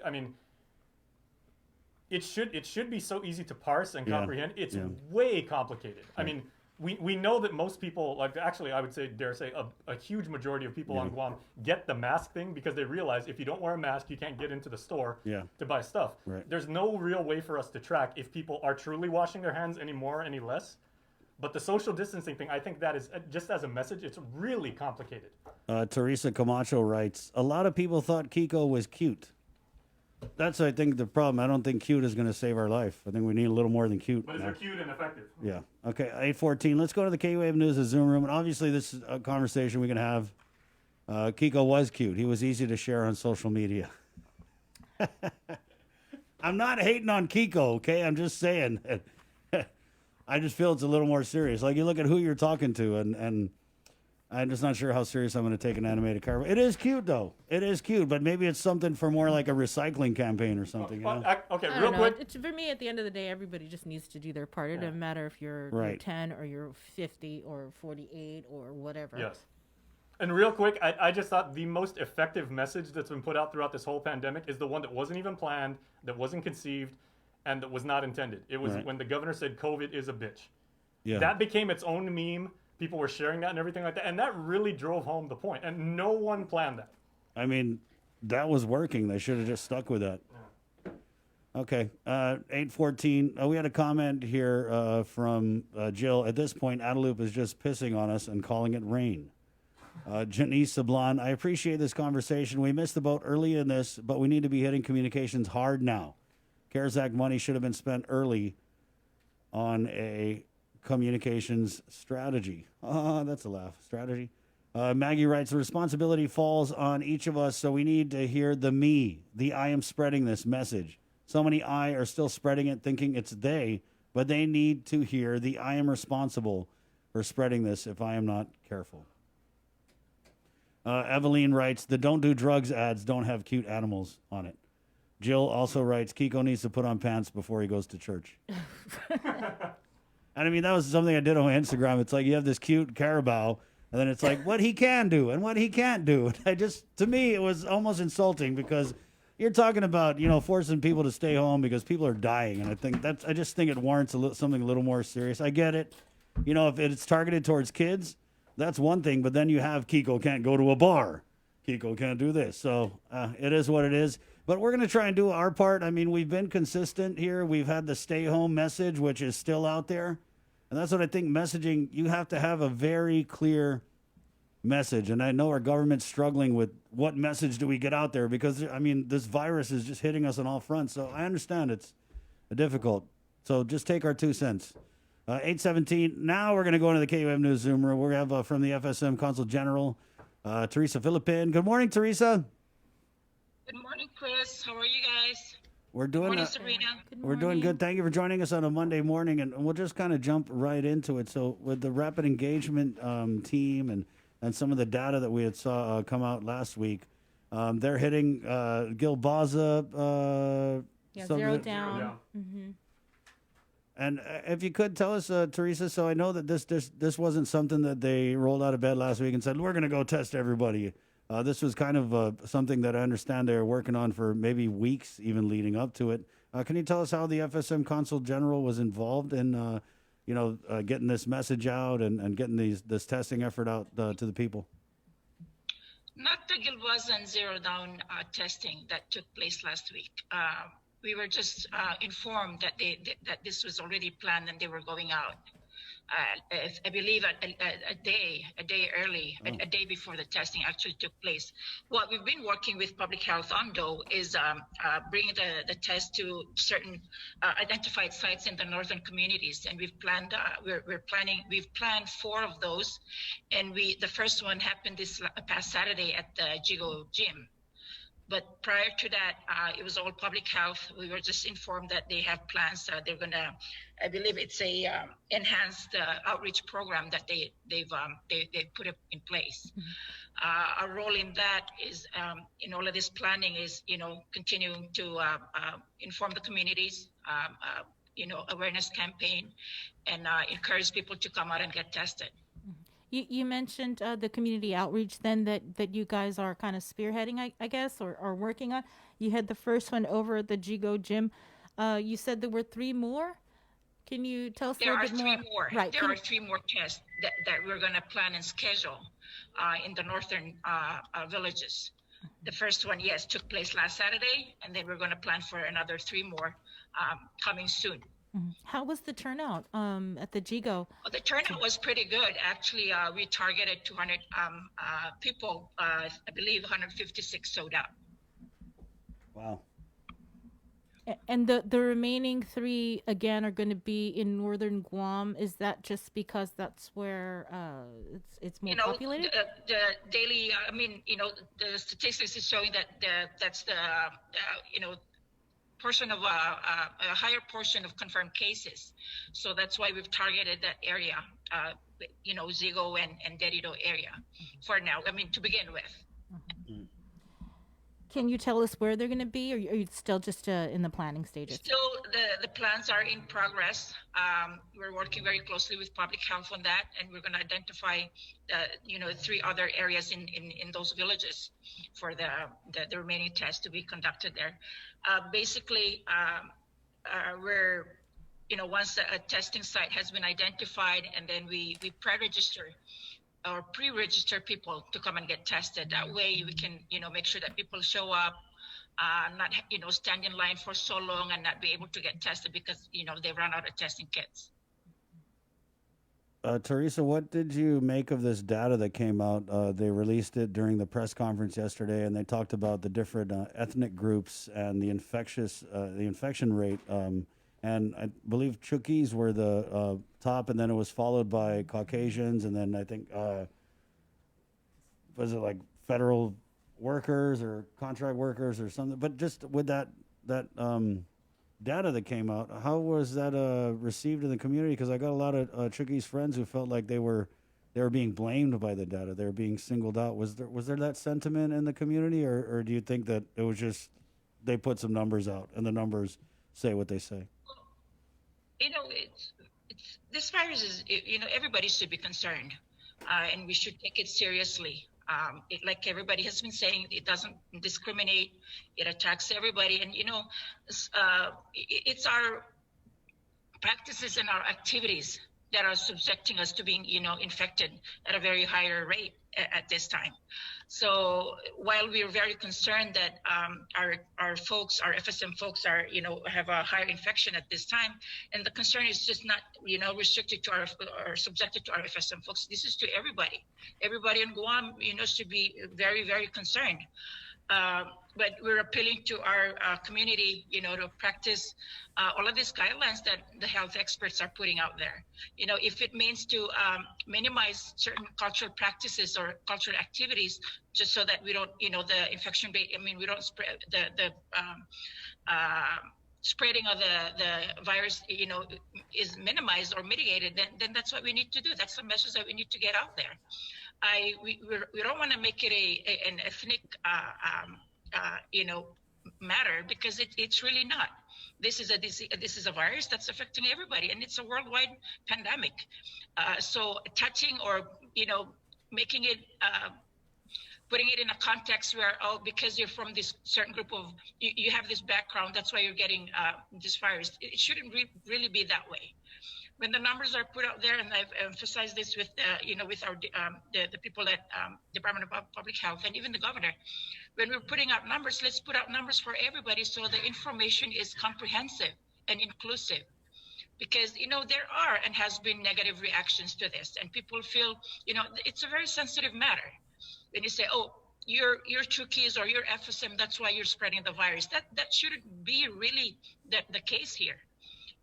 it should be so easy to parse and comprehend. It's way complicated. Right. We know that most people, like actually I would say, dare say, a huge majority of people on Guam get the mask thing because they realize if you don't wear a mask, you can't get into the store to buy stuff. Right. There's no real way for us to track if people are truly washing their hands any more, any less. But the social distancing thing, I think that is, just as a message, it's really complicated. Teresa Camacho writes, a lot of people thought Kiko was cute. That's, I think, the problem. I don't think cute is going to save our life. I think we need a little more than cute. But it's cute and effective. Yeah. Okay, 8:14. Let's go to the KUAMNEWS Zoom room. And obviously, this is a conversation we can have. Kiko was cute. He was easy to share on social media. I'm not hating on Kiko, okay? I'm just saying. I just feel it's a little more serious. Like, you look at who you're talking to, and I'm just not sure how serious I'm going to take an animated car. It is cute, though. It is cute, but maybe it's something for more like a recycling campaign or something. Okay, I real don't know. quick. For me, at the end of the day, everybody just needs to do their part. It doesn't matter if you're 10 or you're 50 or 48 or whatever. Yes. And real quick, I just thought the most effective message that's been put out throughout this whole pandemic is the one that wasn't even planned, that wasn't conceived, and that was not intended. It was when the governor said COVID is a bitch. Yeah. That became its own meme. People were sharing that and everything like that. And that really drove home the point. And no one planned that. That was working. They should have just stuck with that. Yeah. Okay. 8:14. We had a comment here from Jill. At this point, Adelup is just pissing on us and calling it rain. Janice Sablon, I appreciate this conversation. We missed the boat early in this, but we need to be hitting communications hard now. CARES Act money should have been spent early on a communications strategy. That's a laugh. Strategy. Maggie writes, the responsibility falls on each of us, so we need to hear the I am spreading this message. So many I are still spreading it, thinking it's they, but they need to hear the I am responsible for spreading this if I am not careful. Eveline writes, the don't do drugs ads don't have cute animals on it. Jill also writes, Kiko needs to put on pants before he goes to church. And that was something I did on my Instagram. It's like you have this cute Carabao, and then it's like what he can do and what he can't do. To me, it was almost insulting because you're talking about, forcing people to stay home because people are dying. And I just think it warrants something a little more serious. I get it. If it's targeted towards kids, that's one thing. But then you have Kiko can't go to a bar. Kiko can't do this. So it is what it is. But we're going to try and do our part. We've been consistent here. We've had the stay home message, which is still out there. And that's what I think messaging, you have to have a very clear message. And I know our government's struggling with what message do we get out there because, this virus is just hitting us on all fronts. So I understand it's difficult. So just take our 2 cents. 8:17. Now we're going to go into the KUAMNEWS Zoom room. We're going to have from the FSM Consul General, Teresa Philippin. Good morning, Teresa. Good morning, Chris. How are you guys? We're doing morning, Sabrina. We're doing good. Thank you for joining us on a Monday morning, and we'll just kind of jump right into it. So, with the rapid engagement team and some of the data that we had saw come out last week, they're hitting Gilbaza. 0 down. Mm-hmm. And if you could tell us, Teresa, so I know that this wasn't something that they rolled out of bed last week and said, we're going to go test everybody. This was kind of something that I understand they were working on for maybe weeks, even leading up to it. Can you tell us how the FSM Consul General was involved in, getting this message out and getting this testing effort out to the people? Not the Gilboas and Zero Down testing that took place last week. We were just informed that that this was already planned and they were going out. I believe a day early, a day before the testing actually took place. What we've been working with public health on, though, is bringing the test to certain identified sites in the northern communities, and we've planned. We've planned 4 of those, and the first one happened this past Saturday at the Jigo Gym. But prior to that, it was all public health. We were just informed that they have plans. They're gonna, I believe it's a enhanced outreach program that they put up in place. Our role in that is, in all of this planning, is continuing to inform the communities, awareness campaign, and encourage people to come out and get tested. You mentioned the community outreach then that you guys are kind of spearheading, I guess, or working on. You had the first one over at the Jigo Gym. You said there were 3 more. Can you tell us a little bit more? There are 3 more. Right. There are 3 more tests that we're going to plan and schedule in the northern villages. The first one, yes, took place last Saturday, and then we're going to plan for another 3 more coming soon. How was the turnout at the Jigo? The turnout was pretty good. Actually, we targeted 200 people. I believe 156 sold out. Wow. And the remaining 3, again, are going to be in northern Guam. Is that just because that's where it's more populated? The daily, the statistics is showing that that's the, portion of a higher portion of confirmed cases. So that's why we've targeted that area, Zigo and Dedido area for now, to begin with. Can you tell us where they're going to be, or are you still just in the planning stages? Still, the plans are in progress. We're working very closely with public health on that, and we're going to identify, 3 other areas in those villages for the remaining tests to be conducted there. Basically, we're, once a testing site has been identified, and then we pre-register or pre-register people to come and get tested. That way we can, make sure that people show up, not, stand in line for so long and not be able to get tested because, they run out of testing kits. Teresa, what did you make of this data that came out? They released it during the press conference yesterday, and they talked about the different ethnic groups and the infection rate. And I believe Chukis were the top, and then it was followed by Caucasians, and then I think, was it like federal workers or contract workers or something? But just with that data that came out, how was that received in the community? Because I got a lot of Chukis friends who felt like they were being blamed by the data. They were being singled out. Was there that sentiment in the community, or do you think that it was just they put some numbers out and the numbers say what they say? It's this virus is, everybody should be concerned, and we should take it seriously. Like everybody has been saying, it doesn't discriminate. It attacks everybody, and it's our practices and our activities that are subjecting us to being, infected at a very higher rate at this time. So while we're very concerned that our folks, our FSM folks are, have a higher infection at this time, and the concern is just not, restricted to or subjected to our FSM folks. This is to everybody. Everybody in Guam, should be very, very concerned. But we're appealing to our community, to practice all of these guidelines that the health experts are putting out there. If it means to minimize certain cultural practices or cultural activities, just so that we don't, the infection rate, we don't spread the spreading of the virus, is minimized or mitigated, then that's what we need to do. That's the message that we need to get out there. We don't want to make it an ethnic, matter, because it's really not. this is a virus that's affecting everybody, and it's a worldwide pandemic. So touching or making it. Putting it in a context where, because you're from this certain group of, you have this background, that's why you're getting this virus. It shouldn't really be that way. When the numbers are put out there, and I've emphasized this with, with our the people at Department of Public Health and even the governor, when we're putting out numbers, let's put out numbers for everybody so the information is comprehensive and inclusive. Because, there are and has been negative reactions to this, and people feel, it's a very sensitive matter. When you say, you're Chukis or you're FSM, that's why you're spreading the virus. That shouldn't be really the case here.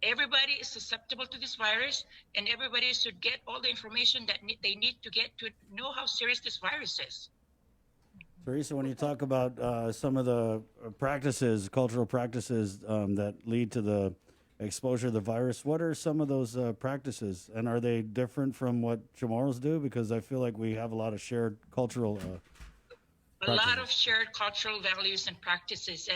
Everybody is susceptible to this virus, and everybody should get all the information that they need to get to know how serious this virus is. Teresa, when you talk about some of the practices, cultural practices that lead to the exposure of the virus, what are some of those practices, and are they different from what Chamorros do? Because I feel like we have a lot of shared cultural a lot of shared cultural values and practices,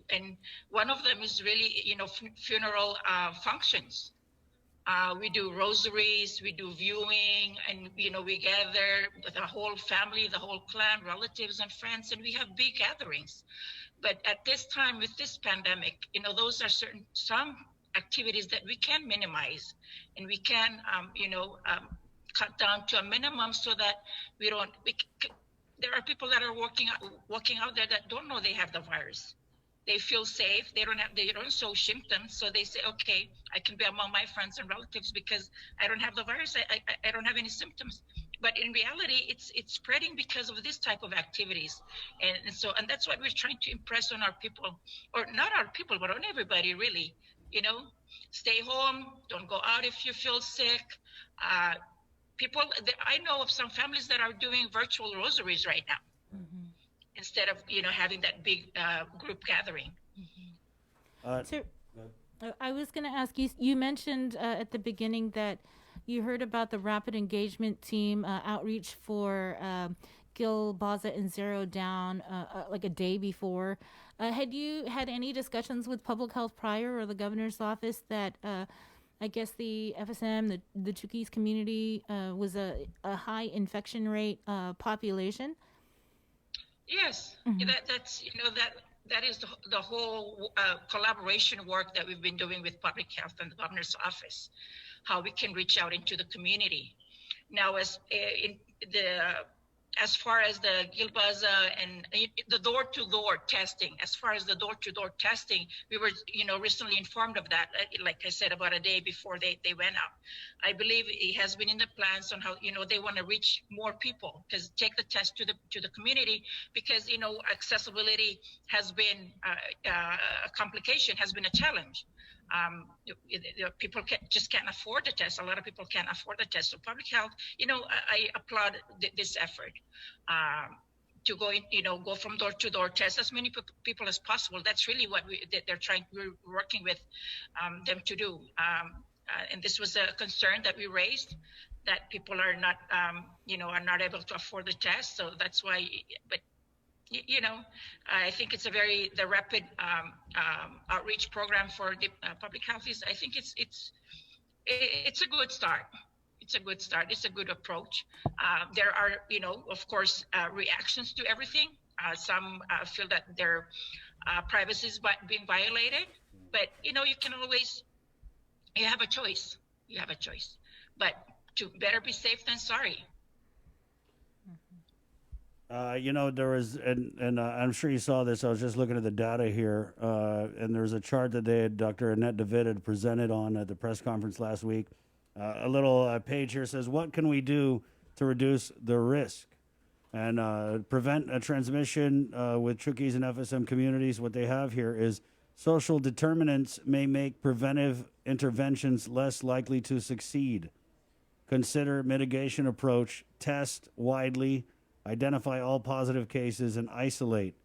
and one of them is really funeral functions. We do rosaries, we do viewing, and we gather the whole family, the whole clan, relatives and friends, and we have big gatherings. But at this time with this pandemic, those are some activities that we can minimize, and we can cut down to a minimum so that there are people that are walking out there that don't know they have the virus. They feel safe. They don't show symptoms, so they say, okay, I can be among my friends and relatives because I don't have the virus. I don't have any symptoms. But in reality, it's spreading because of this type of activities, and that's what we're trying to impress on our people, or not our people, but on everybody really. Stay home. Don't go out if you feel sick. I know of some families that are doing virtual rosaries right now, instead of having that big group gathering. So, I was going to ask you. You mentioned at the beginning that you heard about the rapid engagement team outreach for Gil, Baza, and Zero Down like a day before. Had you had any discussions with public health prior, or the governor's office, that I guess the FSM, the Chukis community was a high infection rate population? Yes, that is the whole collaboration work that we've been doing with public health and the governor's office, how we can reach out into the community. Now, as far as the Gilbaza and the door-to-door testing, we were, recently informed of that, like I said, about a day before they went out. I believe it has been in the plans on how, they want to reach more people, because take the test to the community, because, accessibility has been a complication, has been a challenge. People can't afford the test. A lot of people can't afford the test. So public health, I applaud this effort to go from door to door, test as many people as possible. That's really what we're working with them to do. And this was a concern that we raised, that people are not, are not able to afford the test. So that's why, but I think it's the rapid outreach program for the public health I think it's a good start. It's a good start. It's a good approach. There are, of course, reactions to everything. Some feel that their privacy is being violated, but you can always, you have a choice. But to better be safe than sorry. There was, and I'm sure you saw this. I was just looking at the data here, and there was a chart that Dr. Annette David had presented on at the press conference last week. A little page here says, what can we do to reduce the risk and prevent a transmission with Chukis and FSM communities? What they have here is social determinants may make preventive interventions less likely to succeed. Consider mitigation approach, test widely, identify all positive cases, and isolate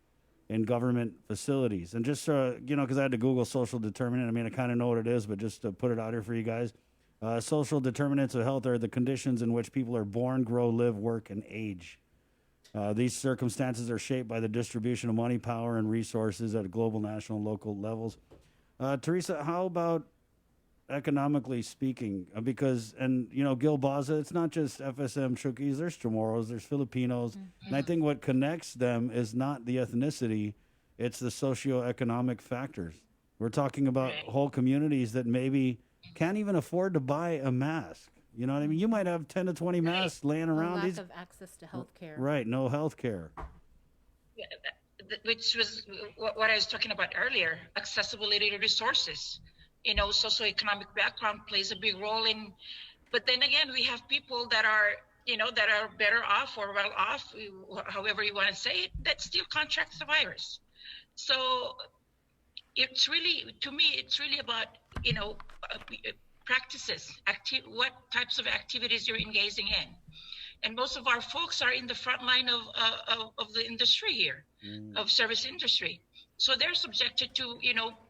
in government facilities. And just, because I had to Google social determinant. I mean, I kind of know what it is, but just to put it out here for you guys. Social determinants of health are the conditions in which people are born, grow, live, work, and age. These circumstances are shaped by the distribution of money, power, and resources at global, national, and local levels. Teresa, how about economically speaking? Because, and Gil Baza, it's not just FSM Shukis, there's Chamorros, there's Filipinos. And I think what connects them is not the ethnicity, it's the socioeconomic factors. We're talking about whole communities that maybe can't even afford to buy a mask. You know what I mean? You might have 10 to 20 masks laying around. Lack of access to health care. Right, no health care. Yeah, which was what I was talking about earlier, accessibility to resources. Socioeconomic background plays a big role in, but then again, we have people that are, that are better off or well off, however you want to say it, that still contract the virus. So it's really, to me, it's really about, practices, what types of activities you're engaging in. And most of our folks are in the front line of the industry here, of service industry. So they're subjected to,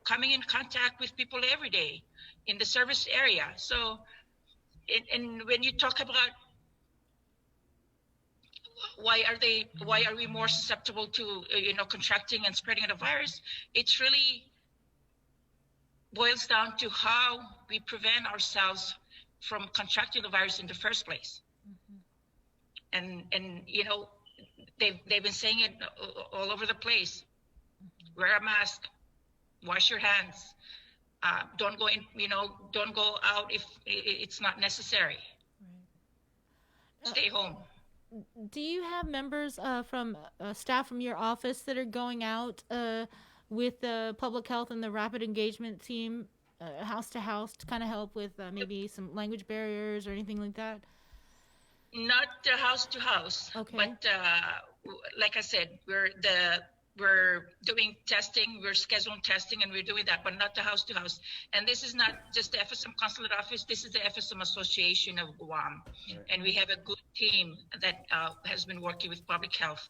coming in contact with people every day in the service area. So, and when you talk about why are we more susceptible to, contracting and spreading the virus, it's really boils down to how we prevent ourselves from contracting the virus in the first place. And they've been saying it all over the place. Wear a mask, wash your hands, don't go in, don't go out if it's not necessary. Stay home. Do you have members from staff from your office that are going out with the public health and the rapid engagement team house to house to kind of help with maybe some language barriers or anything like that? Not house to house, okay. But like I said, we're doing testing, we're scheduling testing, and we're doing that, but not the house to house. And this is not just the FSM Consulate Office, this is the FSM Association of Guam. Right. And we have a good team that has been working with public health,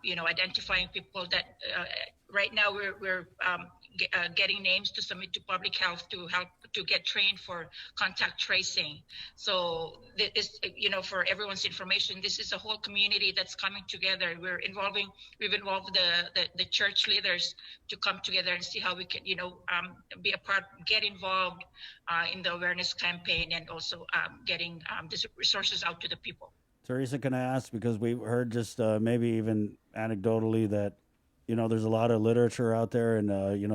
identifying people that right now we're getting names to submit to public health to help to get trained for contact tracing. So this, for everyone's information, this is a whole community that's coming together. We've involved the church leaders to come together and see how we can, be a part, get involved in the awareness campaign, and also getting these resources out to the people. Teresa, can I ask, because we heard just maybe even anecdotally that there's a lot of literature out there in,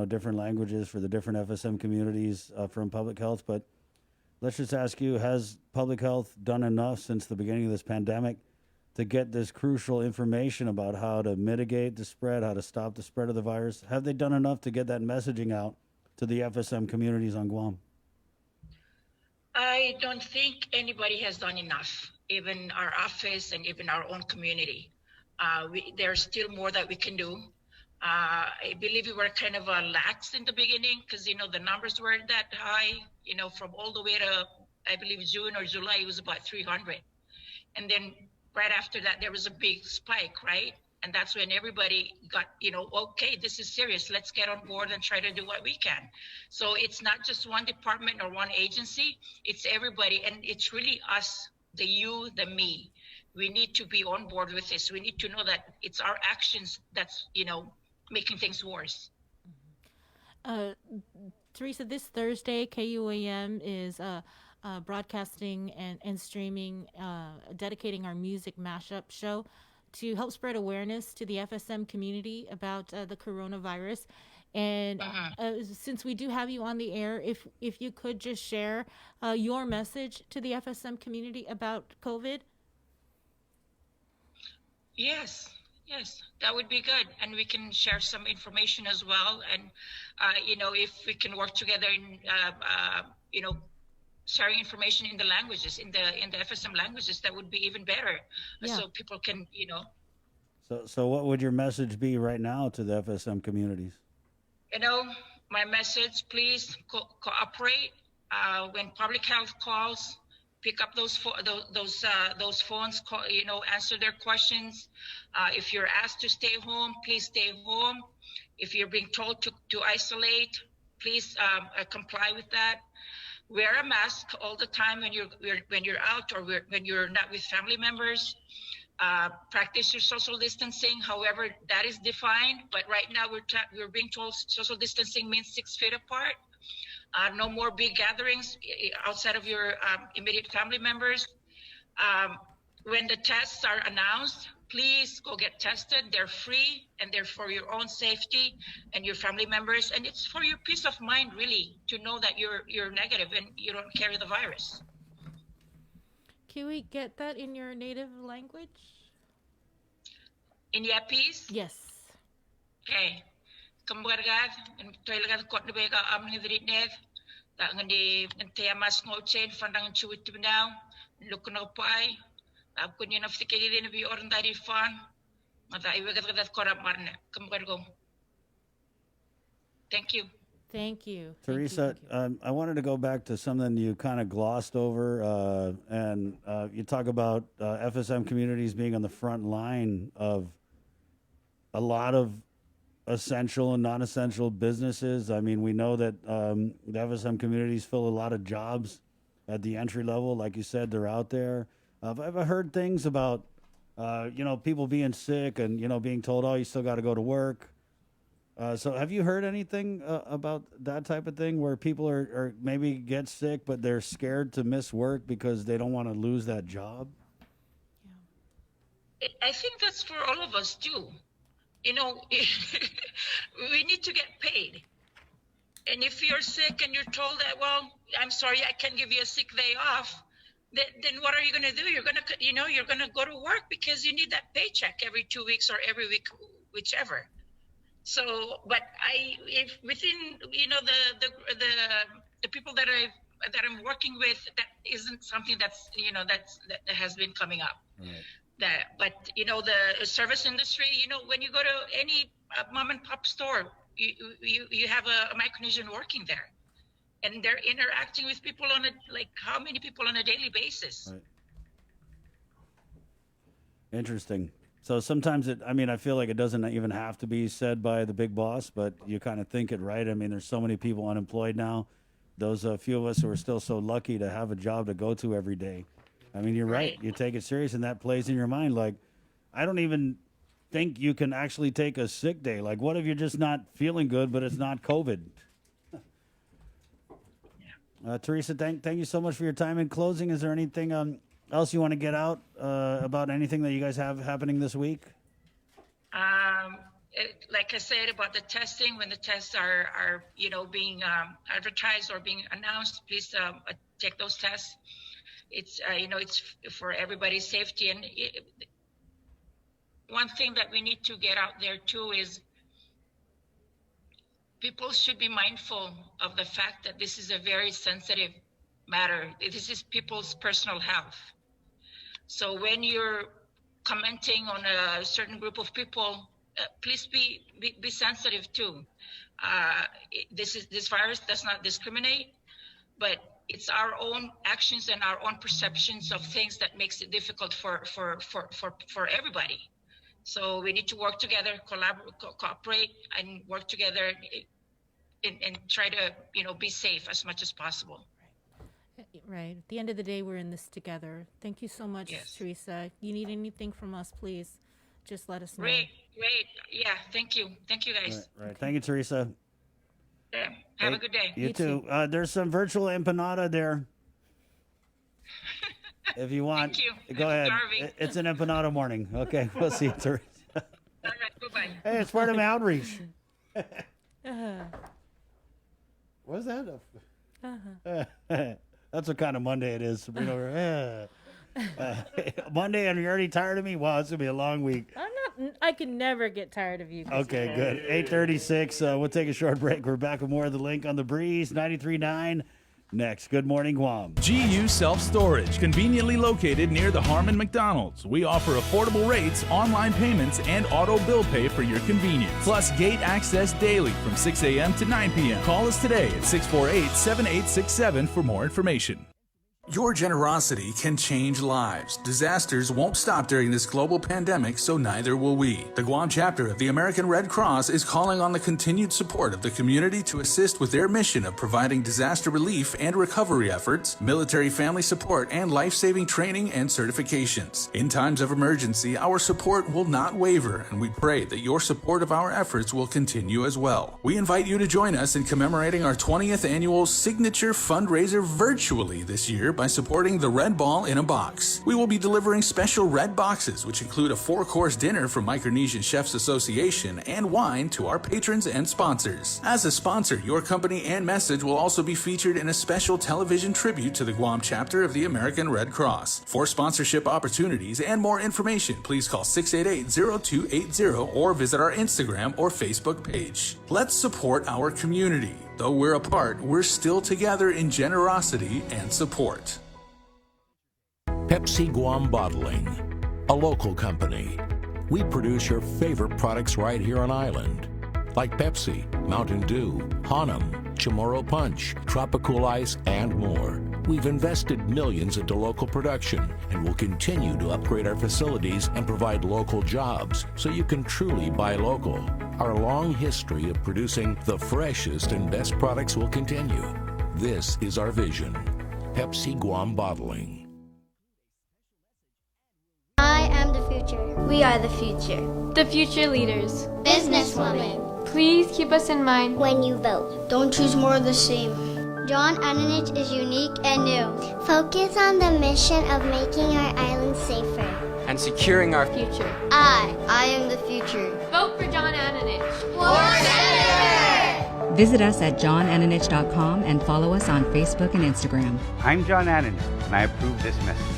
different languages for the different FSM communities from public health. But let's just ask you, has public health done enough since the beginning of this pandemic to get this crucial information about how to mitigate the spread, how to stop the spread of the virus? Have they done enough to get that messaging out to the FSM communities on Guam? I don't think anybody has done enough, even our office and even our own community. There's still more that we can do. I believe we were kind of lax in the beginning because, the numbers weren't that high, from all the way to, I believe, June or July, it was about 300. And then right after that, there was a big spike, right? And that's when everybody got, okay, this is serious. Let's get on board and try to do what we can. So it's not just one department or one agency. It's everybody. And it's really us, the you, the me. We need to be on board with this. We need to know that it's our actions that's, making things worse. Teresa, this Thursday, KUAM is broadcasting and streaming, dedicating our music mashup show to help spread awareness to the FSM community about the coronavirus. And since we do have you on the air, if you could just share your message to the FSM community about COVID. Yes, that would be good. And we can share some information as well. And, if we can work together in, sharing information in the languages, in the FSM languages, that would be even better. Yeah. So people can, So what would your message be right now to the FSM communities? My message, please cooperate. When public health calls, pick up those phones, answer their questions. If you're asked to stay home, please stay home. If you're being told to isolate, please comply with that. Wear a mask all the time when you're out or when you're not with family members. Practice your social distancing, however that is defined. But right now we're being told social distancing means 6 feet apart. No more big gatherings outside of your immediate family members. When the tests are announced, please go get tested. They're free and they're for your own safety and your family members. And it's for your peace of mind, really, to know that you're negative and you don't carry the virus. Can we get that in your native language? In Yapese? Yes. Okay. Kambargad, and toilagad kot na bega amni dritnev. That ngani ntia mas ngo chain fandang chuit now. Look no pai. Ab kunya na fikiri din bi oran dari fan. Mata iwagat gadat korap marne. Kambargo. Thank you. Thank you. Teresa, I wanted to go back to something you kind of glossed over, and you talk about FSM communities being on the front line of a lot of essential and non-essential businesses. I mean, we know that the FSM communities fill a lot of jobs at the entry level. Like you said, they're out there. I've heard things about, people being sick and, being told, oh, you still got to go to work. So have you heard anything about that type of thing where people are maybe get sick, but they're scared to miss work because they don't want to lose that job? I think that's for all of us too. We need to get paid. And if you're sick and you're told that, well, I'm sorry, I can't give you a sick day off, then what are you going to do? You're going to go to work because you need that paycheck every 2 weeks or every week, whichever. So, but if within, the people that I'm working with, that isn't something that has been coming up. Right. But the service industry, when you go to any mom and pop store, you have a Micronesian working there, and they're interacting with people on how many people on a daily basis. Right. Interesting. So sometimes I feel like it doesn't even have to be said by the big boss, but you kind of think it, right? I mean, there's so many people unemployed now. Those few of us who are still so lucky to have a job to go to every day. I mean, you're right. You take it serious, and that plays in your mind. Like, I don't even think you can actually take a sick day. Like, what if you're just not feeling good, but it's not COVID? Teresa, thank you so much for your time. In closing, is there anything else you want to get out about anything that you guys have happening this week? Like I said about the testing, when the tests are being advertised or being announced, please take those tests. It's it's for everybody's safety. And one thing that we need to get out there too is people should be mindful of the fact that this is a very sensitive matter. This is people's personal health. So when you're commenting on a certain group of people, please be sensitive too. This virus does not discriminate, but it's our own actions and our own perceptions of things that makes it difficult for everybody. So we need to work together, cooperate, and work together, and try to be safe as much as possible. Right. At the end of the day, we're in this together. Thank you so much, Teresa. You need anything from us, please, just let us know. Great. Yeah, thank you, guys. Right. Thank you, Teresa. Yeah. Have a good day. You too. There's some virtual empanada there. If you want, Thank you. go I'm ahead. starving. It's an empanada morning. Okay, we'll see you, Teresa. All right, bye-bye. Hey, it's part of my outreach. What's that? That's what kind of Monday it is. Monday, and you're already tired of me? Wow, it's going to be a long week. I can never get tired of you. Okay, good. 8:36. We'll take a short break. We're back with more of The Link on the Breeze. 93.9 next. Good morning, Guam. GU Self-Storage, conveniently located near the Harmon McDonald's. We offer affordable rates, online payments, and auto bill pay for your convenience. Plus gate access daily from 6 a.m. to 9 p.m. Call us today at 648-7867 for more information. Your generosity can change lives. Disasters won't stop during this global pandemic, so neither will we. The Guam chapter of the American Red Cross is calling on the continued support of the community to assist with their mission of providing disaster relief and recovery efforts, military family support, and life-saving training and certifications. In times of emergency, our support will not waver, and we pray that your support of our efforts will continue as well. We invite you to join us in commemorating our 20th annual signature fundraiser virtually this year by supporting the Red Ball in a Box. We will be delivering special red boxes, which include a 4-course dinner from Micronesian Chefs Association and wine to our patrons and sponsors. As a sponsor, your company and message will also be featured in a special television tribute to the Guam chapter of the American Red Cross. For sponsorship opportunities and more information, please call 688-0280 or visit our Instagram or Facebook page. Let's support our community. Though we're apart, we're still together in generosity and support. Pepsi Guam Bottling, a local company. We produce your favorite products right here on island, like Pepsi, Mountain Dew, Hanum, Chamorro Punch, Tropical Ice, and more. We've invested millions into local production and will continue to upgrade our facilities and provide local jobs so you can truly buy local. Our long history of producing the freshest and best products will continue. This is our vision. Pepsi Guam Bottling. I am the future. We are the future. The future leaders. Businesswoman. Please keep us in mind When you vote, Don't choose more of the same. John Ananich is unique and new. Focus on the mission of making our island safer. And securing our Future. I am the future. Vote for John Ananich. For Senator! Visit us at johnananich.com and follow us on Facebook and Instagram. I'm John Ananich, and I approve this message.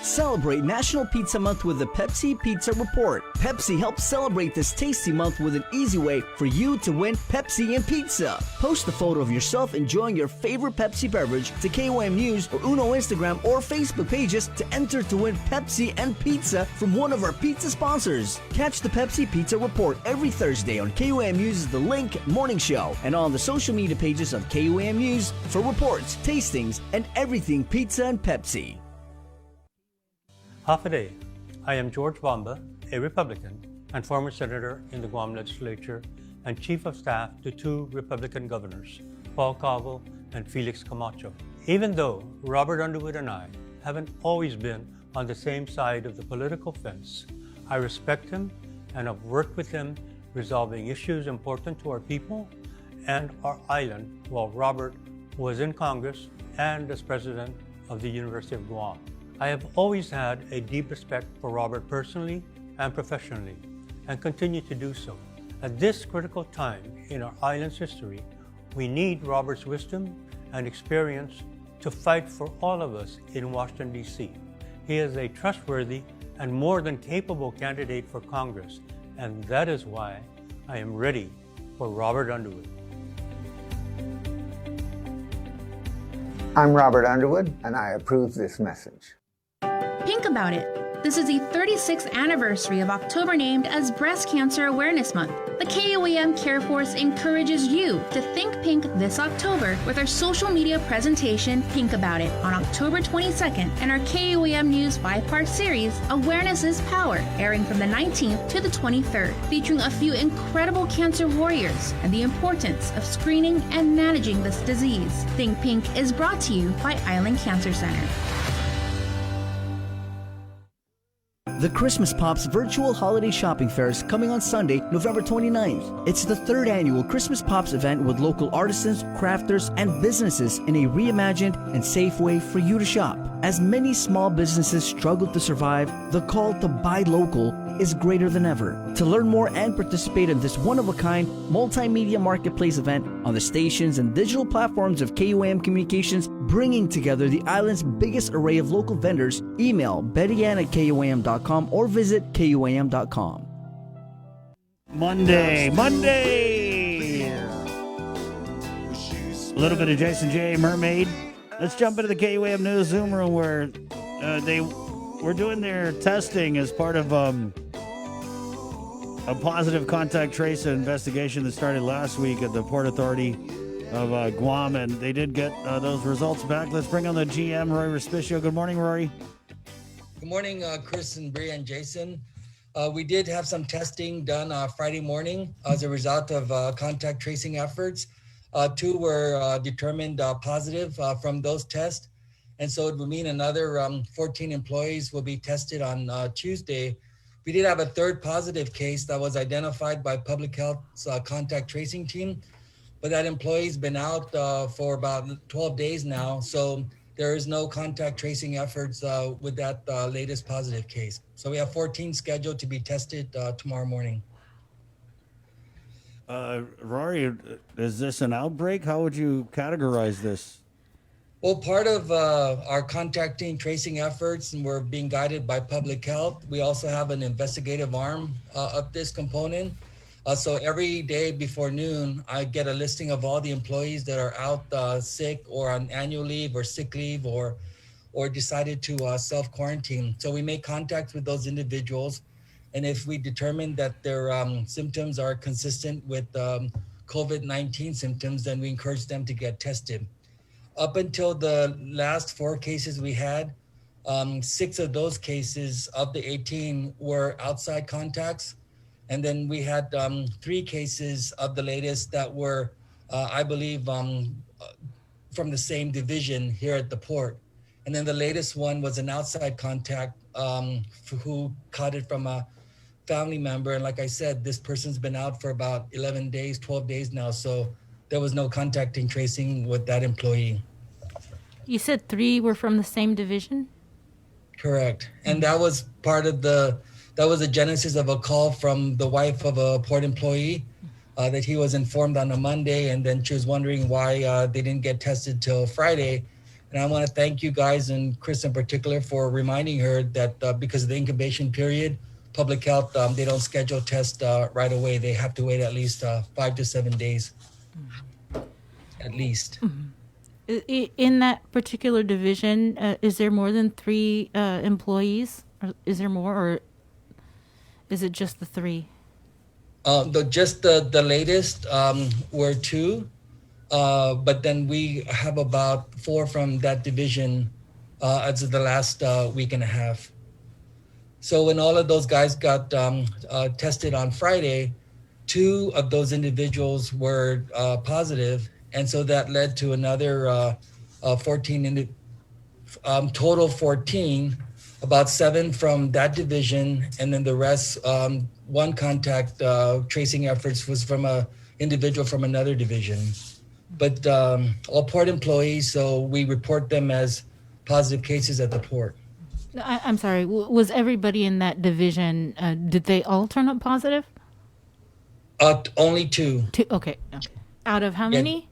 Celebrate National Pizza Month with the Pepsi Pizza Report. Pepsi helps celebrate this tasty month with an easy way for you to win Pepsi and pizza. Post a photo of yourself enjoying your favorite Pepsi beverage to KUAM News or Uno Instagram or Facebook pages to enter to win Pepsi and pizza from one of our pizza sponsors. Catch the Pepsi Pizza Report every Thursday on KUAM News' The Link Morning Show and on the social media pages of KUAM News for reports, tastings, and everything pizza and Pepsi. Half a day. I am George Bamba, a Republican and former senator in the Guam legislature and chief of staff to 2 Republican governors, Paul Coggle and Felix Camacho. Even though Robert Underwood and I haven't always been on the same side of the political fence, I respect him and have worked with him resolving issues important to our people and our island while Robert was in Congress and as president of the University of Guam. I have always had a deep respect for Robert personally and professionally, and continue to do so. At this critical time in our island's history, we need Robert's wisdom and experience to fight for all of us in Washington, D.C. He is a trustworthy and more than capable candidate for Congress, and that is why I am ready for Robert Underwood. I'm Robert Underwood, and I approve this message. Think about it. This is the 36th anniversary of October named as Breast Cancer Awareness Month. The KUAM Care Force encourages you to think pink this October with our social media presentation, Pink About It, on October 22nd, and our KUAM News 5-part series, Awareness is Power, airing from the 19th to the 23rd, featuring a few incredible cancer warriors and the importance of screening and managing this disease. Think Pink is brought to you by Island Cancer Center. The Christmas Pops Virtual Holiday Shopping Fair is coming on Sunday, November 29th. It's the 3rd annual Christmas Pops event with local artisans, crafters, and businesses in a reimagined and safe way for you to shop. As many small businesses struggle to survive, the call to buy local is greater than ever. To learn more and participate in this one-of-a-kind multimedia marketplace event on the stations and digital platforms of KUAM Communications, bringing together the island's biggest array of local vendors, email bettyann@kuam.com or visit kuam.com. Monday. A little bit of Jason J. Mermaid. Let's jump into the KUAM News Zoom room where they were doing their testing as part of a positive contact trace investigation that started last week at the Port Authority of Guam, and they did get those results back. Let's bring on the GM, Roy Respicio. Good morning, Rory. Good morning, Chris and Bria and Jason. We did have some testing done Friday morning as a result of contact tracing efforts. 2 were determined positive from those tests. And so it would mean another 14 employees will be tested on Tuesday. We did have a 3rd positive case that was identified by Public Health's contact tracing team, but that employee's been out for about 12 days now. So there is no contact tracing efforts with that latest positive case. So we have 14 scheduled to be tested tomorrow morning. Rory, is this an outbreak? How would you categorize this? Well, part of our contacting tracing efforts, and we're being guided by Public Health, we also have an investigative arm of this component. So every day before noon, I get a listing of all the employees that are out sick or on annual leave or sick leave or decided to self-quarantine. So we make contact with those individuals. And if we determine that their symptoms are consistent with COVID-19 symptoms, then we encourage them to get tested. Up until the last 4 cases we had, 6 of those cases of the 18 were outside contacts. And then we had 3 cases of the latest that were, I believe, from the same division here at the port. And then the latest one was an outside contact who caught it from a family member. And like I said, this person's been out for about 11 days, 12 days now. So there was no contacting tracing with that employee. You said 3 were from the same division? Correct. And that was part of that was the genesis of a call from the wife of a port employee that he was informed on a Monday. And then she was wondering why they didn't get tested till Friday. And I want to thank you guys and Chris in particular for reminding her that because of the incubation period, Public Health, they don't schedule tests right away. They have to wait at least 5 to 7 days, at least. Mm-hmm. In that particular division, is there more than 3 employees? Or is there more, or is it just the 3? Just the latest were 2, but then we have about 4 from that division as of the last week and a half. So when all of those guys got tested on Friday, 2 of those individuals were positive. And so that led to another 14, total 14, about 7 from that division. And then the rest, 1 contact tracing efforts was from an individual from another division. But all port employees, so we report them as positive cases at the port. I'm sorry, was everybody in that division, did they all turn up positive? Only 2. 2, okay. Out of how many?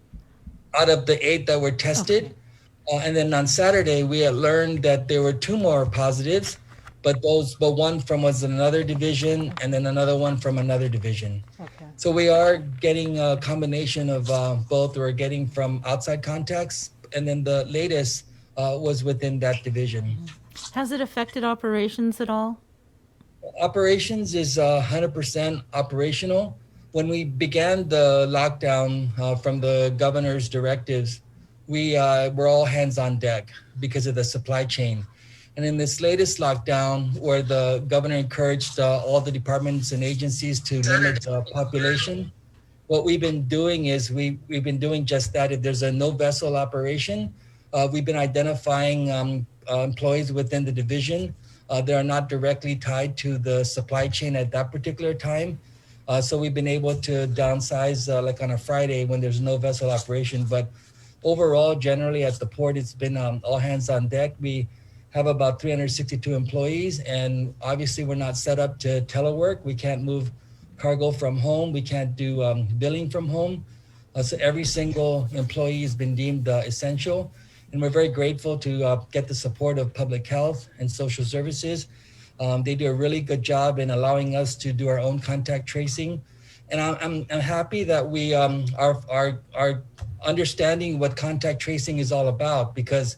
Out of the 8 that were tested. Okay. And then on Saturday, we had learned that there were 2 more positives, but 1 from was another division and then another one from another division. Okay. So we are getting a combination of both. We're getting from outside contacts, and then the latest was within that division. Has it affected operations at all? Operations is 100% operational. When we began the lockdown from the governor's directives, we were all hands on deck because of the supply chain. And in this latest lockdown, where the governor encouraged all the departments and agencies to limit the population, what we've been doing is we've been doing just that. If there's a no vessel operation, we've been identifying employees within the division that are not directly tied to the supply chain at that particular time. So we've been able to downsize like on a Friday when there's no vessel operation. But overall, generally at the port, it's been all hands on deck. We have about 362 employees, and obviously we're not set up to telework. We can't move cargo from home. We can't do billing from home. So every single employee has been deemed essential. And we're very grateful to get the support of Public Health and Social Services. They do a really good job in allowing us to do our own contact tracing. And I'm happy that we are understanding what contact tracing is all about, because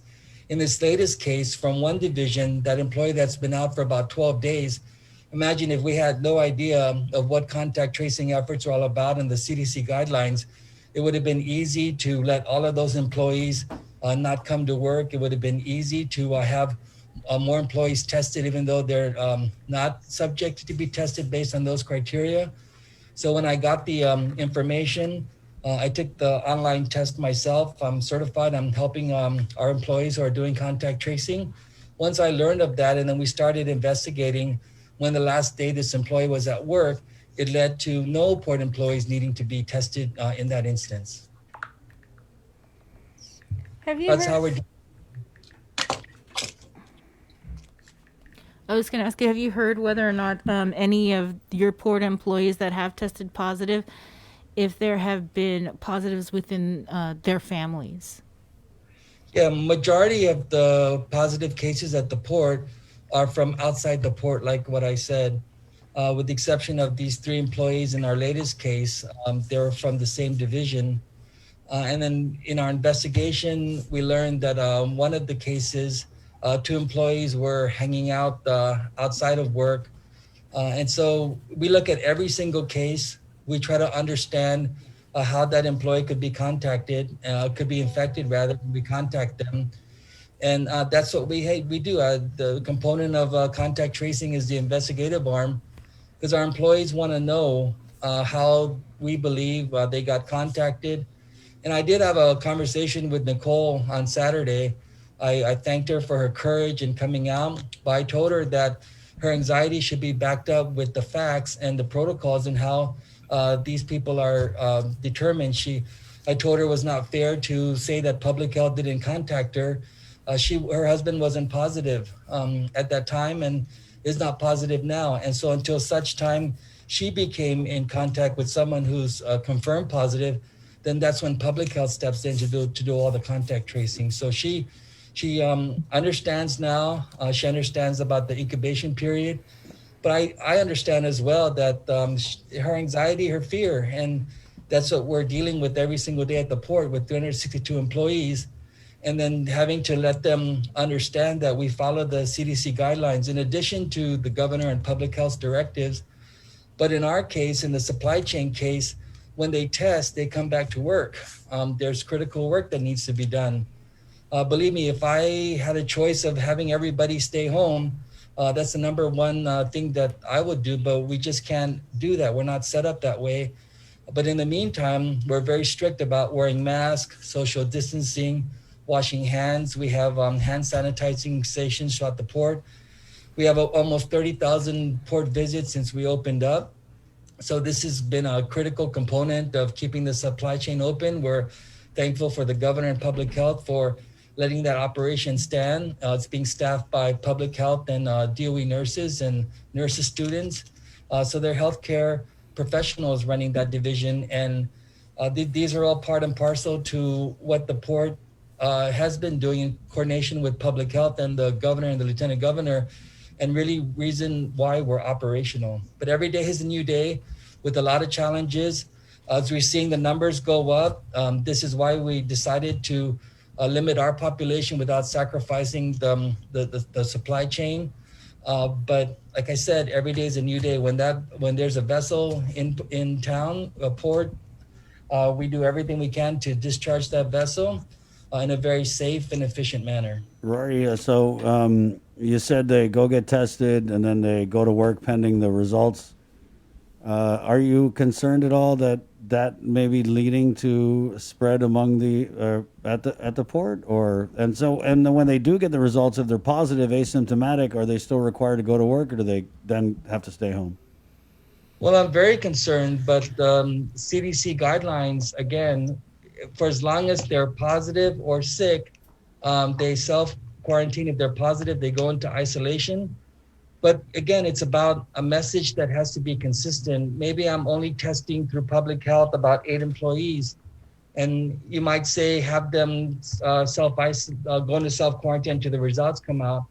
in this latest case from one division, that employee that's been out for about 12 days, imagine if we had no idea of what contact tracing efforts are all about and the CDC guidelines, It would have been easy to let all of those employees not come to work. It would have been easy to have more employees tested, even though they're not subject to be tested based on those criteria. So when I got the information, I took the online test myself. I'm certified. I'm helping our employees who are doing contact tracing. Once I learned of that, and then we started investigating when the last day this employee was at work, it led to no port employees needing to be tested in that instance. That's how we're doing. I was going to ask you, have you heard whether or not any of your port employees that have tested positive, if there have been positives within their families? Yeah, majority of the positive cases at the port are from outside the port, like what I said. With the exception of these 3 employees in our latest case, they're from the same division. And then in our investigation, we learned that one of the cases, 2 employees were hanging out outside of work. And so we look at every single case. We try to understand how that employee could be contacted, could be infected rather, when we contact them. And that's what we do. The component of contact tracing is the investigative arm, because our employees want to know how we believe they got contacted. And I did have a conversation with Nicole on Saturday. I thanked her for her courage in coming out, but I told her that her anxiety should be backed up with the facts and the protocols and how these people are determined. I told her it was not fair to say that public health didn't contact her. Her husband wasn't positive at that time and is not positive now. And so until such time she became in contact with someone who's confirmed positive, then that's when public health steps in to do all the contact tracing. So she understands now. She understands about the incubation period. But I understand as well that her anxiety, her fear, and that's what we're dealing with every single day at the port with 362 employees. And then having to let them understand that we follow the CDC guidelines in addition to the governor and public health directives. But in our case, in the supply chain case, when they test, they come back to work. There's critical work that needs to be done. Believe me, if I had a choice of having everybody stay home, that's the number one thing that I would do, but we just can't do that. We're not set up that way. But in the meantime, we're very strict about wearing masks, social distancing, washing hands. We have hand sanitizing stations throughout the port. We have almost 30,000 port visits since we opened up. So this has been a critical component of keeping the supply chain open. We're thankful for the governor and public health for letting that operation stand. It's being staffed by public health and DOE nurses and nurses students. So they're healthcare professionals running that division. And these are all part and parcel to what the port has been doing in coordination with public health and the governor and the lieutenant governor, and really reason why we're operational. But every day is a new day with a lot of challenges. As we're seeing the numbers go up, this is why we decided to limit our population without sacrificing the supply chain. But like I said, every day is a new day. When there's a vessel in town, a port, we do everything we can to discharge that vessel in a very safe and efficient manner. Rory, so you said they go get tested and then they go to work pending the results. Are you concerned at all that may be leading to spread among the at the port, and then when they do get the results, if they're positive, asymptomatic, are they still required to go to work, or do they then have to stay home? Well, I'm very concerned, but CDC guidelines, again, for as long as they're positive or sick, they self-quarantine. If they're positive, they go into isolation. But again, it's about a message that has to be consistent. Maybe I'm only testing through public health about 8 employees. And you might say, have them go into self-quarantine until the results come out.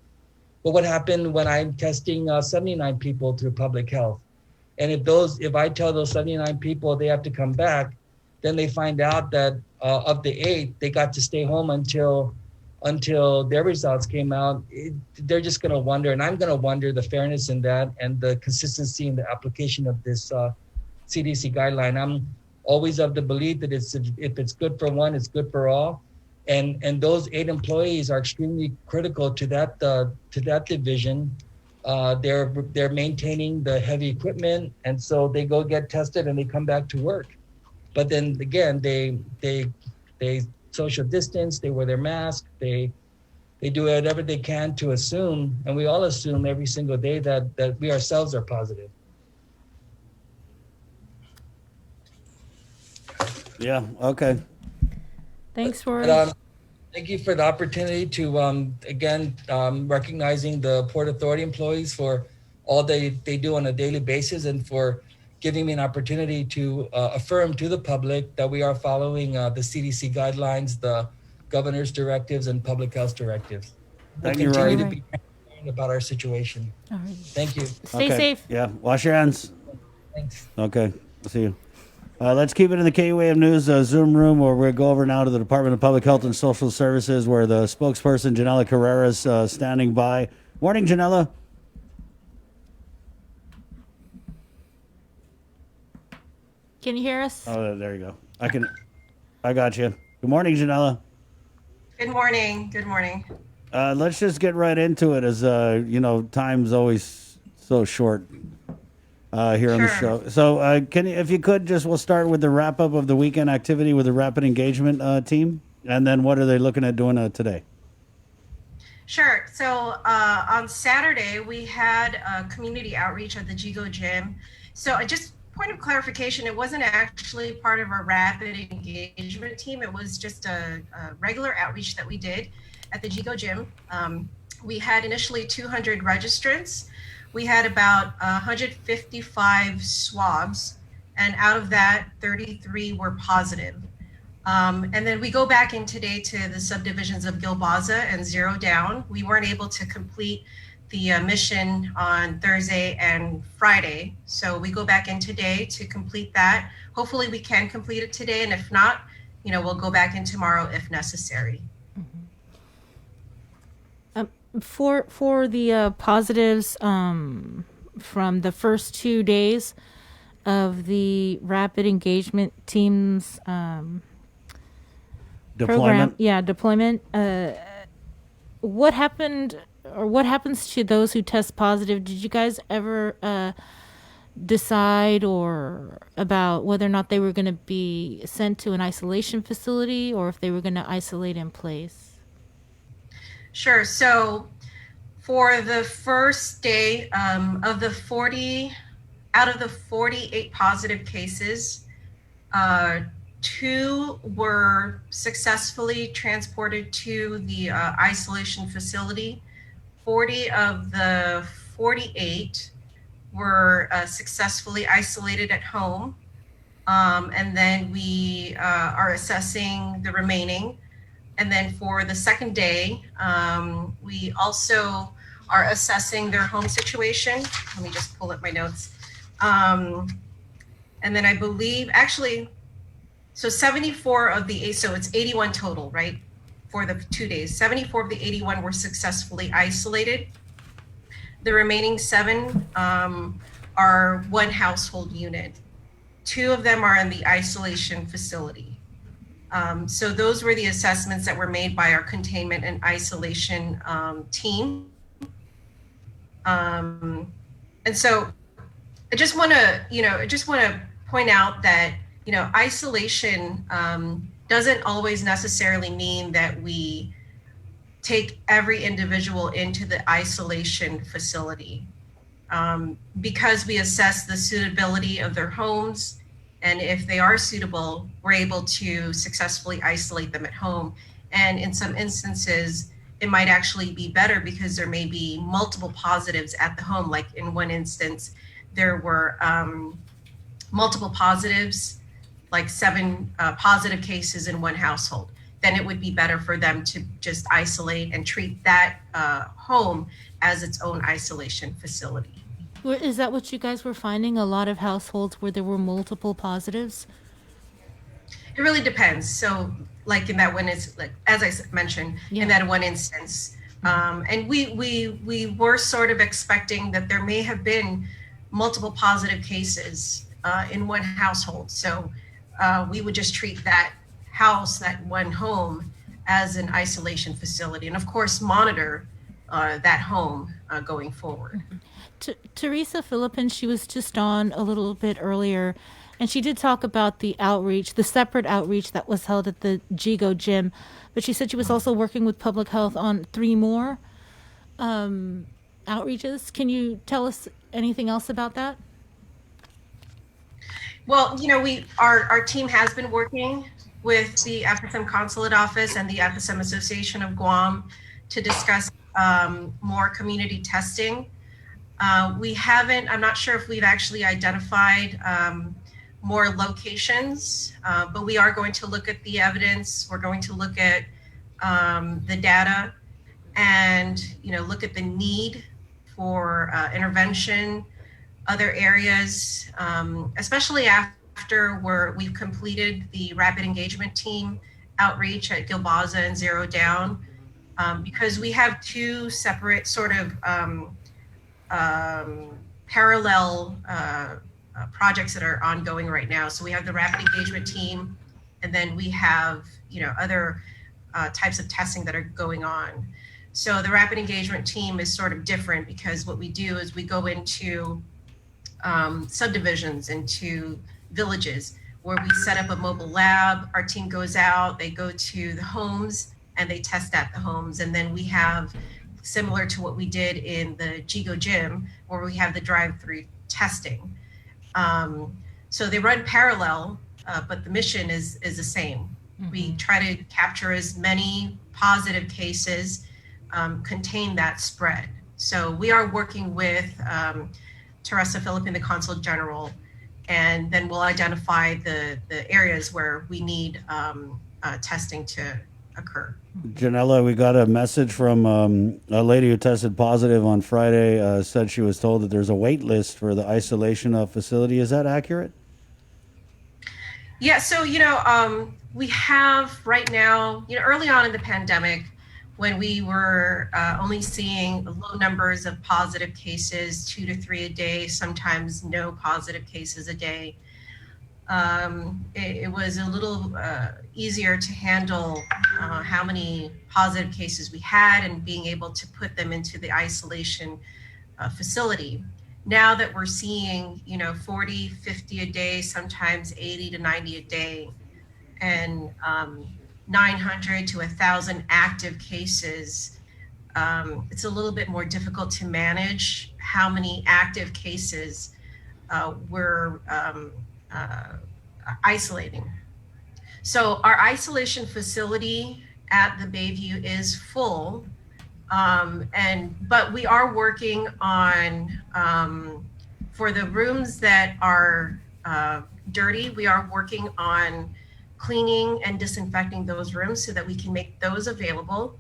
But what happened when I'm testing 79 people through public health? And if I tell those 79 people they have to come back, then they find out that of the 8, they got to stay home until their results came out. They're just going to wonder, and I'm going to wonder the fairness in that and the consistency in the application of this CDC guideline. always of the belief that if it's good for one, it's good for all. And those 8 employees are extremely critical to that division. They're maintaining the heavy equipment, and so they go get tested and they come back to work. But then again, they social distance, they wear their mask, they do whatever they can to assume, and we all assume every single day that we ourselves are positive. Yeah. Okay. Thanks for. Thank you for the opportunity to again recognizing the Port Authority employees for all they do on a daily basis, and for giving me an opportunity to affirm to the public that we are following the CDC guidelines, the governor's directives, and public health directives. Thank you, continue Roy. to be transparent about our situation. All right. Thank you. Stay safe. Yeah. Wash your hands. Thanks. Okay. See you. Let's keep it in the KUAM News Zoom room, where we'll go over now to the Department of Public Health and Social Services, where the spokesperson, Janella Carrera, is standing by. Morning, Janella. Can you hear us? Oh, there you go. I got you. Good morning, Janella. Good morning. Good morning. Let's just get right into it, as time's always so short here on the show. So, if you could, we'll start with the wrap up of the weekend activity with the Rapid Engagement team, and then what are they looking at doing today? Sure. So on Saturday we had a community outreach at the Jigo Gym. So just point of clarification, it wasn't actually part of our Rapid Engagement team. It was just a regular outreach that we did at the Jigo Gym. We had initially 200 registrants. We had about 155 swabs, and out of that, 33 were positive. And then we go back in today to the subdivisions of Gilboza and Zero Down. We weren't able to complete the mission on Thursday and Friday, so we go back in today to complete that. Hopefully we can complete it today, and if not, we'll go back in tomorrow if necessary. For the positives from the first 2 days of the Rapid Engagement team's deployment. Deployment. What happened, or what happens to those who test positive? Did you guys ever decide or about whether or not they were going to be sent to an isolation facility, or if they were going to isolate in place? Sure. So for the first day of the 40, out of the 48 positive cases, 2 were successfully transported to the isolation facility. 40 of the 48 were successfully isolated at home. And then we are assessing the remaining. And then for the second day, we also are assessing their home situation. Let me just pull up my notes. And then I believe, so 74 of the, so it's 81 total, right? For the 2 days, 74 of the 81 were successfully isolated. The remaining 7 are one household unit. 2 of them are in the isolation facility. So those were the assessments that were made by our containment and isolation team. And so I just want to point out that, isolation doesn't always necessarily mean that we take every individual into the isolation facility. Because we assess the suitability of their homes, and if they are suitable, we're able to successfully isolate them at home. And in some instances, it might actually be better because there may be multiple positives at the home. Like in one instance, there were multiple positives, like 7 positive cases in one household. Then it would be better for them to just isolate and treat that home as its own isolation facility. Is that what you guys were finding? A lot of households where there were multiple positives? It really depends. So like in that one, it's like, as I mentioned, in that one instance, and we were sort of expecting that there may have been multiple positive cases in one household. So we would just treat that house, that one home, as an isolation facility, and of course monitor that home going forward. Teresa Philippin, she was just on a little bit earlier, and she did talk about the outreach, the separate outreach that was held at the Jigo Gym, but she said she was also working with public health on 3 more outreaches. Can you tell us anything else about that? Well, our team has been working with the FSM Consulate Office and the FSM Association of Guam to discuss more community testing. I'm not sure if we've actually identified more locations, but we are going to look at the evidence. We're going to look at the data and, look at the need for intervention, other areas, especially after we've completed the rapid engagement team outreach at Gilbaza and Zero Down, because we have 2 separate sort of parallel projects that are ongoing right now. So we have the rapid engagement team, and then we have other types of testing that are going on. So the rapid engagement team is sort of different because what we do is we go into subdivisions, into villages where we set up a mobile lab. Our team goes out, they go to the homes and they test at the homes. And then we have, similar to what we did in the Jigo Gym, where we have the drive-through testing. So they run parallel, but the mission is the same. Mm-hmm. We try to capture as many positive cases, contain that spread. So we are working with Teresa Philippin, the Consul General, and then we'll identify the areas where we need testing to occur. Janella, we got a message from a lady who tested positive on Friday, said she was told that there's a wait list for the isolation facility. Is that accurate? Yeah, so, we have right now, early on in the pandemic, when we were only seeing low numbers of positive cases, 2 to 3 a day, sometimes no positive cases a day, it was a little easier to handle how many positive cases we had and being able to put them into the isolation facility. Now that we're seeing, 40, 50 a day, sometimes 80 to 90 a day, and 900 to 1,000 active cases, it's a little bit more difficult to manage how many active cases we're isolating. So our isolation facility at the Bayview is full, but we are working on, for the rooms that are dirty, we are working on cleaning and disinfecting those rooms so that we can make those available.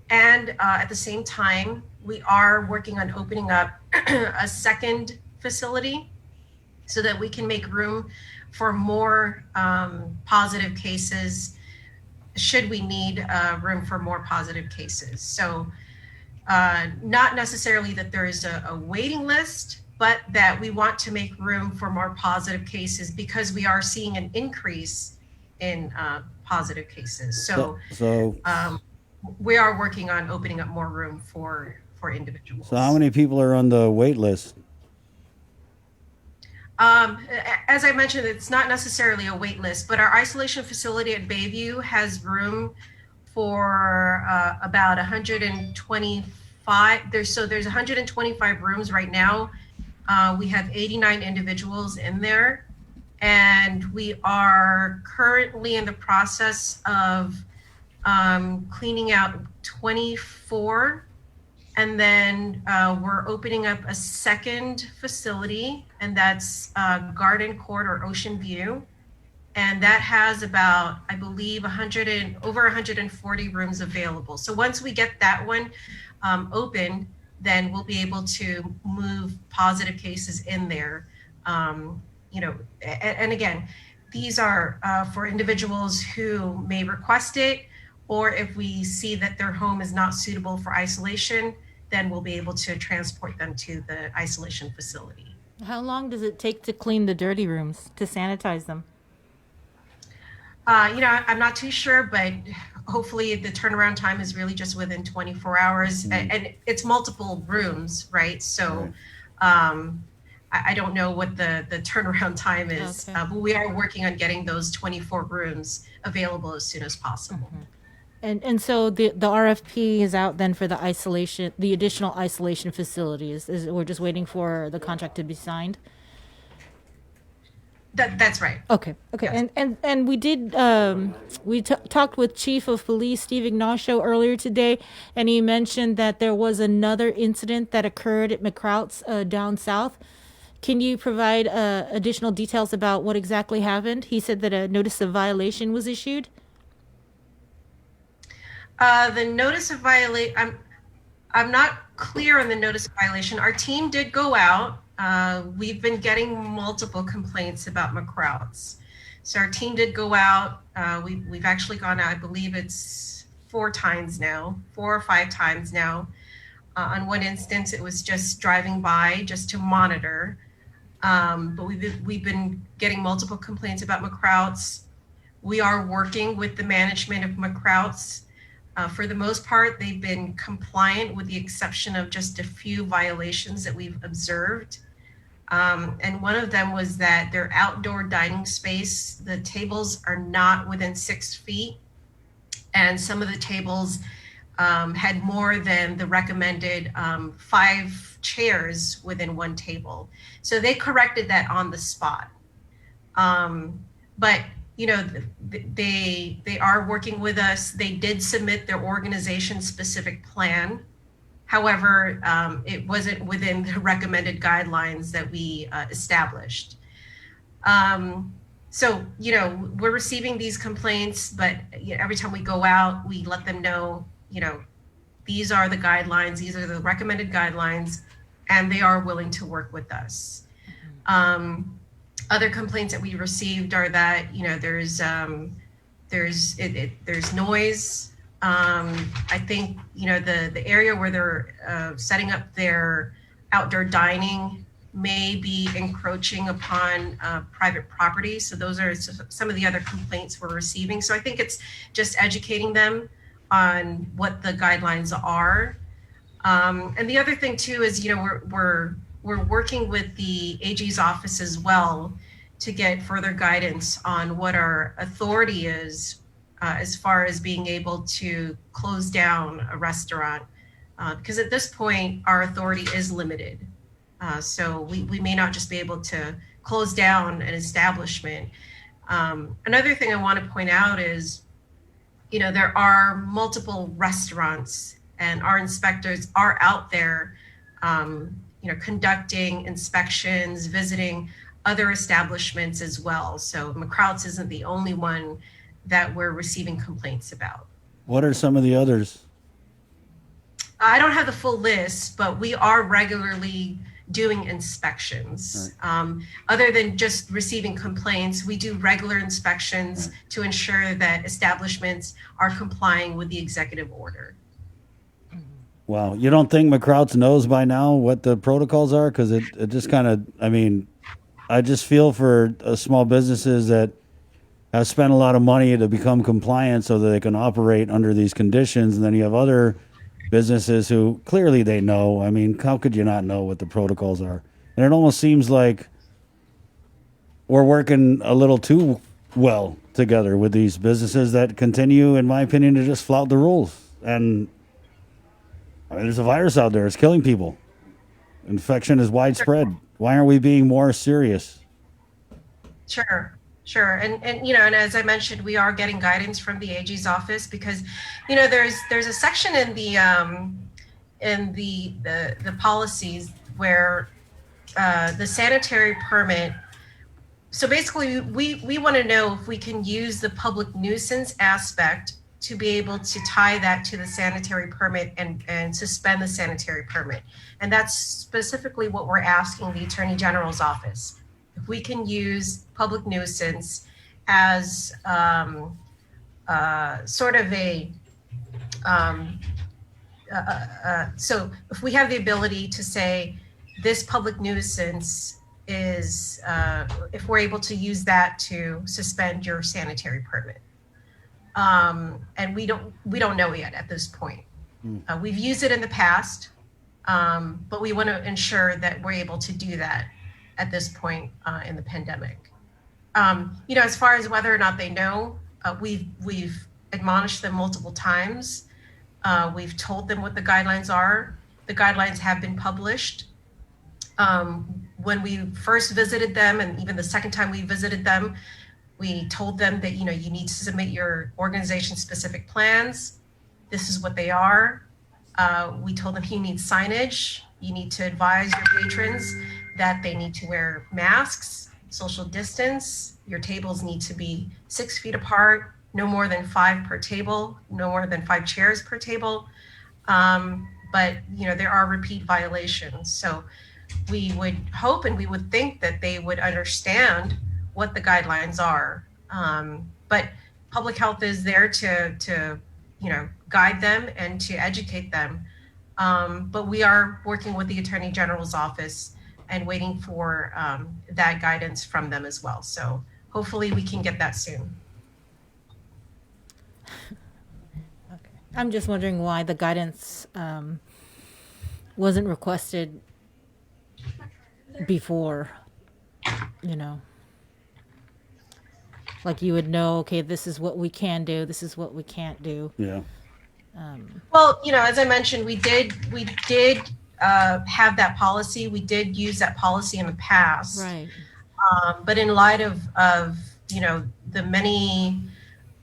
And at the same time, we are working on opening up a second facility so that we can make room for more positive cases, should we need room for more positive cases. So not necessarily that there is a waiting list, but that we want to make room for more positive cases because we are seeing an increase in positive cases. So we are working on opening up more room for individuals. So how many people are on the wait list? As I mentioned, it's not necessarily a wait list, but our isolation facility at Bayview has room for about 125. There's 125 rooms right now. We have 89 individuals in there, and we are currently in the process of cleaning out 24. And then we're opening up a second facility, and that's Garden Court or Ocean View. And that has about, I believe, over 140 rooms available. So once we get that one open, then we'll be able to move positive cases in there. And again, these are for individuals who may request it, or if we see that their home is not suitable for isolation, then we'll be able to transport them to the isolation facility. How long does it take to clean the dirty rooms, to sanitize them? I'm not too sure, but hopefully the turnaround time is really just within 24 hours, and it's multiple rooms, right? So I don't know what the turnaround time is, but we are working on getting those 24 rooms available as soon as possible. And so the RFP is out then for the additional isolation facilities. We're just waiting for the contract to be signed? That's right. Okay. Yes. And we did talked with Chief of Police Steve Ignacio earlier today, and he mentioned that there was another incident that occurred at McCrout's down south. Can you provide additional details about what exactly happened? He said that a notice of violation was issued. The notice of violation, I'm not clear on the notice of violation. Our team did go out. We've been getting multiple complaints about McCrout's. So our team did go out. We've actually gone out, I believe it's 4 or 5 times now. On one instance, it was just driving by just to monitor. But we've been getting multiple complaints about McCrout's. We are working with the management of McCrout's. For the most part, they've been compliant with the exception of just a few violations that we've observed. And one of them was that their outdoor dining space, the tables are not within 6 feet. And some of the tables had more than the recommended 5 chairs within one table. So they corrected that on the spot. But they are working with us. They did submit their organization specific plan. However, it wasn't within the recommended guidelines that we established. So, we're receiving these complaints, but every time we go out, we let them know, these are the guidelines, these are the recommended guidelines, and they are willing to work with us. Other complaints that we received are that there's noise. I think the area where they're setting up their outdoor dining may be encroaching upon private property. So those are some of the other complaints we're receiving. So I think it's just educating them on what the guidelines are. And the other thing too is we're working with the AG's office as well to get further guidance on what our authority is as far as being able to close down a restaurant. Because at this point, our authority is limited. So we may not just be able to close down an establishment. Another thing I want to point out is, there are multiple restaurants and our inspectors are out there conducting inspections, visiting other establishments as well. So McCrout's isn't the only one that we're receiving complaints about. What are some of the others? I don't have the full list, but we are regularly doing inspections. Right. Other than just receiving complaints, we do regular inspections to ensure that establishments are complying with the executive order. Wow. You don't think McCrout's knows by now what the protocols are? Because it just kind of, I just feel for small businesses that have spent a lot of money to become compliant so that they can operate under these conditions. And then you have other businesses who clearly they know. How could you not know what the protocols are? And it almost seems like we're working a little too well together with these businesses that continue, in my opinion, to just flout the rules. And there's a virus out there. It's killing people. Infection is widespread. Why aren't we being more serious? Sure. And and as I mentioned, we are getting guidance from the AG's office because, there's a section in the policies where the sanitary permit. So basically, we want to know if we can use the public nuisance aspect to be able to tie that to the sanitary permit and suspend the sanitary permit. And that's specifically what we're asking the Attorney General's office. If we can use public nuisance as sort of so if we have the ability to say this public nuisance is if we're able to use that to suspend your sanitary permit. And we don't know yet at this point. We've used it in the past, but we want to ensure that we're able to do that at this point in the pandemic. As far as whether or not they know, we've admonished them multiple times. We've told them what the guidelines are. The guidelines have been published. When we first visited them, and even the second time we visited them, we told them that, you need to submit your organization-specific plans. This is what they are. We told them you need signage. You need to advise your patrons that they need to wear masks, social distance. Your tables need to be 6 feet apart, no more than 5 per table, no more than 5 chairs per table. But, there are repeat violations. So we would hope and we would think that they would understand what the guidelines are. But public health is there to guide them and to educate them. But we are working with the Attorney General's office and waiting for that guidance from them as well. So hopefully we can get that soon. Okay. I'm just wondering why the guidance wasn't requested before, like you would know, okay, this is what we can do, this is what we can't do. Yeah. Well, as I mentioned, we did have that policy. We did use that policy in the past. Right. But in light of the many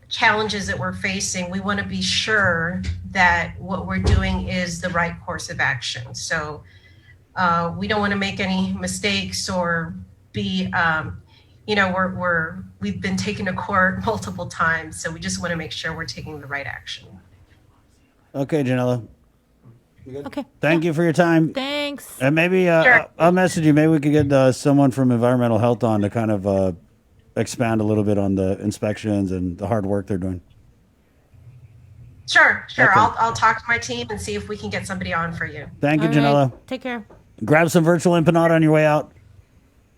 challenges that we're facing, we want to be sure that what we're doing is the right course of action. So we don't want to make any mistakes or be, we've been taken to court multiple times. So we just want to make sure we're taking the right action. Okay, Janella. Okay. Thank you for your time. Thanks. And maybe Sure. I'll message you. Maybe we could get someone from environmental health on to kind of expand a little bit on the inspections and the hard work they're doing. Sure. Okay. I'll talk to my team and see if we can get somebody on for you. Thank you, All Janella. right. Take care. Grab some virtual empanada on your way out.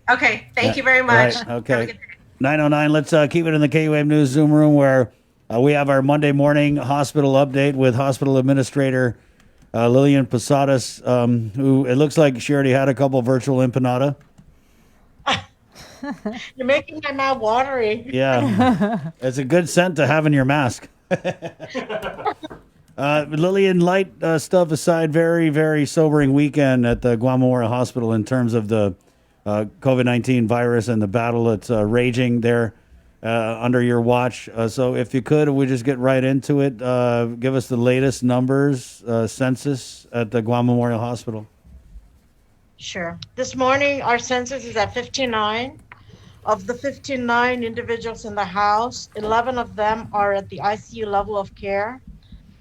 Okay. Thank you very much. Right, okay. 9:09. Let's keep it in the KUAM News Zoom room where we have our Monday morning hospital update with hospital administrator Lillian Posadas, who it looks like she already had a couple virtual empanada. You're making my mouth watery. Yeah. It's a good scent to have in your mask. Lillian, light stuff aside, very, very sobering weekend at the Guam Memorial Hospital in terms of the COVID-19 virus and the battle that's raging there under your watch. So if you could, we just get right into it. Give us the latest numbers, census at the Guam Memorial Hospital. Sure. This morning, our census is at 59. Of the 59 individuals in the house, 11 of them are at the ICU level of care.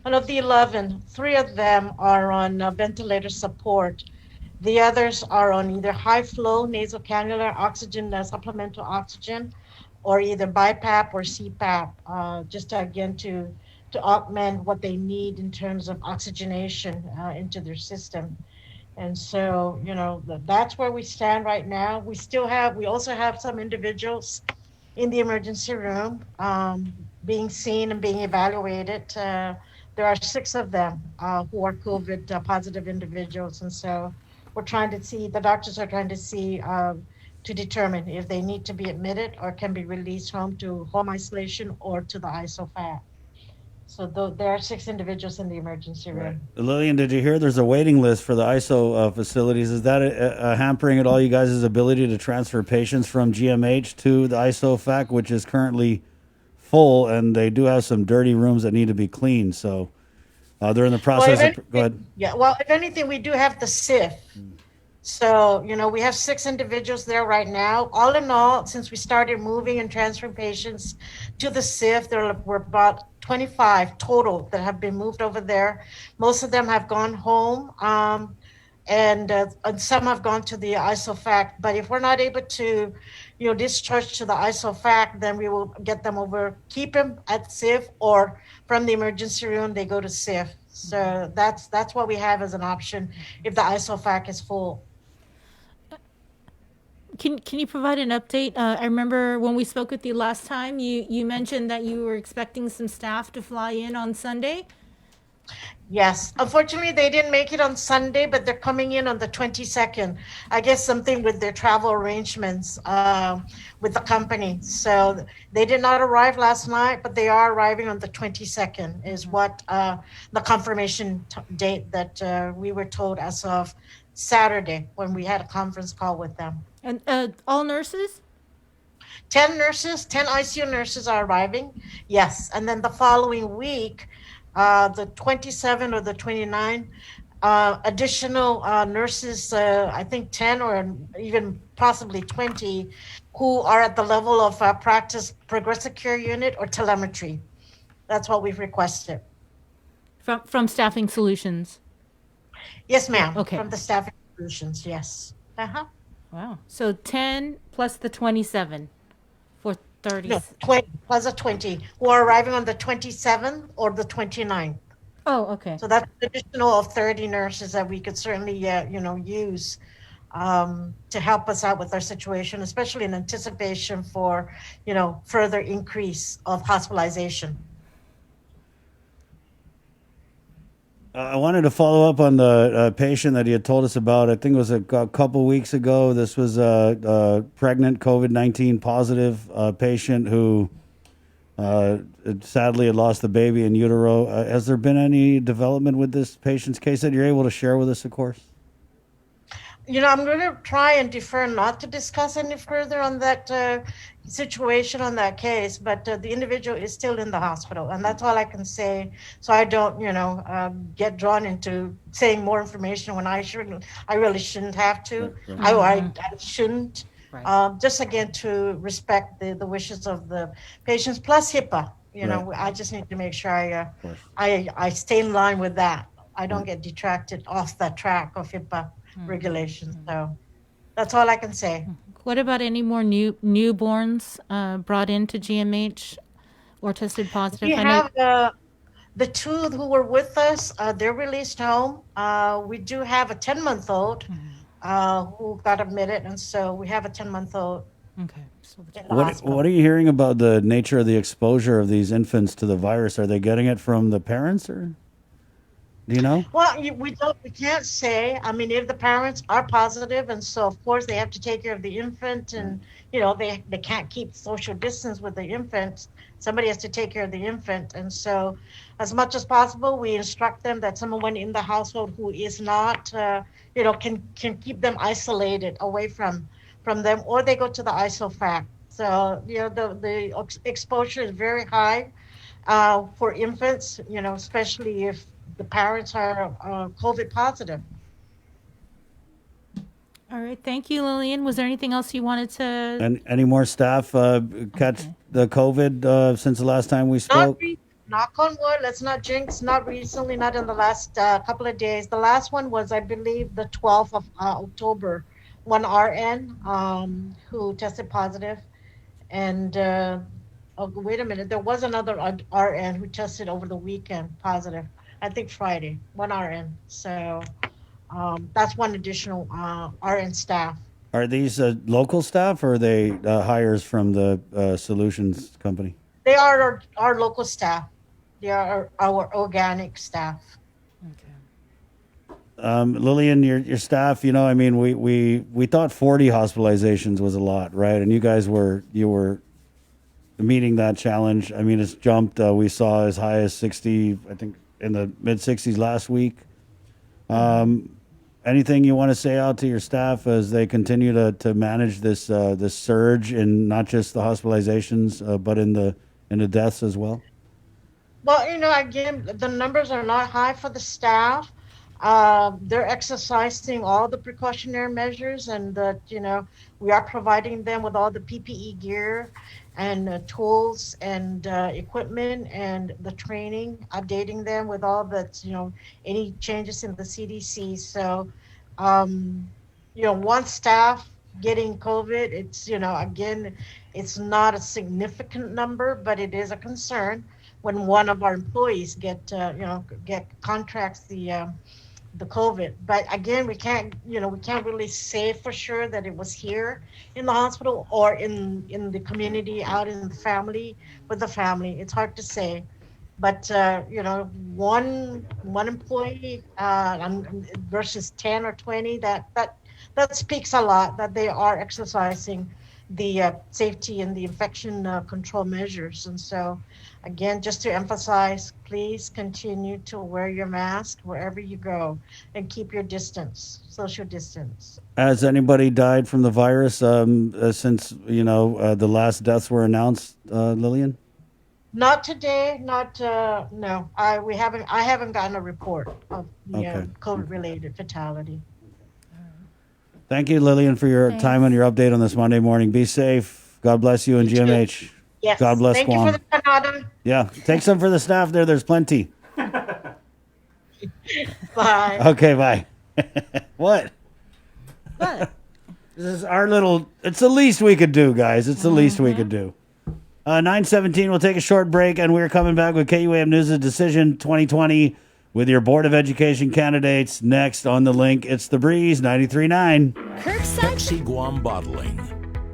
And of the 11, 3 of them are on ventilator support. The others are on either high flow nasal cannula oxygen, supplemental oxygen, or either BiPAP or CPAP, just to augment what they need in terms of oxygenation into their system. And so, that's where we stand right now. We also have some individuals in the emergency room being seen and being evaluated. There are 6 of them who are COVID positive individuals. And so the doctors are trying to see to determine if they need to be admitted or can be released home to home isolation or to the ISOFAC. So there are 6 individuals in the emergency room. Lillian, did you hear there's a waiting list for the ISO facilities? Is that hampering at all you guys' ability to transfer patients from GMH to the ISOFAC, which is currently full, and they do have some dirty rooms that need to be cleaned. So they're in the process go ahead. Yeah, well, if anything, we do have the SIF. So, we have 6 individuals there right now. All in all, since we started moving and transferring patients to the SIF, there were about 25 total that have been moved over there. Most of them have gone home, and some have gone to the ISOFAC. But if we're not able to, discharge to the ISOFAC, then we will get them over, keep them at SIF, or from the emergency room, they go to SIF. So that's what we have as an option if the ISOFAC is full. Can you provide an update? I remember when we spoke with you last time, you mentioned that you were expecting some staff to fly in on Sunday. Yes, unfortunately, they didn't make it on Sunday, but they're coming in on the 22nd. I guess something with their travel arrangements with the company. So they did not arrive last night, but they are arriving on the 22nd, is what the confirmation date that we were told as of Saturday when we had a conference call with them. And all nurses? 10 nurses, 10 ICU nurses are arriving. Yes. And then the following week, the 27 or the 29, additional nurses, I think 10 or even possibly 20, who are at the level of practice progressive care unit or telemetry. That's what we've requested. From Staffing Solutions? Yes, ma'am. Okay. From the Staffing Solutions, yes. Uh-huh. Wow. So 10 plus the 27 for 30. No, 20 plus a 20 who are arriving on the 27th or the 29th. Oh, okay. So that's an additional of 30 nurses that we could certainly, use to help us out with our situation, especially in anticipation for, further increase of hospitalization. I wanted to follow up on the patient that you had told us about. I think it was a couple weeks ago. This was a pregnant COVID-19 positive patient who sadly had lost the baby in utero. Has there been any development with this patient's case that you're able to share with us, of course? I'm going to try and defer not to discuss any further on that situation, on that case, but the individual is still in the hospital, and that's all I can say. So I don't, get drawn into saying more information when I really shouldn't have to. I shouldn't. Right. Just again to respect the wishes of the patients, plus HIPAA. Right. I just need to make sure I stay in line with that. I don't get detracted off that track of HIPAA regulations. So that's all I can say. What about any more newborns brought into GMH or tested positive? We have the two who were with us. They're released home. We do have a 10-month-old who got admitted, and so we have a 10-month-old. Okay. What are you hearing about the nature of the exposure of these infants to the virus? Are they getting it from the parents, or do you know? Well, we can't say. I mean, if the parents are positive, and so of course they have to take care of the infant, and they can't keep social distance with the infant. Somebody has to take care of the infant, and so as much as possible, we instruct them that someone in the household who is not, can keep them isolated away from them, or they go to the ISOFAC. So the exposure is very high for infants, especially if the parents are COVID positive. All right. Thank you, Lillian. Was there anything else you wanted to? And any more staff catch the COVID since the last time we spoke? Knock on wood. Let's not jinx. Not recently. Not in the last couple of days. The last one was, I believe, the 12th of October. One RN who tested positive, and wait a minute. There was another RN who tested over the weekend positive. I think Friday, one RN. So that's one additional RN staff. Are these local staff, or are they hires from the solutions company? They are our local staff. They are our organic staff. Lillian, your staff, we thought 40 hospitalizations was a lot, right? And you guys were meeting that challenge. I mean, it's jumped. We saw as high as 60, I think, in the mid 60s last week. Anything you want to say out to your staff as they continue to manage this surge in not just the hospitalizations, but in the deaths as well? Well, again, the numbers are not high for the staff. They're exercising all the precautionary measures, and that we are providing them with all the PPE gear and tools and equipment, and the training, updating them with all that, any changes in the CDC. So, one staff getting COVID, it's, again, it's not a significant number, but it is a concern when one of our employees contracts the the COVID. But again, we can't really say for sure that it was here in the hospital or in the community, out in the family, with the family. It's hard to say. But one employee versus 10 or 20, that speaks a lot that they are exercising the safety and the infection control measures. And so, again, just to emphasize, please continue to wear your mask wherever you go and keep your distance, social distance. Has anybody died from the virus since the last deaths were announced, Lillian? Not today. No. I haven't gotten a report of the COVID-related fatality. Thank you, Lillian, for your time and your update on this Monday morning. Be safe. God bless you and GMH. Yes. God bless Thank Guam. you for the Canada. Yeah. Take some for the staff there. There's plenty. Bye. Okay, bye. What? This is our little, it's the least we could do, guys. It's the least we could do. 9:17, we'll take a short break, and we're coming back with KUAM News' Decision 2020 with your Board of Education candidates. Next on the link, it's The Breeze 93.9. Pepsi Guam Bottling,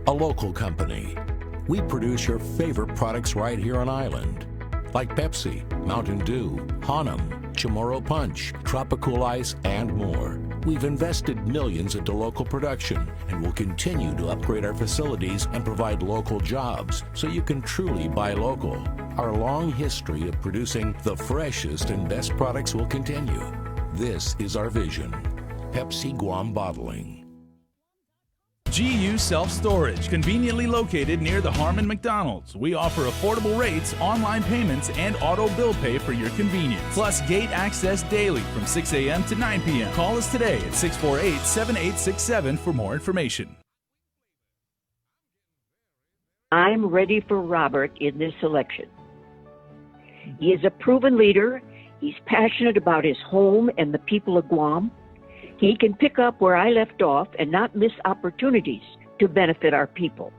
a local company. We produce your favorite products right here on island, like Pepsi, Mountain Dew, Hanum, Chamorro Punch, Tropical Ice, and more. We've invested millions into local production and will continue to upgrade our facilities and provide local jobs so you can truly buy local. Our long history of producing the freshest and best products will continue. This is our vision. Pepsi Guam Bottling. GU Self-Storage, conveniently located near the Harmon McDonald's. We offer affordable rates, online payments, and auto bill pay for your convenience. Plus gate access daily from 6 a.m. to 9 p.m. Call us today at 648-7867 for more information. I'm ready for Robert in this election. He is a proven leader. He's passionate about his home and the people of Guam. He can pick up where I left off and not miss opportunities to benefit our people.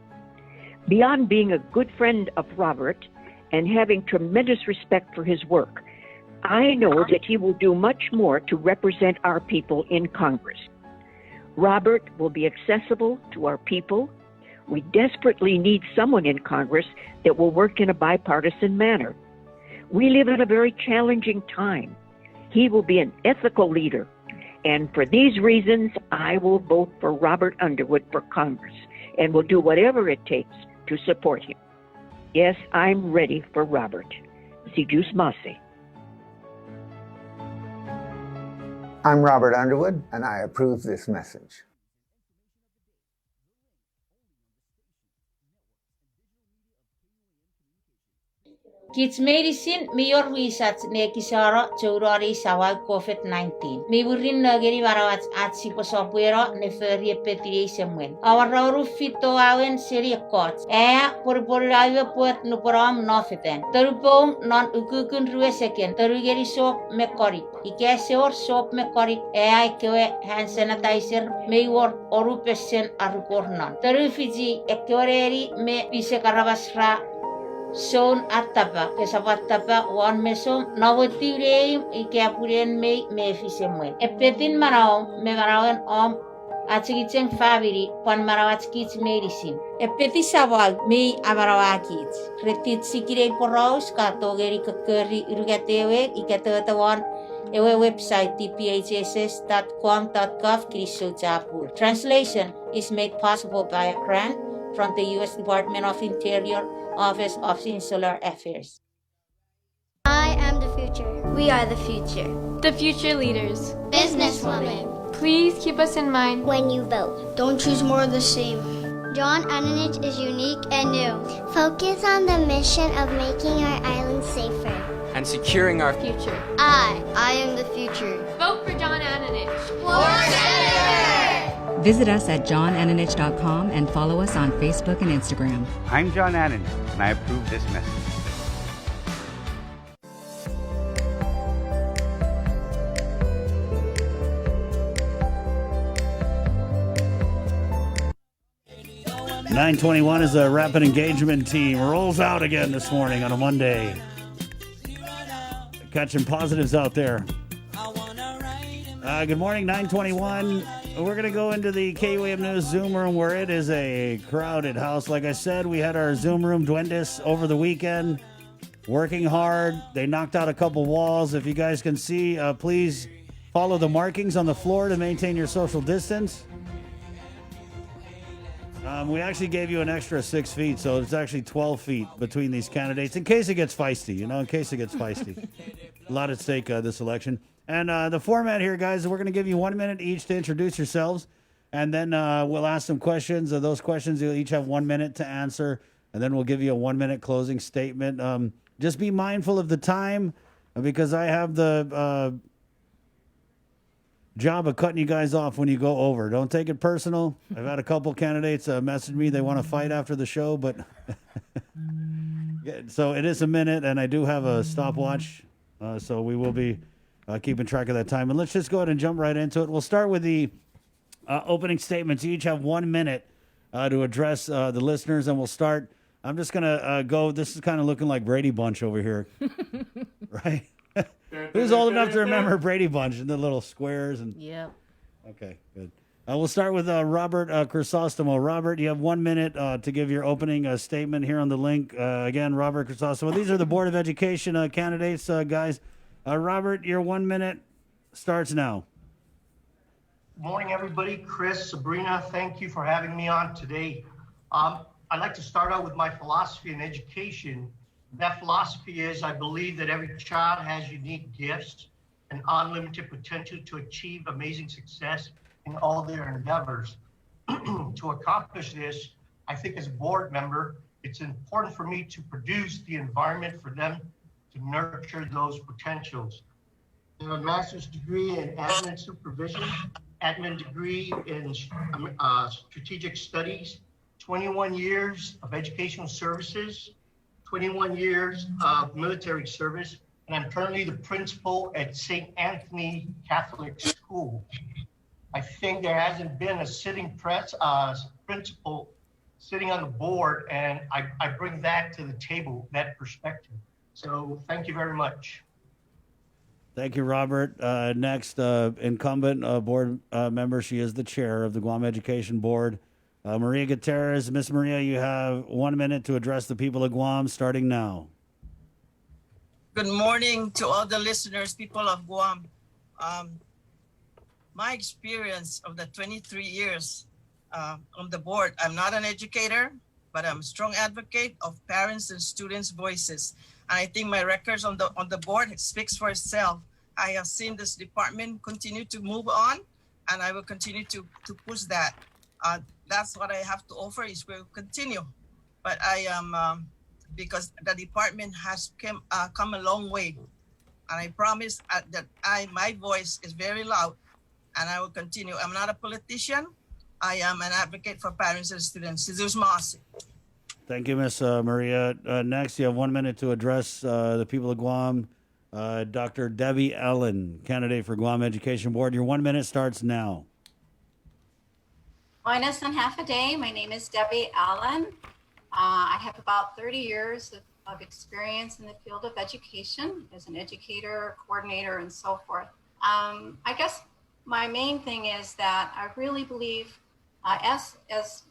Beyond being a good friend of Robert and having tremendous respect for his work, I know that he will do much more to represent our people in Congress. Robert will be accessible to our people. We desperately need someone in Congress that will work in a bipartisan manner. We live in a very challenging time. He will be an ethical leader. And for these reasons, I will vote for Robert Underwood for Congress and will do whatever it takes to support him. Yes, I'm ready for Robert. Si Jus Masi. I'm Robert Underwood, and I approve this message. Kids medicine mayor research ne kisara chaurari sawal COVID-19. Me burin nageri warawat at si posopuero ne ferie petri semwen. Awaroru fito awen seri cots. Porporaive puet no poram nofiten. Terupom non ukukun ruwe seken. Terugeri soap me korik. Ikeseor soap me korik. Kewe hand sanitizer me wor orupesen arukornan. Terufiji ekeoreri me pise karavasra. Son atapa, kesapatapa, wan mesom, nawotireim, ikeapuren me fisemwe. Epetin maraom, me marawen atsigitsen faviri, pan marawatskits medicine. Epeti sawal, me amarawakits. Retit sikire poros, katogeri kakeri rugatewe, ikatawan, ewe website tphss.guam.gov/Japur. Translation is made possible by a grant from the U.S. Department of Interior, Office of Insular Affairs. I am the future. We are the future. The future leaders. Businesswoman. Please keep us in mind When you vote, Don't choose more of the same. John Ananich is unique and new. Focus on the mission of making our island safer. And securing our Future. I am the future. Vote for John Ananich. For Senator! Visit us at johnananich.com and follow us on Facebook and Instagram. I'm John Ananich, and I approve this message. .921 is a rapid engagement team. Rolls out again this morning on a Monday. Catching positives out there. Good morning, 921. We're going to go into the KUAM News Zoom room where it is a crowded house. Like I said, we had our Zoom room duendes over the weekend, working hard. They knocked out a couple walls. If you guys can see, please follow the markings on the floor to maintain your social distance. We actually gave you an extra 6 feet, so it's actually 12 feet between these candidates in case it gets feisty, in case it gets feisty. A lot at stake this election. And the format here, guys, we're going to give you 1 minute each to introduce yourselves, and then we'll ask some questions. Those questions, you'll each have 1 minute to answer, and then we'll give you a 1 minute closing statement. Just be mindful of the time, because I have the job of cutting you guys off when you go over. Don't take it personal. I've had a couple candidates message me. They want to fight after the show, but so it is a minute, and I do have a stopwatch, so we will be keeping track of that time. And let's just go ahead and jump right into it. We'll start with the opening statements. You each have 1 minute to address the listeners, and we'll start. I'm just going to go. This is kind of looking like Brady Bunch over here, right? Who's old enough to remember Brady Bunch and the little squares? Yep. Okay, good. We'll start with Robert Crisostomo. Robert, you have 1 minute to give your opening statement here on the link. Again, Robert Crisostomo. These are the Board of Education candidates, guys. Robert, your 1 minute starts now. Good morning, everybody. Chris, Sabrina, thank you for having me on today. I'd like to start out with my philosophy in education. That philosophy is I believe that every child has unique gifts and unlimited potential to achieve amazing success in all their endeavors. To accomplish this, I think as a board member, it's important for me to produce the environment for them to nurture those potentials. I have a master's degree in admin supervision, admin degree in strategic studies, 21 years of educational services, 21 years of military service, and I'm currently the principal at St. Anthony Catholic School. I think there hasn't been a sitting principal sitting on the board, and I bring that to the table, that perspective. So thank you very much. Thank you, Robert. Next, incumbent board member. She is the chair of the Guam Education Board. Maria Gutierrez. Miss Maria, you have 1 minute to address the people of Guam, starting now. Good morning to all the listeners, people of Guam. My experience of the 23 years on the board, I'm not an educator, but I'm a strong advocate of parents and students' voices. And I think my records on the board speaks for itself. I have seen this department continue to move on, and I will continue to push that. That's what I have to offer is we'll continue. But I am, because the department has come a long way. And I promise that my voice is very loud, and I will continue. I'm not a politician. I am an advocate for parents and students. Jesus Masi. Thank you, Miss Maria. Next, you have 1 minute to address the people of Guam. Dr. Debbie Allen, candidate for Guam Education Board. Your 1 minute starts now. Buenas and half a day. My name is Debbie Allen. I have about 30 years of experience in the field of education as an educator, coordinator, and so forth. I guess my main thing is that I really believe, as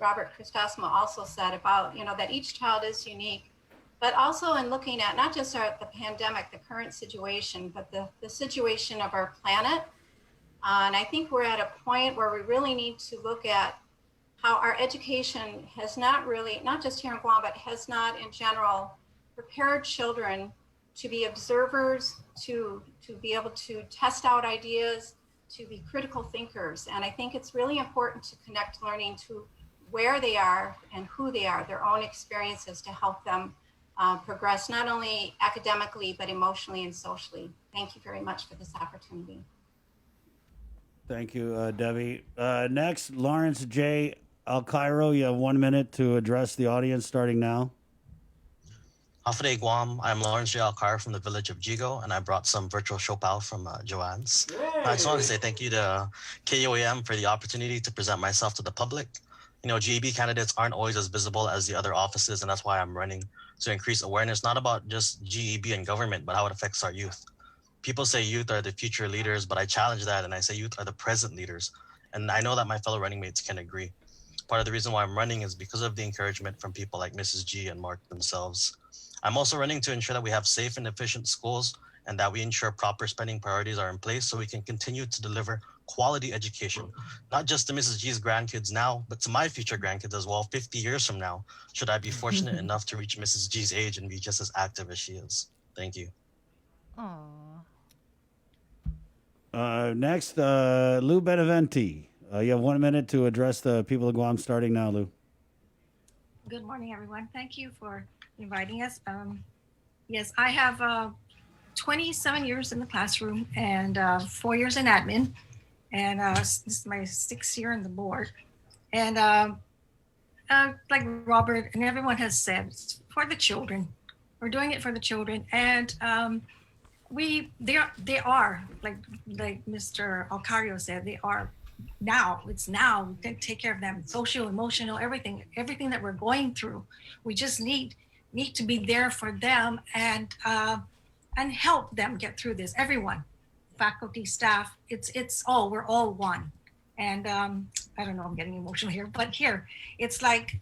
Robert Crisostomo also said about, that each child is unique, but also in looking at not just the pandemic, the current situation, but the situation of our planet. And I think we're at a point where we really need to look at how our education has not really, not just here in Guam, but has not in general prepared children to be observers, to be able to test out ideas, to be critical thinkers. And I think it's really important to connect learning to where they are and who they are, their own experiences, to help them progress not only academically, but emotionally and socially. Thank you very much for this opportunity. Thank you, Debbie. Next, Lawrence J. Alcairo, you have 1 minute to address the audience, starting now. Hafade Guam, I'm Lawrence J. Alcairo from the village of Jigo, and I brought some virtual shopao from Joanne's. I just want to say thank you to KUAM for the opportunity to present myself to the public. GEB candidates aren't always as visible as the other offices, and that's why I'm running to increase awareness, not about just GEB and government, but how it affects our youth. People say youth are the future leaders, but I challenge that and I say youth are the present leaders. And I know that my fellow running mates can agree. Part of the reason why I'm running is because of the encouragement from people like Mrs. G and Mark themselves. I'm also running to ensure that we have safe and efficient schools and that we ensure proper spending priorities are in place so we can continue to deliver quality education, not just to Mrs. G's grandkids now, but to my future grandkids as well, 50 years from now, should I be fortunate enough to reach Mrs. G's age and be just as active as she is. Thank you. Next, Lou Beneventi. You have 1 minute to address the people of Guam, starting now, Lou. Good morning, everyone. Thank you for inviting us. Yes, I have 27 years in the classroom and 4 years in admin. And this is my 6th year on the board. And like Robert and everyone has said, it's for the children. We're doing it for the children. And they are like Mr. Alcario said, they are now. It's now. We take care of them, social, emotional, everything that we're going through. We just need to be there for them and help them get through this. Everyone, faculty, staff, we're all one. And I don't know, I'm getting emotional here, but here it's like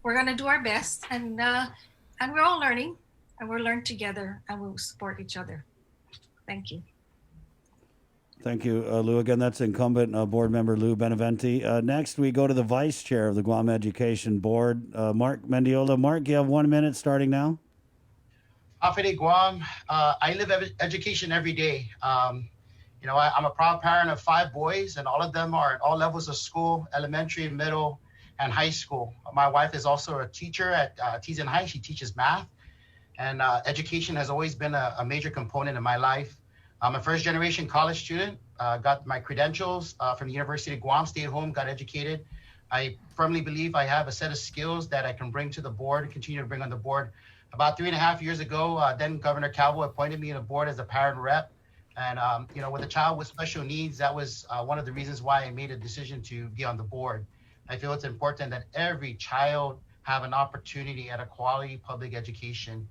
we're gonna do our best, and we're all learning, and we'll learn together, and we'll support each other. Thank you. Thank you, Lou. Again, that's incumbent board member Lou Beneventi. Next, we go to the vice chair of the Guam Education Board, Mark Mendiola. Mark, you have 1 minute starting now. Afide Guam, I live education every day. I'm a proud parent of 5 boys, and all of them are at all levels of school, elementary, middle, and high school. My wife is also a teacher at Teason High. She teaches math, and education has always been a major component in my life. I'm a first-generation college student, got my credentials from the University of Guam, stayed home, got educated. I firmly believe I have a set of skills that I can bring to the board and continue to bring on the board. About 3.5 years ago, then Governor Calvo appointed me to the board as a parent rep. And, with a child with special needs, that was one of the reasons why I made a decision to be on the board. I feel it's important that every child have an opportunity at a quality public education.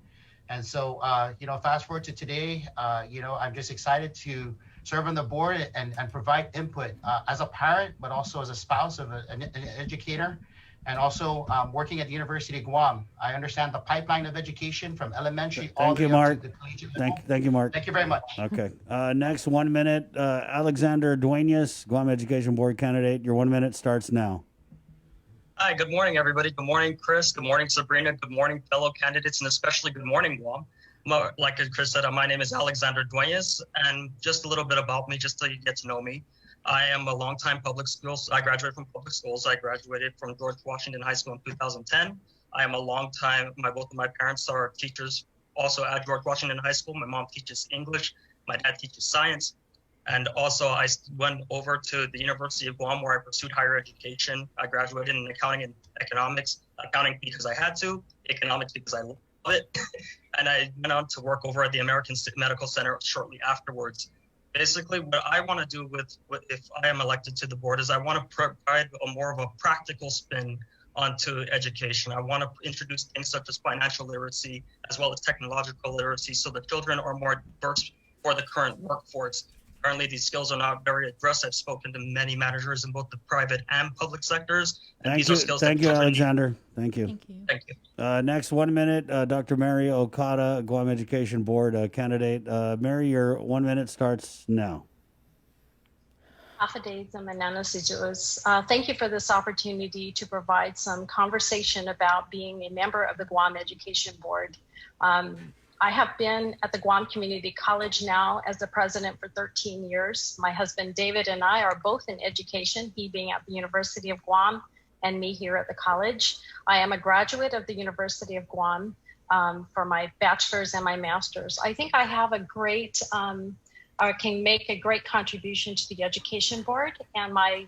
And so, fast forward to today, I'm just excited to serve on the board and provide input as a parent, but also as a spouse of an educator, and also working at the University of Guam. I understand the pipeline of education from elementary all the way up to the collegiate level. Thank you, Mark. Thank you very much. Okay. Next, 1 minute, Alexander Duenas, Guam Education Board candidate. Your 1 minute starts now. Hi, good morning, everybody. Good morning, Chris. Good morning, Sabrina. Good morning, fellow candidates, and especially good morning, Guam. Like Chris said, my name is Alexander Duenas, and just a little bit about me, just so you get to know me. I am a longtime public schools. I graduated from public schools. I graduated from George Washington High School in 2010. I am a longtime, both of my parents are teachers also at George Washington High School. My mom teaches English. My dad teaches science. And also I went over to the University of Guam where I pursued higher education. I graduated in accounting and economics, accounting because I had to, economics because I love it. And I went on to work over at the American Medical Center shortly afterwards. Basically, what I want to do with if I am elected to the board is I want to provide more of a practical spin onto education. I want to introduce things such as financial literacy as well as technological literacy so the children are more diverse for the current workforce. Currently, these skills are not very addressed. I've spoken to many managers in both the private and public sectors. And Thank you, Alexander. Thank you. Thank you. Next, 1 minute, Dr. Mary Okada, Guam Education Board candidate. Mary, your 1 minute starts now. Thank you for this opportunity to provide some conversation about being a member of the Guam Education Board. I have been at the Guam Community College now as the president for 13 years. My husband David and I are both in education, he being at the University of Guam and me here at the college. I am a graduate of the University of Guam for my bachelor's and my master's. I think I have a great, can make a great contribution to the education board. And my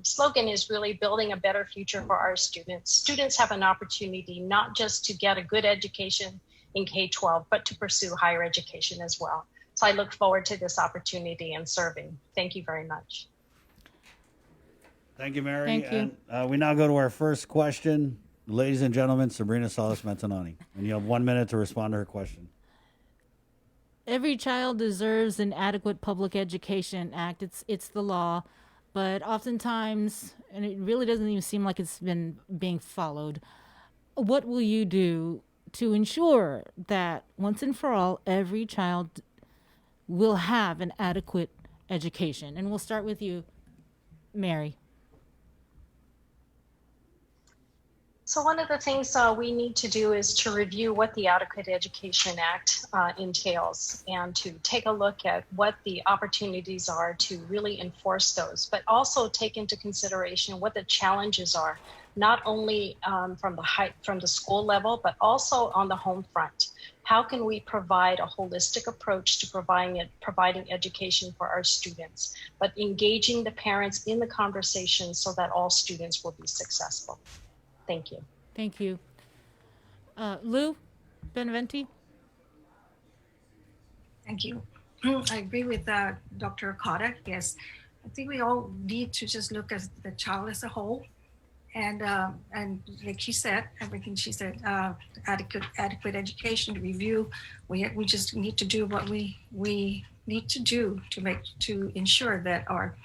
slogan is really building a better future for our students. Students have an opportunity not just to get a good education in K-12, but to pursue higher education as well. So I look forward to this opportunity and serving. Thank you very much. Thank you, Mary. Thank you. And we now go to our first question. Ladies and gentlemen, Sabrina Salas Mentanani. And you have 1 minute to respond to her question. Every child deserves an adequate public education act. It's the law, but oftentimes, and it really doesn't even seem like it's been being followed. What will you do to ensure that once and for all, every child will have an adequate education? And we'll start with you, Mary. So one of the things we need to do is to review what the Adequate Education Act entails and to take a look at what the opportunities are to really enforce those, but also take into consideration what the challenges are, not only from the school level, but also on the home front. How can we provide a holistic approach to providing education for our students, but engaging the parents in the conversation so that all students will be successful? Thank you. Thank you. Lou Beneventi? Thank you. I agree with Dr. Okada. Yes, I think we all need to just look at the child as a whole. And like she said, everything she said, adequate education review. We just need to do what we need to do to ensure that our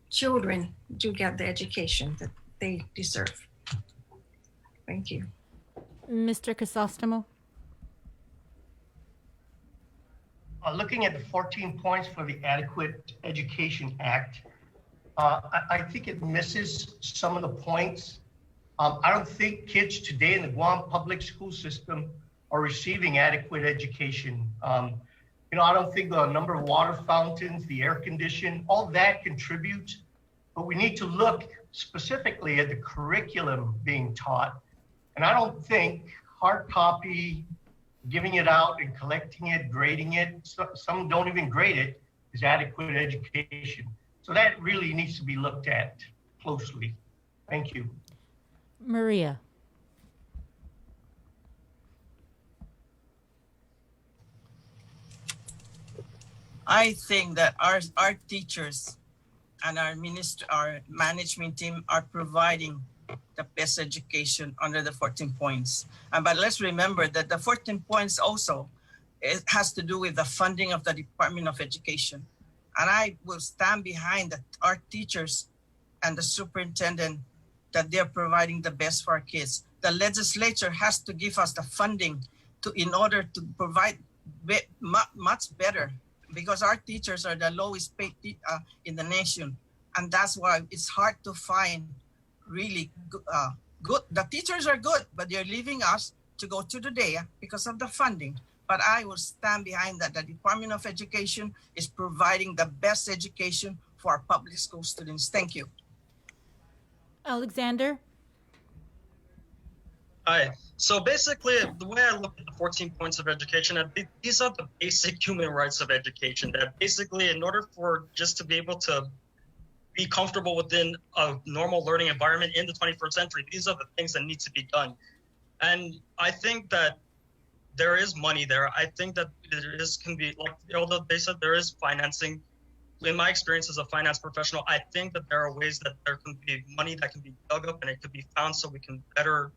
children do get the education that they deserve. Thank you. Mr. Crisostomo? Looking at the 14 points for the Adequate Education Act, I think it misses some of the points. I don't think kids today in the Guam public school system are receiving adequate education. I don't think the number of water fountains, the air condition, all that contributes, but we need to look specifically at the curriculum being taught. And I don't think hard copy, giving it out and collecting it, grading it, some don't even grade it, is adequate education. So that really needs to be looked at closely. Thank you. Maria? I think that our teachers and our management team are providing the best education under the 14 points. But let's remember that the 14 points also, it has to do with the funding of the Department of Education. And I will stand behind our teachers and the superintendent that they're providing the best for our kids. The legislature has to give us the funding in order to provide much better, because our teachers are the lowest paid in the nation. And that's why it's hard to find really good. The teachers are good, but they're leaving us to go to the DEA because of the funding. But I will stand behind that. The Department of Education is providing the best education for our public school students. Thank you. Alexander? Hi. So basically, the way I look at the 14 points of education, these are the basic human rights of education. That basically, in order for just to be able to be comfortable within a normal learning environment in the 21st century, these are the things that need to be done. And I think that there is money there. I think that can be, like, although they said there is financing, in my experience as a finance professional, I think that there are ways that there can be money that can be dug up and it could be found so we can better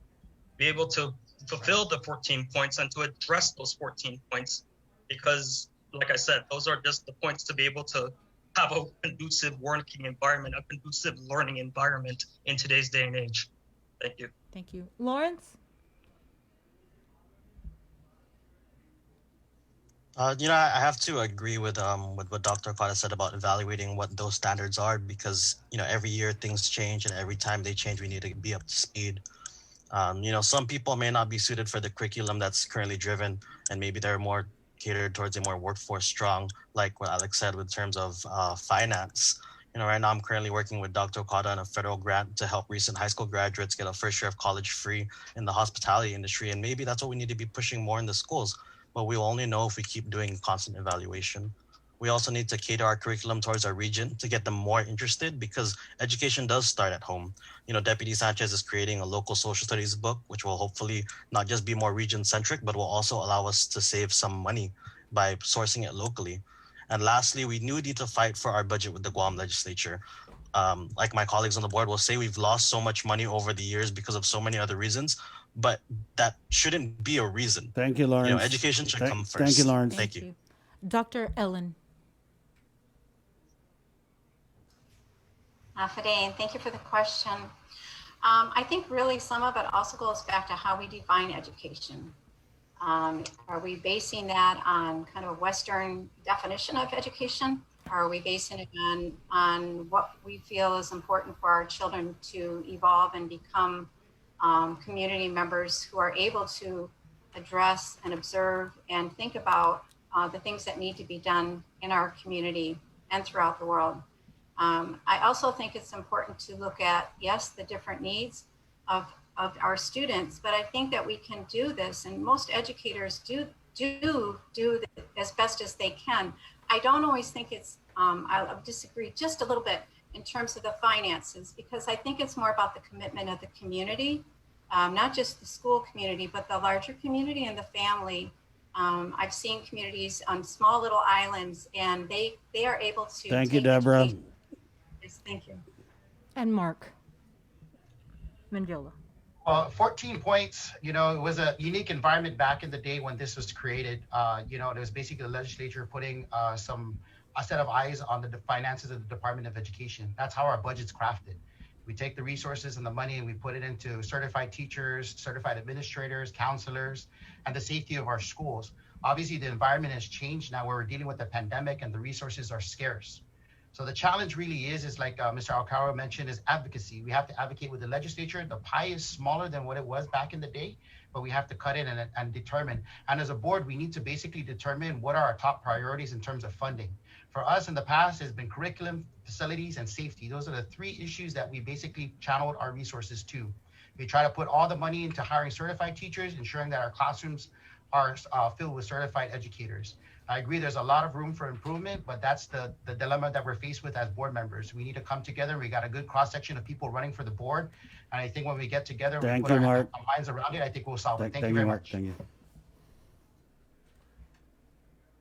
be able to fulfill the 14 points and to address those 14 points. Because, like I said, those are just the points to be able to have a conducive working environment, a conducive learning environment in today's day and age. Thank you. Thank you. Lawrence? I have to agree with what Dr. Okada said about evaluating what those standards are, because every year things change, and every time they change, we need to be up to speed. Some people may not be suited for the curriculum that's currently driven, and maybe they're more catered towards a more workforce strong, like what Alex said with terms of finance. Right now I'm currently working with Dr. Okada on a federal grant to help recent high school graduates get a first year of college free in the hospitality industry, and maybe that's what we need to be pushing more in the schools. But we'll only know if we keep doing constant evaluation. We also need to cater our curriculum towards our region to get them more interested, because education does start at home. Deputy Sanchez is creating a local social studies book, which will hopefully not just be more region-centric, but will also allow us to save some money by sourcing it locally. And lastly, we need to fight for our budget with the Guam legislature. Like my colleagues on the board will say, we've lost so much money over the years because of so many other reasons, but that shouldn't be a reason. Thank you, Lawrence. Education should come first. Thank you, Lawrence. Thank you. Dr. Ellen. Fidane, thank you for the question. I think really some of it also goes back to how we define education. Are we basing that on kind of a Western definition of education? Or are we basing it on what we feel is important for our children to evolve and become community members who are able to address and observe and think about the things that need to be done in our community and throughout the world? I also think it's important to look at, yes, the different needs of our students, but I think that we can do this, and most educators do as best as they can. I don't always think it's, I'll disagree just a little bit in terms of the finances, because I think it's more about the commitment of the community, not just the school community, but the larger community and the family. I've seen communities on small little islands, and they are able to. Thank you, Deborah. Yes, thank you. And Mark Mendiola. 14 points, it was a unique environment back in the day when this was created. It was basically the legislature putting a set of eyes on the finances of the Department of Education. That's how our budget's crafted. We take the resources and the money and we put it into certified teachers, certified administrators, counselors, and the safety of our schools. Obviously, the environment has changed now where we're dealing with the pandemic and the resources are scarce. So the challenge really is like Mr. Alcaro mentioned, is advocacy. We have to advocate with the legislature. The pie is smaller than what it was back in the day, but we have to cut it and determine. And as a board, we need to basically determine what are our top priorities in terms of funding. For us in the past, has been curriculum, facilities, and safety. Those are the three issues that we basically channeled our resources to. We try to put all the money into hiring certified teachers, ensuring that our classrooms are filled with certified educators. I agree there's a lot of room for improvement, but that's the dilemma that we're faced with as board members. We need to come together. We got a good cross-section of people running for the board. And I think when we get together, we put our minds around it, I think we'll solve it. Thank you very much. Thank you.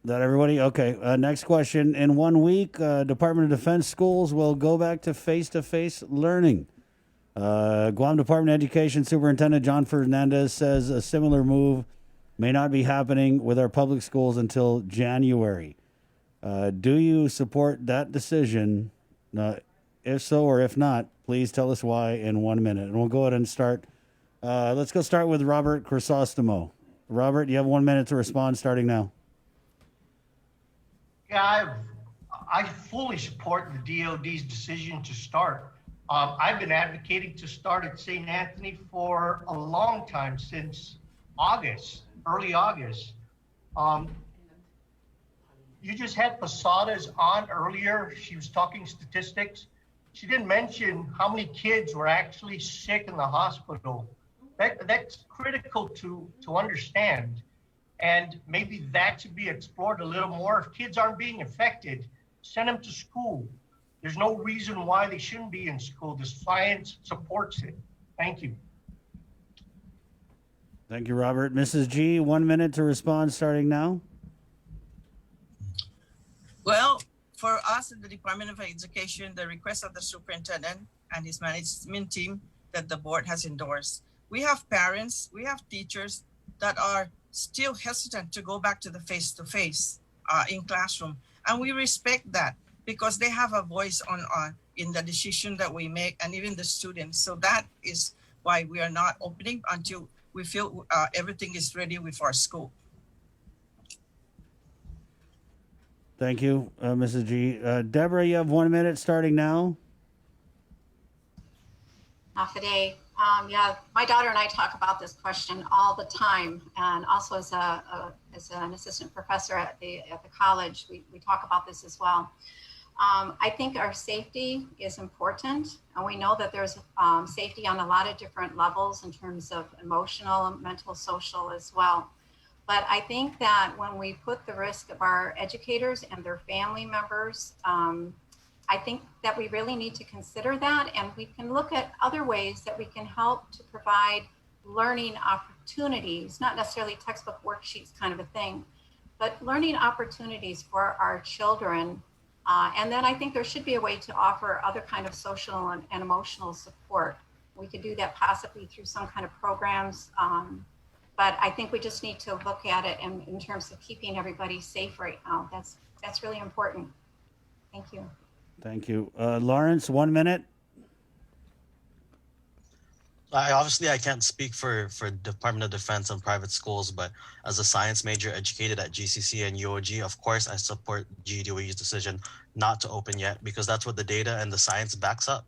That everybody? Okay. Next question. In 1 week, Department of Defense schools will go back to face-to-face learning. Guam Department of Education Superintendent John Fernandez says a similar move may not be happening with our public schools until January. Do you support that decision? If so or if not, please tell us why in 1 minute. And we'll go ahead and start. Let's go start with Robert Crisostomo. Robert, you have 1 minute to respond starting now. Yeah, I fully support the DOD's decision to start. I've been advocating to start at St. Anthony for a long time, since August. Early August. You just had Posadas on earlier. She was talking statistics. She didn't mention how many kids were actually sick in the hospital. That's critical to understand. And maybe that should be explored a little more. If kids aren't being affected, send them to school. There's no reason why they shouldn't be in school. The science supports it. Thank you. Thank you, Robert. Mrs. G, 1 minute to respond starting now. Well, for us in the Department of Education, the request of the superintendent and his management team that the board has endorsed. We have parents, we have teachers that are still hesitant to go back to the face-to-face in classroom. And we respect that because they have a voice in the decision that we make, and even the students. So that is why we are not opening until we feel everything is ready with our school. Thank you, Mrs. G. Deborah, you have 1 minute starting now. Today, yeah, my daughter and I talk about this question all the time, and also as an assistant professor at the college, we talk about this as well. I think our safety is important, and we know that there's safety on a lot of different levels in terms of emotional, mental, social as well. But I think that when we put the risk of our educators and their family members, I think that we really need to consider that, and we can look at other ways that we can help to provide learning opportunities, not necessarily textbook worksheets kind of a thing, but learning opportunities for our children. And then I think there should be a way to offer other kind of social and emotional support. We could do that possibly through some kind of programs. But I think we just need to look at it in terms of keeping everybody safe right now. That's really important. Thank you. Thank you. Lawrence, 1 minute. I can't speak for Department of Defense and private schools, but as a science major educated at GCC and UOG, of course, I support GDOE's decision not to open yet, because that's what the data and the science backs up.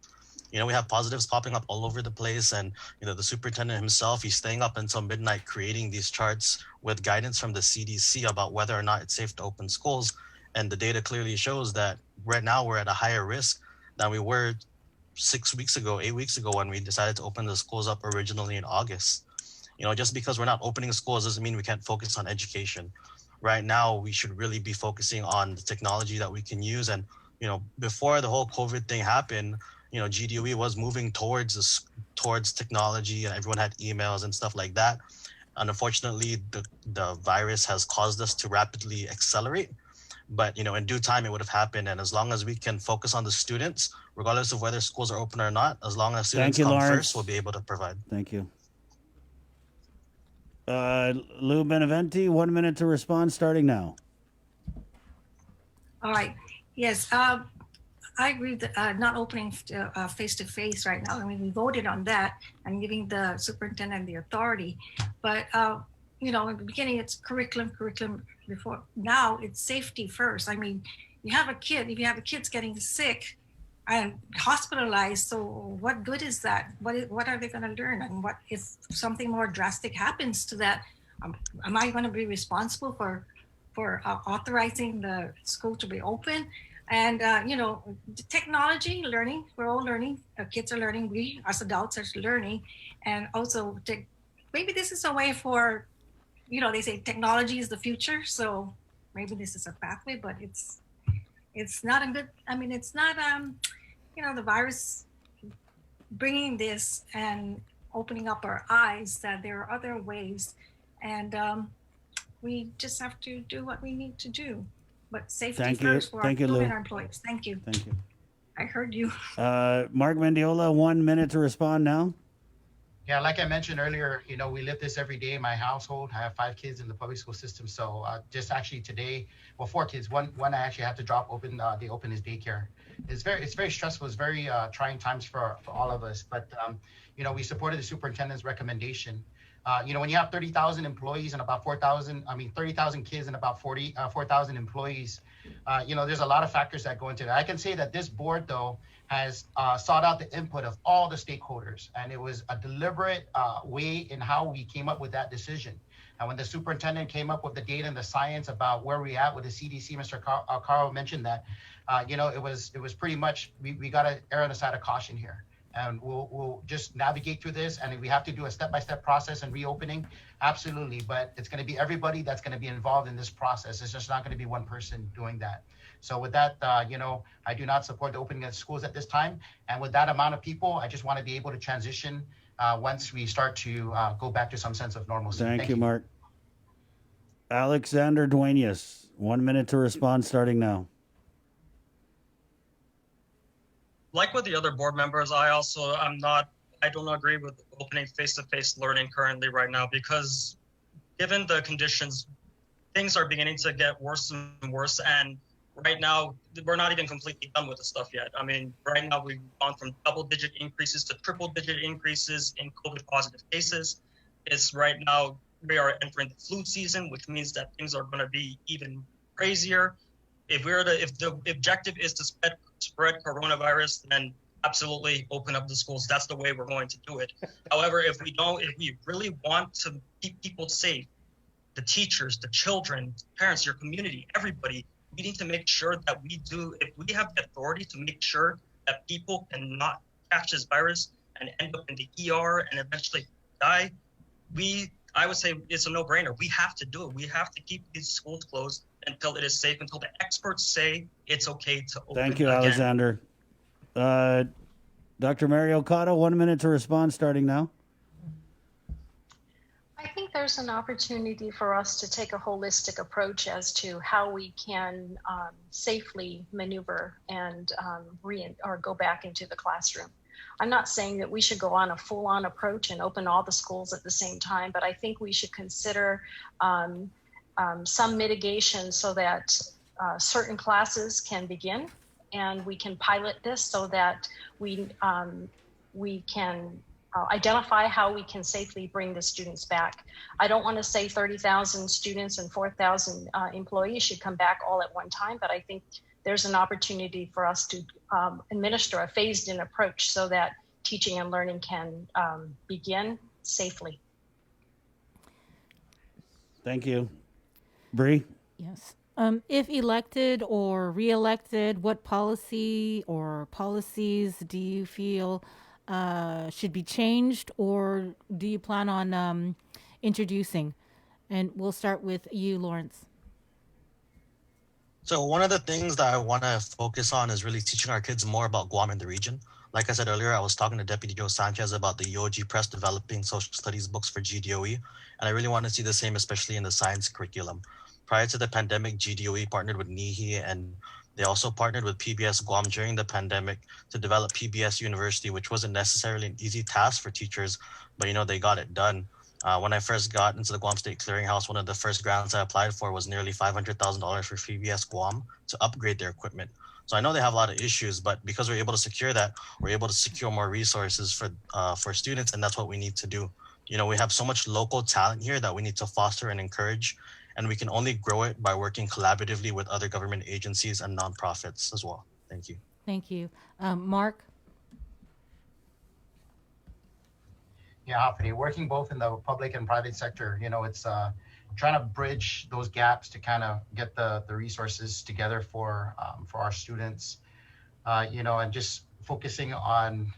You know, we have positives popping up all over the place, and you know, the superintendent himself, he's staying up until midnight creating these charts with guidance from the CDC about whether or not it's safe to open schools. And the data clearly shows that right now we're at a higher risk than we were 8 weeks ago, when we decided to open the schools up originally in August. You know, just because we're not opening schools doesn't mean we can't focus on education. Right now, we should really be focusing on the technology that we can use. And, you know, before the whole COVID thing happened, you know, GDOE was moving towards technology, and everyone had emails and stuff like that. And unfortunately, the virus has caused us to rapidly accelerate. But, you know, in due time, it would have happened. And as long as we can focus on the students, regardless of whether schools are open or not, as long as students come first, we'll be able to provide. Thank you. Lou Beneventi, 1 minute to respond, starting now. All right. Yes. I agree that not opening face-to-face right now. I mean, we voted on that and giving the superintendent the authority. But, you know, in the beginning, it's curriculum. Before now, it's safety first. I mean, you have a kid, if you have a kid's getting sick and hospitalized, so what good is that? What are they going to learn? And what if something more drastic happens to that? Am I going to be responsible for authorizing the school to be open? And, you know, technology, learning, we're all learning. Kids are learning. We as adults are learning. And also, maybe this is a way for, you know, they say technology is the future. So maybe this is a pathway, but it's not a good, I mean, it's not, you know, the virus bringing this and opening up our eyes that there are other ways. And we just have to do what we need to do. But safety first for our children and our employees. Thank you. Thank you. I heard you. Mark Mendiola, 1 minute to respond now. Yeah, like I mentioned earlier, you know, we live this every day in my household. I have 5 kids in the public school system. So just actually today, well, 4 kids. One I actually have to drop they open his daycare. It's very stressful. It's very trying times for all of us. But, you know, we supported the superintendent's recommendation. You know, when you have 30,000 employees and about 30,000 kids and about 4,000 employees, you know, there's a lot of factors that go into that. I can say that this board, though, has sought out the input of all the stakeholders, and it was a deliberate way in how we came up with that decision. And when the superintendent came up with the data and the science about where we at with the CDC, Mr. Carl mentioned that, you know, it was pretty much, we got to err on the side of caution here. And we'll just navigate through this. And if we have to do a step-by-step process and reopening, absolutely. But it's going to be everybody that's going to be involved in this process. It's just not going to be one person doing that. So with that, you know, I do not support the opening of schools at this time. And with that amount of people, I just want to be able to transition once we start to go back to some sense of normalcy. Thank you, Mark. Alexander Duenas, 1 minute to respond, starting now. Like with the other board members, I don't agree with opening face-to-face learning currently right now, because given the conditions, things are beginning to get worse and worse. And right now, we're not even completely done with the stuff yet. I mean, right now we've gone from double-digit increases to triple-digit increases in COVID positive cases. It's right now, we are entering the flu season, which means that things are going to be even crazier. If the objective is to spread coronavirus, then absolutely open up the schools. That's the way we're going to do it. However, if we really want to keep people safe, the teachers, the children, parents, your community, everybody, we need to make sure that if we have the authority to make sure that people cannot catch this virus and end up in the ER and eventually die, I would say it's a no-brainer. We have to do it. We have to keep these schools closed until it is safe, until the experts say it's okay to open. Thank you, again. Alexander. Dr. Mario Cotto, 1 minute to respond, starting now. I think there's an opportunity for us to take a holistic approach as to how we can safely maneuver and go back into the classroom. I'm not saying that we should go on a full-on approach and open all the schools at the same time, but I think we should consider some mitigation so that certain classes can begin, and we can pilot this so that we can identify how we can safely bring the students back. I don't want to say 30,000 students and 4,000 employees should come back all at one time, but I think there's an opportunity for us to administer a phased-in approach so that teaching and learning can begin safely. Thank you. Bree? Yes. If elected or re-elected, what policy or policies do you feel should be changed, or do you plan on introducing? And we'll start with you, Lawrence. So one of the things that I want to focus on is really teaching our kids more about Guam and the region. Like I said earlier, I was talking to Deputy Joe Sanchez about the UOG Press developing social studies books for GDOE, and I really want to see the same, especially in the science curriculum. Prior to the pandemic, GDOE partnered with NIHI, and they also partnered with PBS Guam during the pandemic to develop PBS University, which wasn't necessarily an easy task for teachers, but they got it done. When I first got into the Guam State Clearinghouse, one of the first grants I applied for was nearly $500,000 for PBS Guam to upgrade their equipment. So I know they have a lot of issues, but because we're able to secure that, we're able to secure more resources for students, and that's what we need to do. We have so much local talent here that we need to foster and encourage, and we can only grow it by working collaboratively with other government agencies and nonprofits as well. Thank you. Thank you. Mark? Yeah, Hafidi, working both in the public and private sector, it's trying to bridge those gaps to kind of get the resources together for our students, and just focusing on,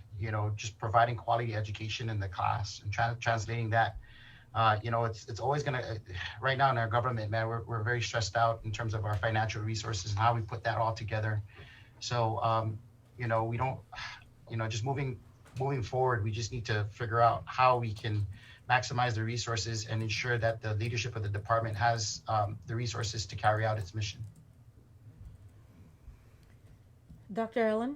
just providing quality education in the class and translating that. It's always going to, right now in our government, man, we're very stressed out in terms of our financial resources and how we put that all together. So, we don't, just moving forward, we just need to figure out how we can maximize the resources and ensure that the leadership of the department has the resources to carry out its mission. Dr. Ellen?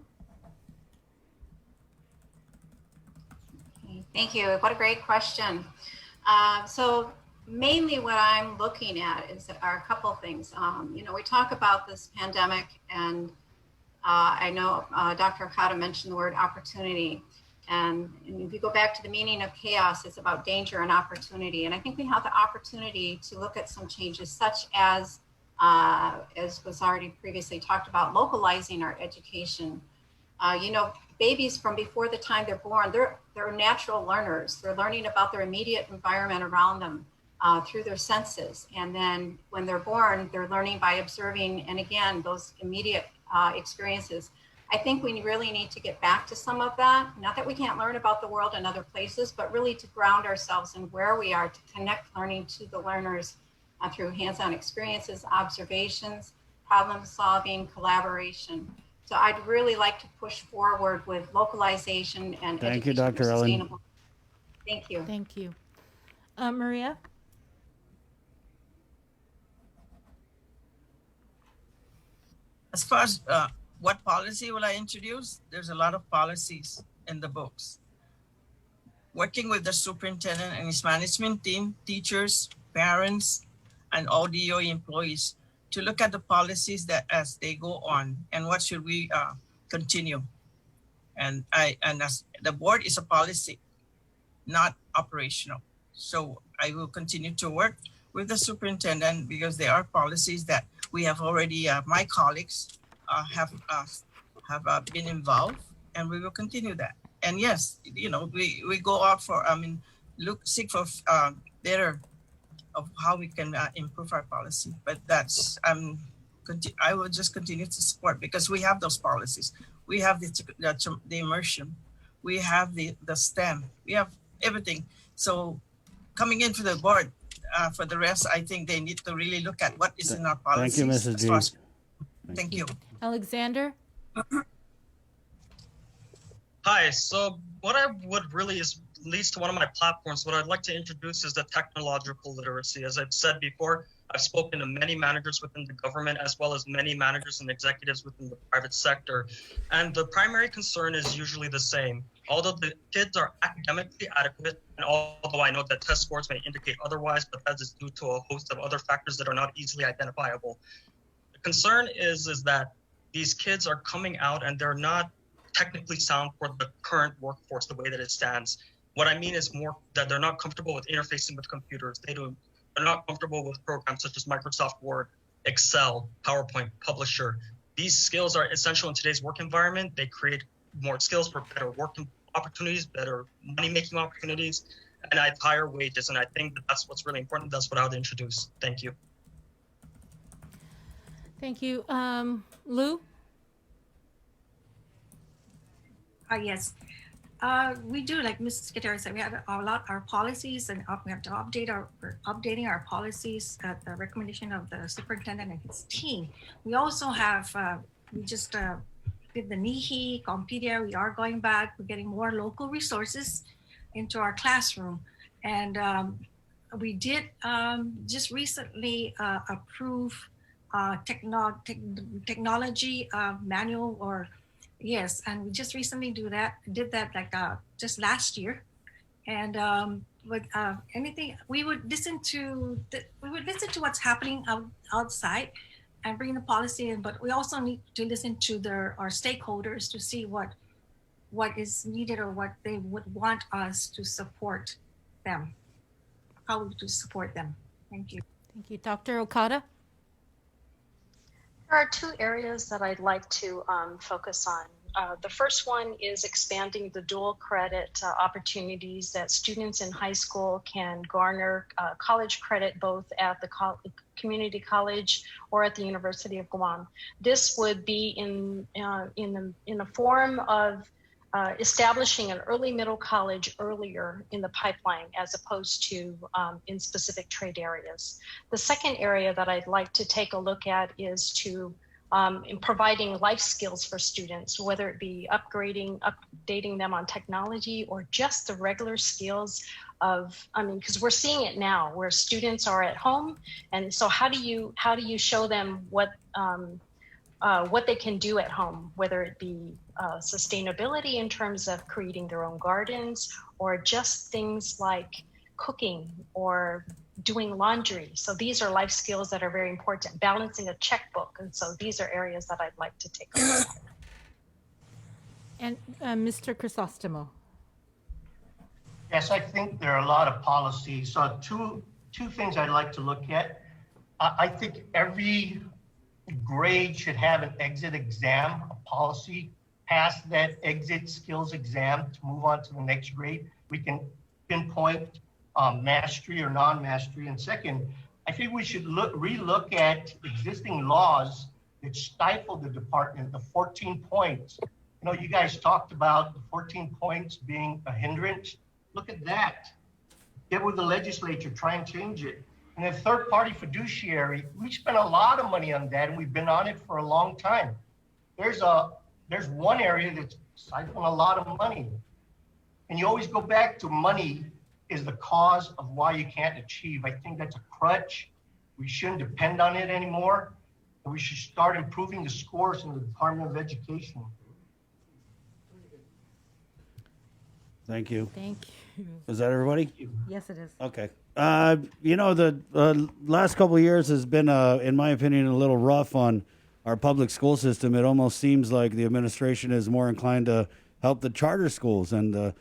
Thank you. What a great question. So mainly what I'm looking at are a couple of things. We talk about this pandemic, and I know Dr. Okada mentioned the word opportunity. And if you go back to the meaning of chaos, it's about danger and opportunity. And I think we have the opportunity to look at some changes, such as was already previously talked about, localizing our education. Babies from before the time they're born, they're natural learners. They're learning about their immediate environment around them through their senses. And then when they're born, they're learning by observing, and again, those immediate experiences. I think we really need to get back to some of that. Not that we can't learn about the world in other places, but really to ground ourselves in where we are, to connect learning to the learners through hands-on experiences, observations, problem solving, collaboration. So I'd really like to push forward with localization and Thank you, education Dr. Ellen. sustainable. Thank you. Thank you. Maria? As far as what policy will I introduce? There's a lot of policies in the books. Working with the superintendent and his management team, teachers, parents, and all DOE employees to look at the policies that as they go on and what should we continue. And as the board is a policy, not operational. So I will continue to work with the superintendent because there are policies that we have already, my colleagues have been involved, and we will continue that. And yes, we go out for, seek for better of how we can improve our policy. But that's, I will just continue to support because we have those policies. We have the immersion, we have the STEM, we have everything. So coming into the board, for the rest, I think they need to really look at what is in our policies. Thank you, Mrs. G. Thank you. Alexander? Hi, so what I would really leads to one of my platforms. What I'd like to introduce is the technological literacy. As I've said before, I've spoken to many managers within the government as well as many managers and executives within the private sector. And the primary concern is usually the same. Although the kids are academically adequate, and although I know that test scores may indicate otherwise, but that is due to a host of other factors that are not easily identifiable. The concern is that these kids are coming out and they're not technically sound for the current workforce the way that it stands. What I mean is more that they're not comfortable with interfacing with computers. They're not comfortable with programs such as Microsoft Word, Excel, PowerPoint, Publisher. These skills are essential in today's work environment. They create more skills for better working opportunities, better money-making opportunities, and at higher wages. And I think that that's what's really important. That's what I would introduce. Thank you. Thank you. Lou? Yes. We do, like Mrs. Secretary said, we have our policies, and we have to we're updating our policies at the recommendation of the superintendent and his team. We also have, we just did the NIHI, Compedia. We are going back. We're getting more local resources into our classroom. And we did just recently approve technology manual, or yes, and we just recently did that like just last year. And with anything, we would listen to what's happening outside and bring the policy in, but we also need to listen to our stakeholders to see what is needed or what they would want us to support them, how we to support them. Thank you. Thank you. Dr. Okada? There are two areas that I'd like to focus on. The first one is expanding the dual credit opportunities that students in high school can garner college credit both at the community college or at the University of Guam. This would be in the form of establishing an early middle college earlier in the pipeline as opposed to in specific trade areas. The second area that I'd like to take a look at is to in providing life skills for students, whether it be updating them on technology or just the regular skills of, because we're seeing it now where students are at home. And so how do you show them what they can do at home, whether it be sustainability in terms of creating their own gardens or just things like cooking or doing laundry. So these are life skills that are very important, balancing a checkbook. And so these are areas that I'd like to take a look at. And Mr. Crisostomo. Yes, I think there are a lot of policies. So two things I'd like to look at. I think every grade should have an exit exam, a policy, pass that exit skills exam to move on to the next grade. We can pinpoint mastery or non-mastery. And second, I think we should relook at existing laws that stifle the department, the 14 points. You know, you guys talked about the 14 points being a hindrance. Look at that. Get with the legislature, try and change it. And then third-party fiduciary, we spent a lot of money on that, and we've been on it for a long time. There's one area that's siphoning a lot of money. And you always go back to money is the cause of why you can't achieve. I think that's a crutch. We shouldn't depend on it anymore. And we should start improving the scores in the Department of Education. Thank you. Thank you. Is that everybody? Yes, it is. Okay. The last couple of years has been, in my opinion, a little rough on our public school system. It almost seems like the administration is more inclined to help the charter schools and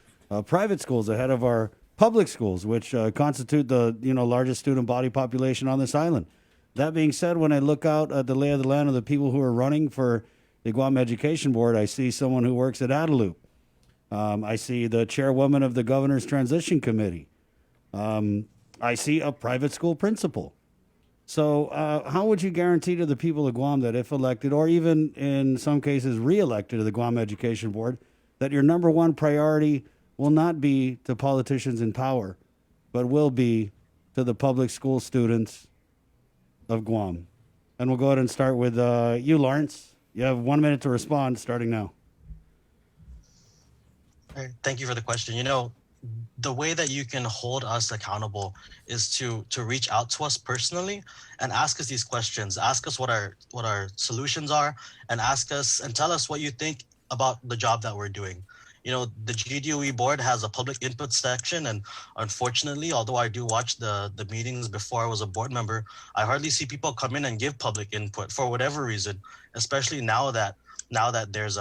private schools ahead of our public schools, which constitute the largest student body population on this island. That being said, when I look out at the lay of the land of the people who are running for the Guam Education Board, I see someone who works at Adelup. I see the chairwoman of the Governor's Transition Committee. I see a private school principal. So how would you guarantee to the people of Guam that if elected, or even in some cases re-elected to the Guam Education Board, that your number one priority will not be to politicians in power, but will be to the public school students of Guam? And we'll go ahead and start with you, Lawrence. You have 1 minute to respond, starting now. Thank you for the question. You know, the way that you can hold us accountable is to reach out to us personally and ask us these questions. Ask us what our solutions are, and ask us and tell us what you think about the job that we're doing. The GDOE board has a public input section, and unfortunately, although I do watch the meetings before I was a board member, I hardly see people come in and give public input for whatever reason, especially now that there's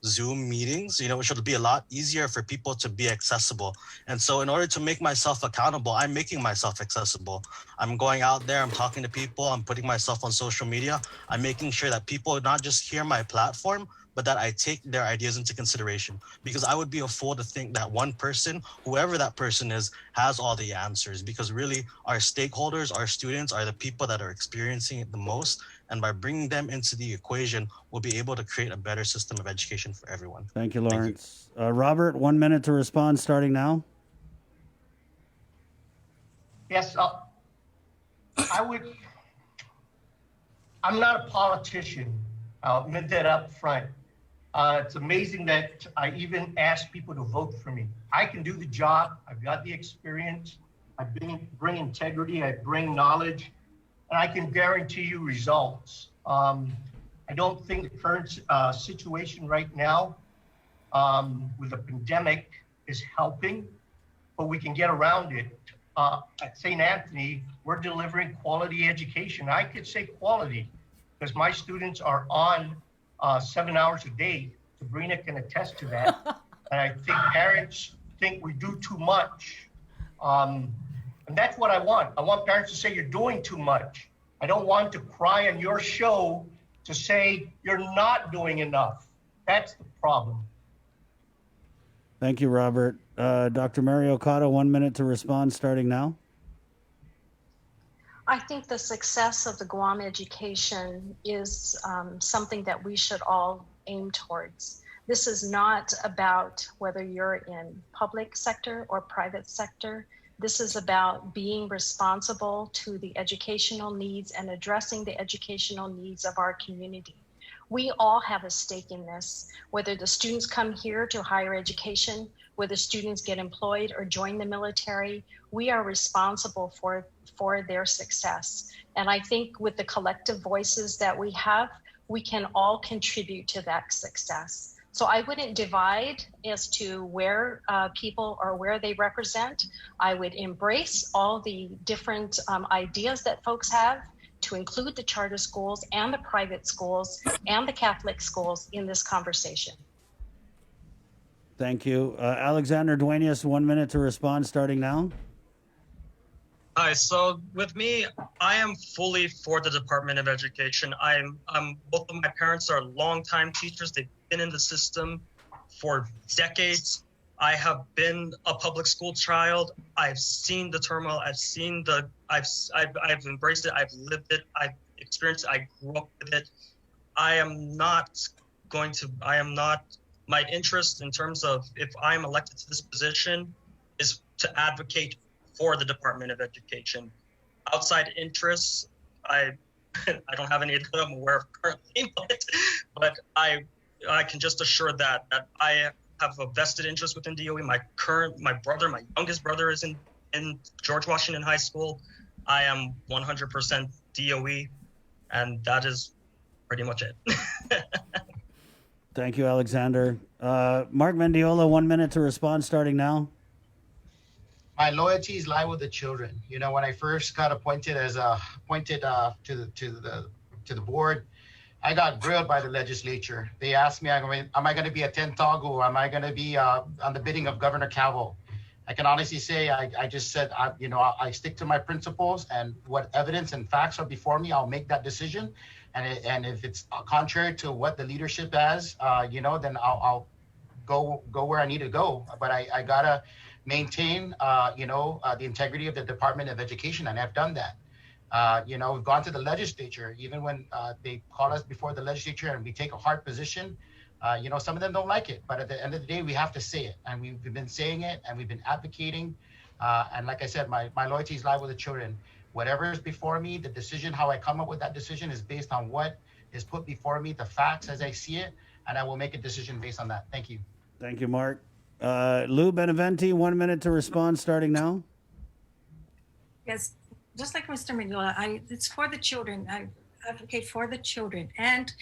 Zoom meetings. It should be a lot easier for people to be accessible. And so in order to make myself accountable, I'm making myself accessible. I'm going out there, I'm talking to people, I'm putting myself on social media. I'm making sure that people not just hear my platform, but that I take their ideas into consideration, because I would be a fool to think that one person, whoever that person is, has all the answers, because really our stakeholders, our students are the people that are experiencing it the most. And by bringing them into the equation, we'll be able to create a better system of education for everyone. Thank you, Lawrence. Robert, 1 minute to respond starting now. Yes, I'm not a politician. I'll admit that up front. It's amazing that I even ask people to vote for me. I can do the job. I've got the experience. I bring integrity. I bring knowledge, and I can guarantee you results. I don't think the current situation right now with the pandemic is helping, but we can get around it. At St. Anthony, we're delivering quality education. I could say quality because my students are on 7 hours a day. Sabrina can attest to that. And I think parents think we do too much. And that's what I want. I want parents to say you're doing too much. I don't want to cry on your show to say you're not doing enough. That's the problem. Thank you, Robert. Dr. Mary Okada, 1 minute to respond starting now. I think the success of the Guam education is something that we should all aim towards. This is not about whether you're in public sector or private sector. This is about being responsible to the educational needs and addressing the educational needs of our community. We all have a stake in this, whether the students come here to higher education, whether students get employed or join the military, we are responsible for their success. And I think with the collective voices that we have, we can all contribute to that success. So I wouldn't divide as to where people or where they represent. I would embrace all the different ideas that folks have to include the charter schools and the private schools and the Catholic schools in this conversation. Thank you. Alexander Duenas, 1 minute to respond starting now. Hi, so with me, I am fully for the Department of Education. Both of my parents are longtime teachers. They've been in the system for decades. I have been a public school child. I've seen the turmoil. I've embraced it. I've lived it. I've experienced it. I grew up with it. My interest in terms of if I'm elected to this position is to advocate for the Department of Education. Outside interests, I don't have any that I'm aware of currently, but I can just assure that I have a vested interest within DOE. My youngest brother is in George Washington High School. I am 100% DOE, and that is pretty much it. Thank you, Alexander. Mark Mendiola, 1 minute to respond starting now. My loyalties lie with the children. When I first got appointed to the board, I got grilled by the legislature. They asked me, am I going to be a Tentagu? Am I going to be on the bidding of Governor Calvo? I can honestly say I just said, I stick to my principles, and what evidence and facts are before me, I'll make that decision. And if it's contrary to what the leadership has, then I'll go where I need to go. But I gotta maintain, the integrity of the Department of Education, and I've done that. We've gone to the legislature, even when they call us before the legislature and we take a hard position. Some of them don't like it, but at the end of the day, we have to say it, and we've been saying it, and we've been advocating. And like I said, my loyalties lie with the children. Whatever is before me, the decision, how I come up with that decision is based on what is put before me, the facts as I see it, and I will make a decision based on that. Thank you. Thank you, Mark. Lou Beneventi, 1 minute to respond starting now. Yes, just like Mr. Mendiola, it's for the children. I advocate for the children. And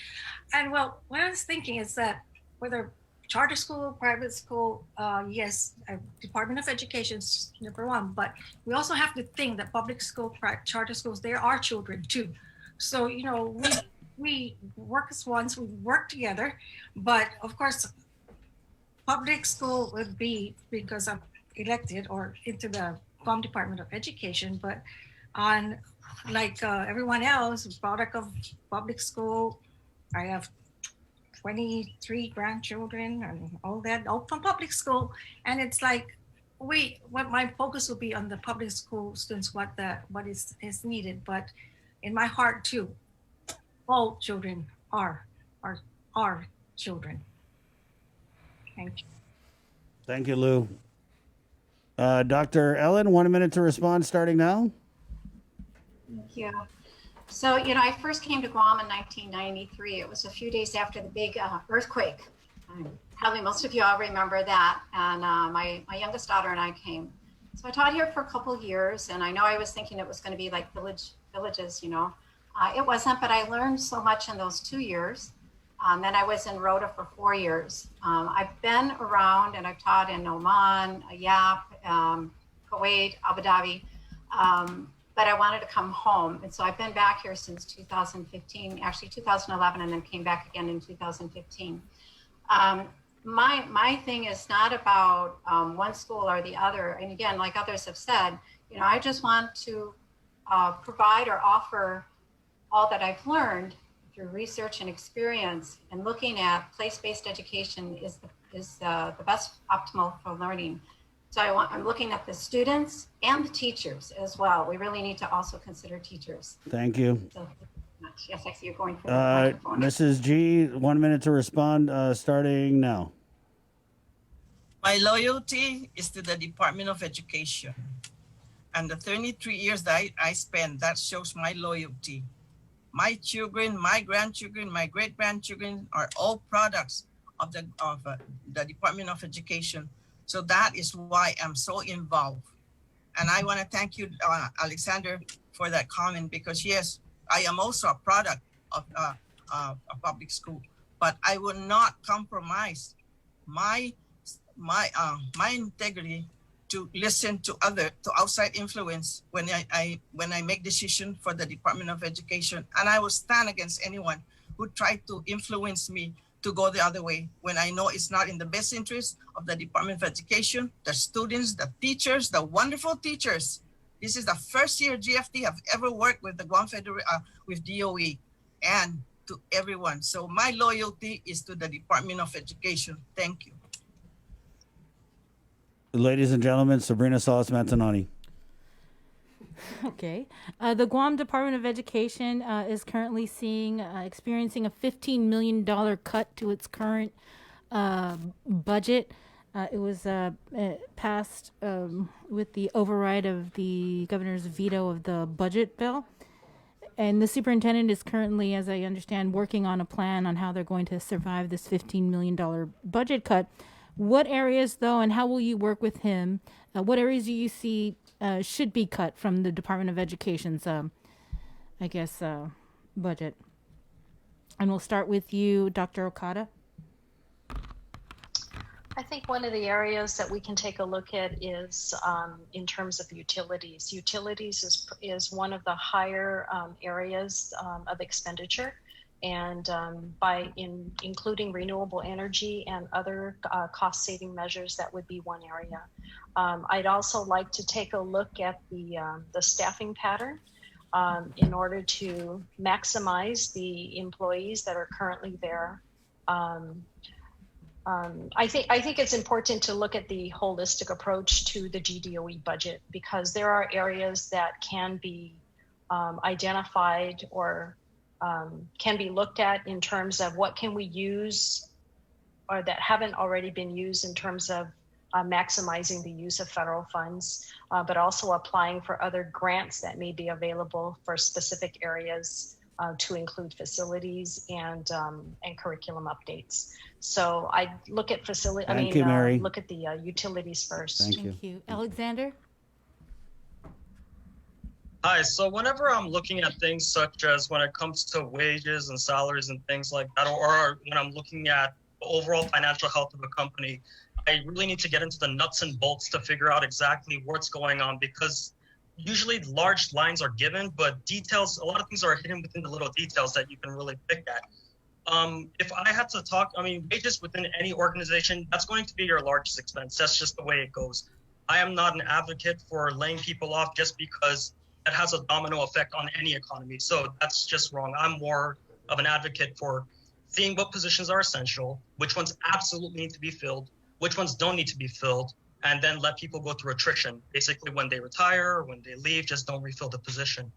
well, what I was thinking is that whether charter school, private school, yes, Department of Education is number one, but we also have to think that public school, charter schools, they are children too. So, you know, we work as ones, we work together, but of course, public school would be, because I'm elected or into the Guam Department of Education, but on like everyone else, product of public school, I have 23 grandchildren and all that, all from public school. And it's like, what my focus will be on the public school students, what is needed. But in my heart too, all children are children. Thank you. Thank you, Lou. Dr. Ellen, 1 minute to respond starting now. Thank you. So, you know, I first came to Guam in 1993. It was a few days after the big earthquake. Probably most of you all remember that. And my youngest daughter and I came. So I taught here for a couple of years, and I know I was thinking it was going to be like villages, you know. It wasn't, but I learned so much in those 2 years. Then I was in Rhoda for 4 years. I've been around and I've taught in Oman, Yap, Kuwait, Abu Dhabi, but I wanted to come home. And so I've been back here since 2015, actually 2011, and then came back again in 2015. My thing is not about one school or the other. And again, like others have said, you know, I just want to provide or offer all that I've learned through research and experience, and looking at place-based education is the best optimal for learning. So I'm looking at the students and the teachers as well. We really need to also consider teachers. Thank you. So, yes, I see you're going for the microphone. Mrs. G, 1 minute to respond starting now. My loyalty is to the Department of Education. And the 33 years that I spent, that shows my loyalty. My children, my grandchildren, my great-grandchildren are all products of the Department of Education. So that is why I'm so involved. And I want to thank you, Alexander, for that comment, because yes, I am also a product of a public school, but I will not compromise my integrity to listen to outside influence when I make decision for the Department of Education. And I will stand against anyone who tried to influence me to go the other way when I know it's not in the best interest of the Department of Education, the students, the teachers, the wonderful teachers. This is the first year GFT have ever worked with the Guam with DOE and to everyone. So my loyalty is to the Department of Education. Thank you. Ladies and gentlemen, Sabrina Salas Mantanani. Okay. The Guam Department of Education is currently experiencing a $15 million cut to its current budget. It was passed with the override of the governor's veto of the budget bill. And the superintendent is currently, as I understand, working on a plan on how they're going to survive this $15 million budget cut. What areas, though, and how will you work with him? What areas do you see should be cut from the Department of Education's, budget? And we'll start with you, Dr. Okada. I think one of the areas that we can take a look at is in terms of utilities. Utilities is one of the higher areas of expenditure. And by including renewable energy and other cost-saving measures, that would be one area. I'd also like to take a look at the staffing pattern in order to maximize the employees that are currently there. I think it's important to look at the holistic approach to the GDOE budget, because there are areas that can be identified or can be looked at in terms of what can we use or that haven't already been used in terms of maximizing the use of federal funds, but also applying for other grants that may be available for specific areas to include facilities and curriculum updates. So I look at look at the utilities first. Thank you. Alexander? Hi, so whenever I'm looking at things such as when it comes to wages and salaries and things like that, or when I'm looking at the overall financial health of a company, I really need to get into the nuts and bolts to figure out exactly what's going on, because usually large lines are given, but details, a lot of things are hidden within the little details that you can really pick at. If I had to talk, I mean, wages within any organization, that's going to be your largest expense. That's just the way it goes. I am not an advocate for laying people off just because that has a domino effect on any economy. So that's just wrong. I'm more of an advocate for seeing what positions are essential, which ones absolutely need to be filled, which ones don't need to be filled, and then let people go through attrition. Basically, when they retire or when they leave, just don't refill the position.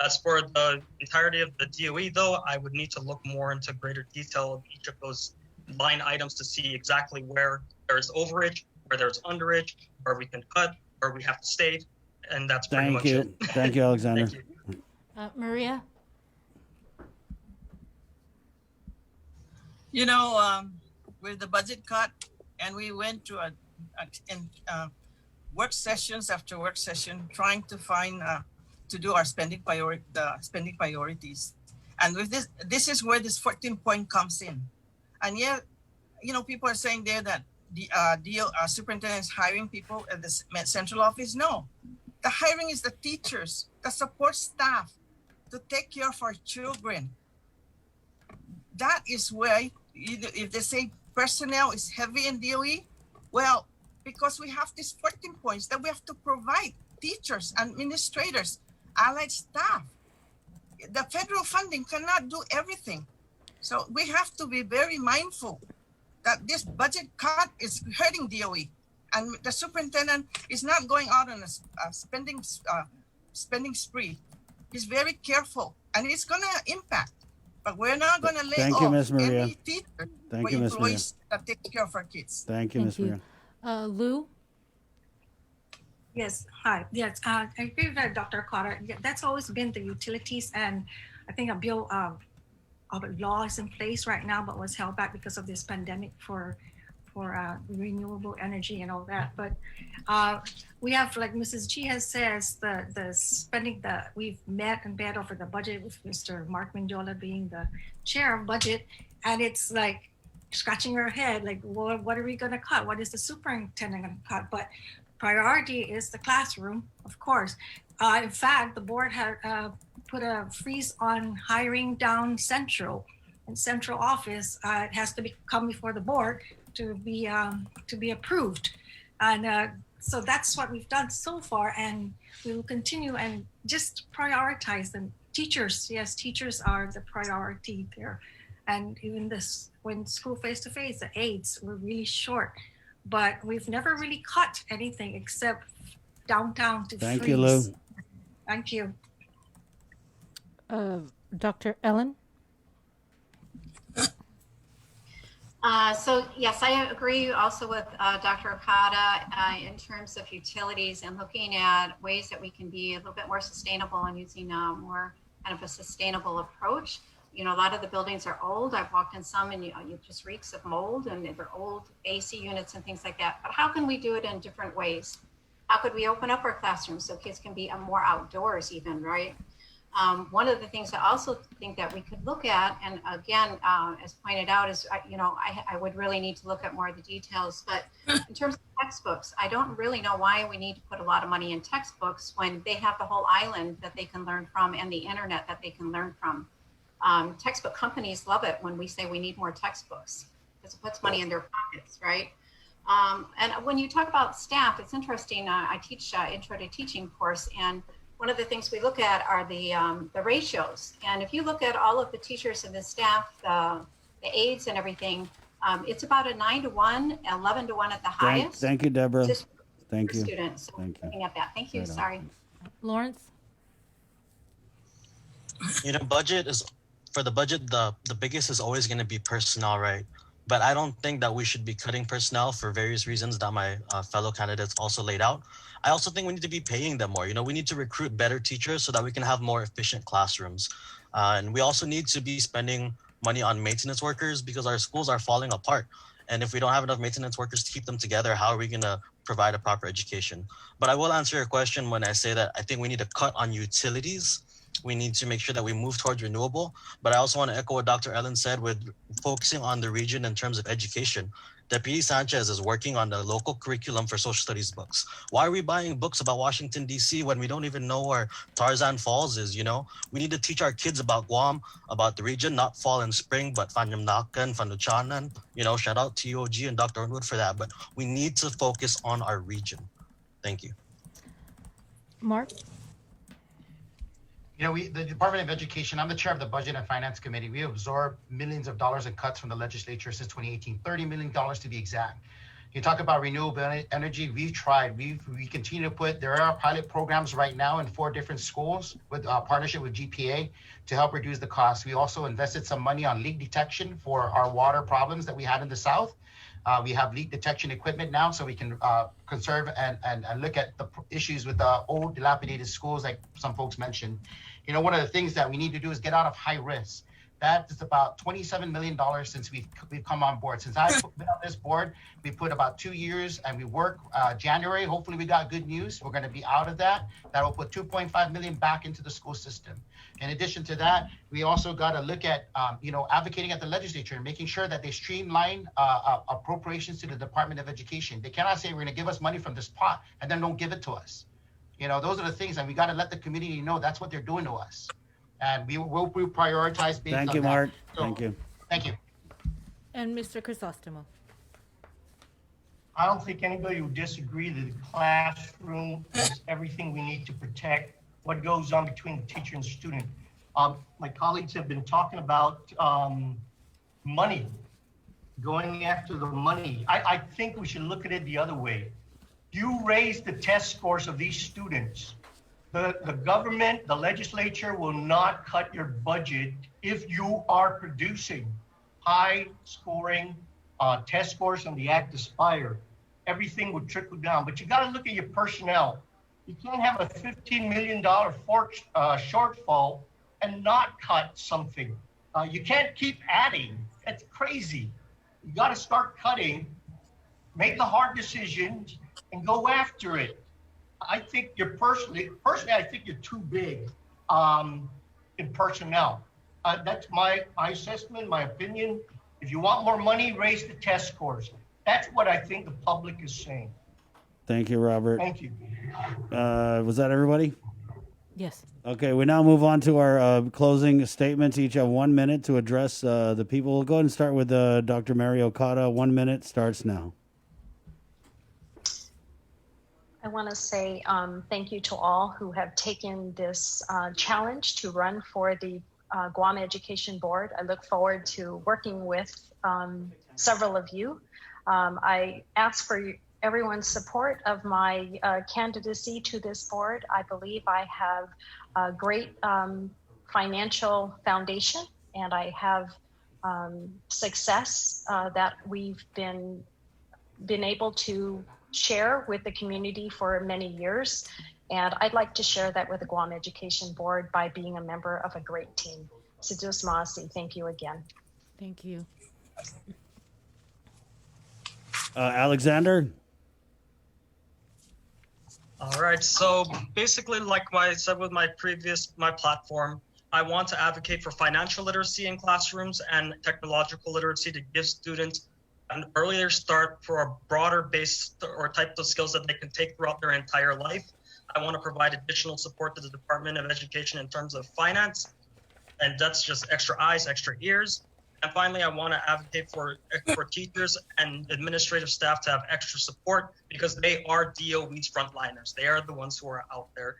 As for the entirety of the DOE, though, I would need to look more into greater detail of each of those line items to see exactly where there's overage, where there's underage, where we can cut, where we have to stay, and that's pretty much it. Thank you, Alexander. Thank you. Maria? You know, with the budget cut, and we went to work sessions after work session, trying to find to do our spending priorities. And with this is where this 14-point comes in. And yet, you know, people are saying there that the superintendent is hiring people at the central office. No, the hiring is the teachers, the support staff to take care of our children. That is where, if they say personnel is heavy in DOE, well, because we have these 14 points that we have to provide teachers, administrators, allied staff. The federal funding cannot do everything. So we have to be very mindful that this budget cut is hurting DOE. And the superintendent is not going out on a spending spree. He's very careful, and it's going to impact. But we're not going to lay off any teacher or employees that take care of our kids. Thank you, Ms. Maria. Lou? Yes, hi. Yes, I agree with Dr. Carter. Yeah, that's always been the utilities, and I think a bill of law is in place right now, but was held back because of this pandemic for renewable energy and all that. But we have, like Mrs. G has says, the spending that we've met and bet over the budget with Mr. Mark Mendiola being the chair of budget, and it's like scratching our head, like, what are we going to cut? What is the superintendent going to cut? But priority is the classroom, of course. In fact, the board had put a freeze on hiring down central. In central office, it has to come before the board to be approved. And so that's what we've done so far, and we will continue and just prioritize them. Teachers, yes, teachers are the priority there. And even this, when school face-to-face, the aides were really short, but we've never really cut anything except downtown to freeze. Thank you, Lou. Thank you. Dr. Ellen? So yes, I agree also with Dr. Okada in terms of utilities and looking at ways that we can be a little bit more sustainable and using a more kind of a sustainable approach. You know, a lot of the buildings are old. I've walked in some and it just reeks of mold, and they're old AC units and things like that. But how can we do it in different ways? How could we open up our classrooms so kids can be more outdoors even, right? One of the things I also think that we could look at, and again, as pointed out, is, you know, I would really need to look at more of the details, but in terms of textbooks, I don't really know why we need to put a lot of money in textbooks when they have the whole island that they can learn from and the internet that they can learn from. Textbook companies love it when we say we need more textbooks because it puts money in their pockets, right? And when you talk about staff, it's interesting. I teach Intro to Teaching course, and one of the things we look at are the ratios. And if you look at all of the teachers and the staff, the aides and everything, it's about a 9-to-1, 11-to-1 at the highest. Thank you, Deborah. Thank you. Students. So Thank you. looking at that. Thank you. Sorry. Lawrence? You know, for the budget, the biggest is always going to be personnel, right? But I don't think that we should be cutting personnel for various reasons that my fellow candidates also laid out. I also think we need to be paying them more. You know, we need to recruit better teachers so that we can have more efficient classrooms. And we also need to be spending money on maintenance workers because our schools are falling apart. And if we don't have enough maintenance workers to keep them together, how are we going to provide a proper education? But I will answer your question when I say that I think we need to cut on utilities We need to make sure that we move towards renewable. But I also want to echo what Dr. Ellen said with focusing on the region in terms of education. Deputy Sanchez is working on the local curriculum for social studies books. Why are we buying books about Washington, D.C. when we don't even know where Tarzan Falls is, you know? We need to teach our kids about Guam, about the region, not fall and spring, but Fanyamnakan, Fanuchanan. You know, shout out to UOG and Dr. Unwood for that. But we need to focus on our region. Thank you. Mark? You know, the Department of Education, I'm the chair of the Budget and Finance Committee. We absorbed millions of dollars in cuts from the legislature since 2018, $30 million to be exact. You talk about renewable energy, we've tried. We continue to put, there are pilot programs right now in 4 different schools with partnership with GPA to help reduce the cost. We also invested some money on leak detection for our water problems that we had in the South. We have leak detection equipment now, so we can conserve and look at the issues with the old dilapidated schools, like some folks mentioned. You know, one of the things that we need to do is get out of high risk. That is about $27 million since we've come on board. Since I've been on this board, we put about 2 years and we work January. Hopefully we got good news. We're going to be out of that. That will put $2.5 million back into the school system. In addition to that, we also got to look at, advocating at the legislature and making sure that they streamline appropriations to the Department of Education. They cannot say we're going to give us money from this pot and then don't give it to us. You know, those are the things, and we got to let the community know that's what they're doing to us. And we will prioritize based on that. Thank you, Mark. So, Thank you. Thank you. And Mr. Crisostomo. I don't think anybody would disagree that the classroom is everything we need to protect what goes on between the teacher and student. My colleagues have been talking about money, going after the money. I think we should look at it the other way. You raise the test scores of these students. The government, the legislature will not cut your budget if you are producing high scoring test scores on the Act Aspire. Everything would trickle down, but you got to look at your personnel. You can't have a $15 million shortfall and not cut something. You can't keep adding. That's crazy. You got to start cutting, make the hard decisions, and go after it. I think you're personally, I think you're too big in personnel. That's my assessment, my opinion. If you want more money, raise the test scores. That's what I think the public is saying. Thank you, Robert. Thank you. Was that everybody? Yes. Okay, we now move on to our closing statements. Each have 1 minute to address the people. We'll go ahead and start with Dr. Mary Okada. 1 minute starts now. I want to say thank you to all who have taken this challenge to run for the Guam Education Board. I look forward to working with several of you. I ask for everyone's support of my candidacy to this board. I believe I have a great financial foundation, and I have success that we've been able to share with the community for many years. And I'd like to share that with the Guam Education Board by being a member of a great team. Sidus Maasi, thank you again. Thank you. Alexander? All right, so basically, like I said with my platform, I want to advocate for financial literacy in classrooms and technological literacy to give students an earlier start for a broader base or type of skills that they can take throughout their entire life. I want to provide additional support to the Department of Education in terms of finance, and that's just extra eyes, extra ears. And finally, I want to advocate for teachers and administrative staff to have extra support because they are DOE's frontliners. They are the ones who are out there.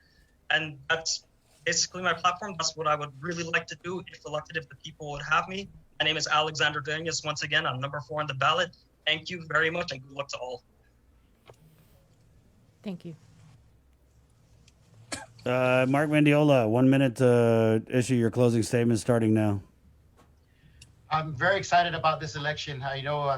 And that's basically my platform. That's what I would really like to do if elected, if the people would have me. My name is Alexander Duenas. Once again, I'm number 4 on the ballot. Thank you very much and good luck to all. Thank you. Mark Mendiola, 1 minute to issue your closing statement starting now. I'm very excited about this election.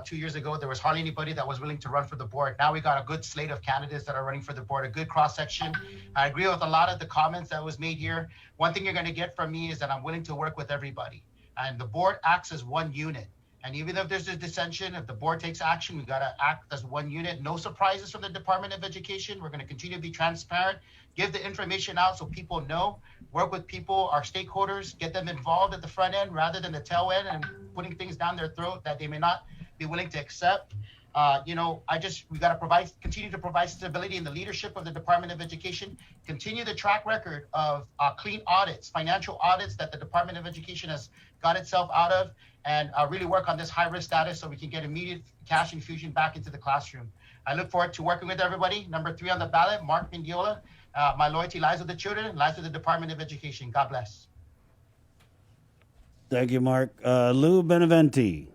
2 years ago, there was hardly anybody that was willing to run for the board. Now we got a good slate of candidates that are running for the board, a good cross-section. I agree with a lot of the comments that was made here. One thing you're going to get from me is that I'm willing to work with everybody. And the board acts as one unit. And even if there's a dissension, if the board takes action, we got to act as one unit. No surprises from the Department of Education. We're going to continue to be transparent, give the information out so people know work with people, our stakeholders, get them involved at the front end rather than the tail end and putting things down their throat that they may not be willing to accept. We got to continue to provide stability in the leadership of the Department of Education, continue the track record of clean audits, financial audits that the Department of Education has got itself out of, and really work on this high-risk status so we can get immediate cash infusion back into the classroom. I look forward to working with everybody. Number 3 on the ballot, Mark Mendiola. My loyalty lies with the children, lies with the Department of Education. God bless. Thank you, Mark. Lou Beneventi,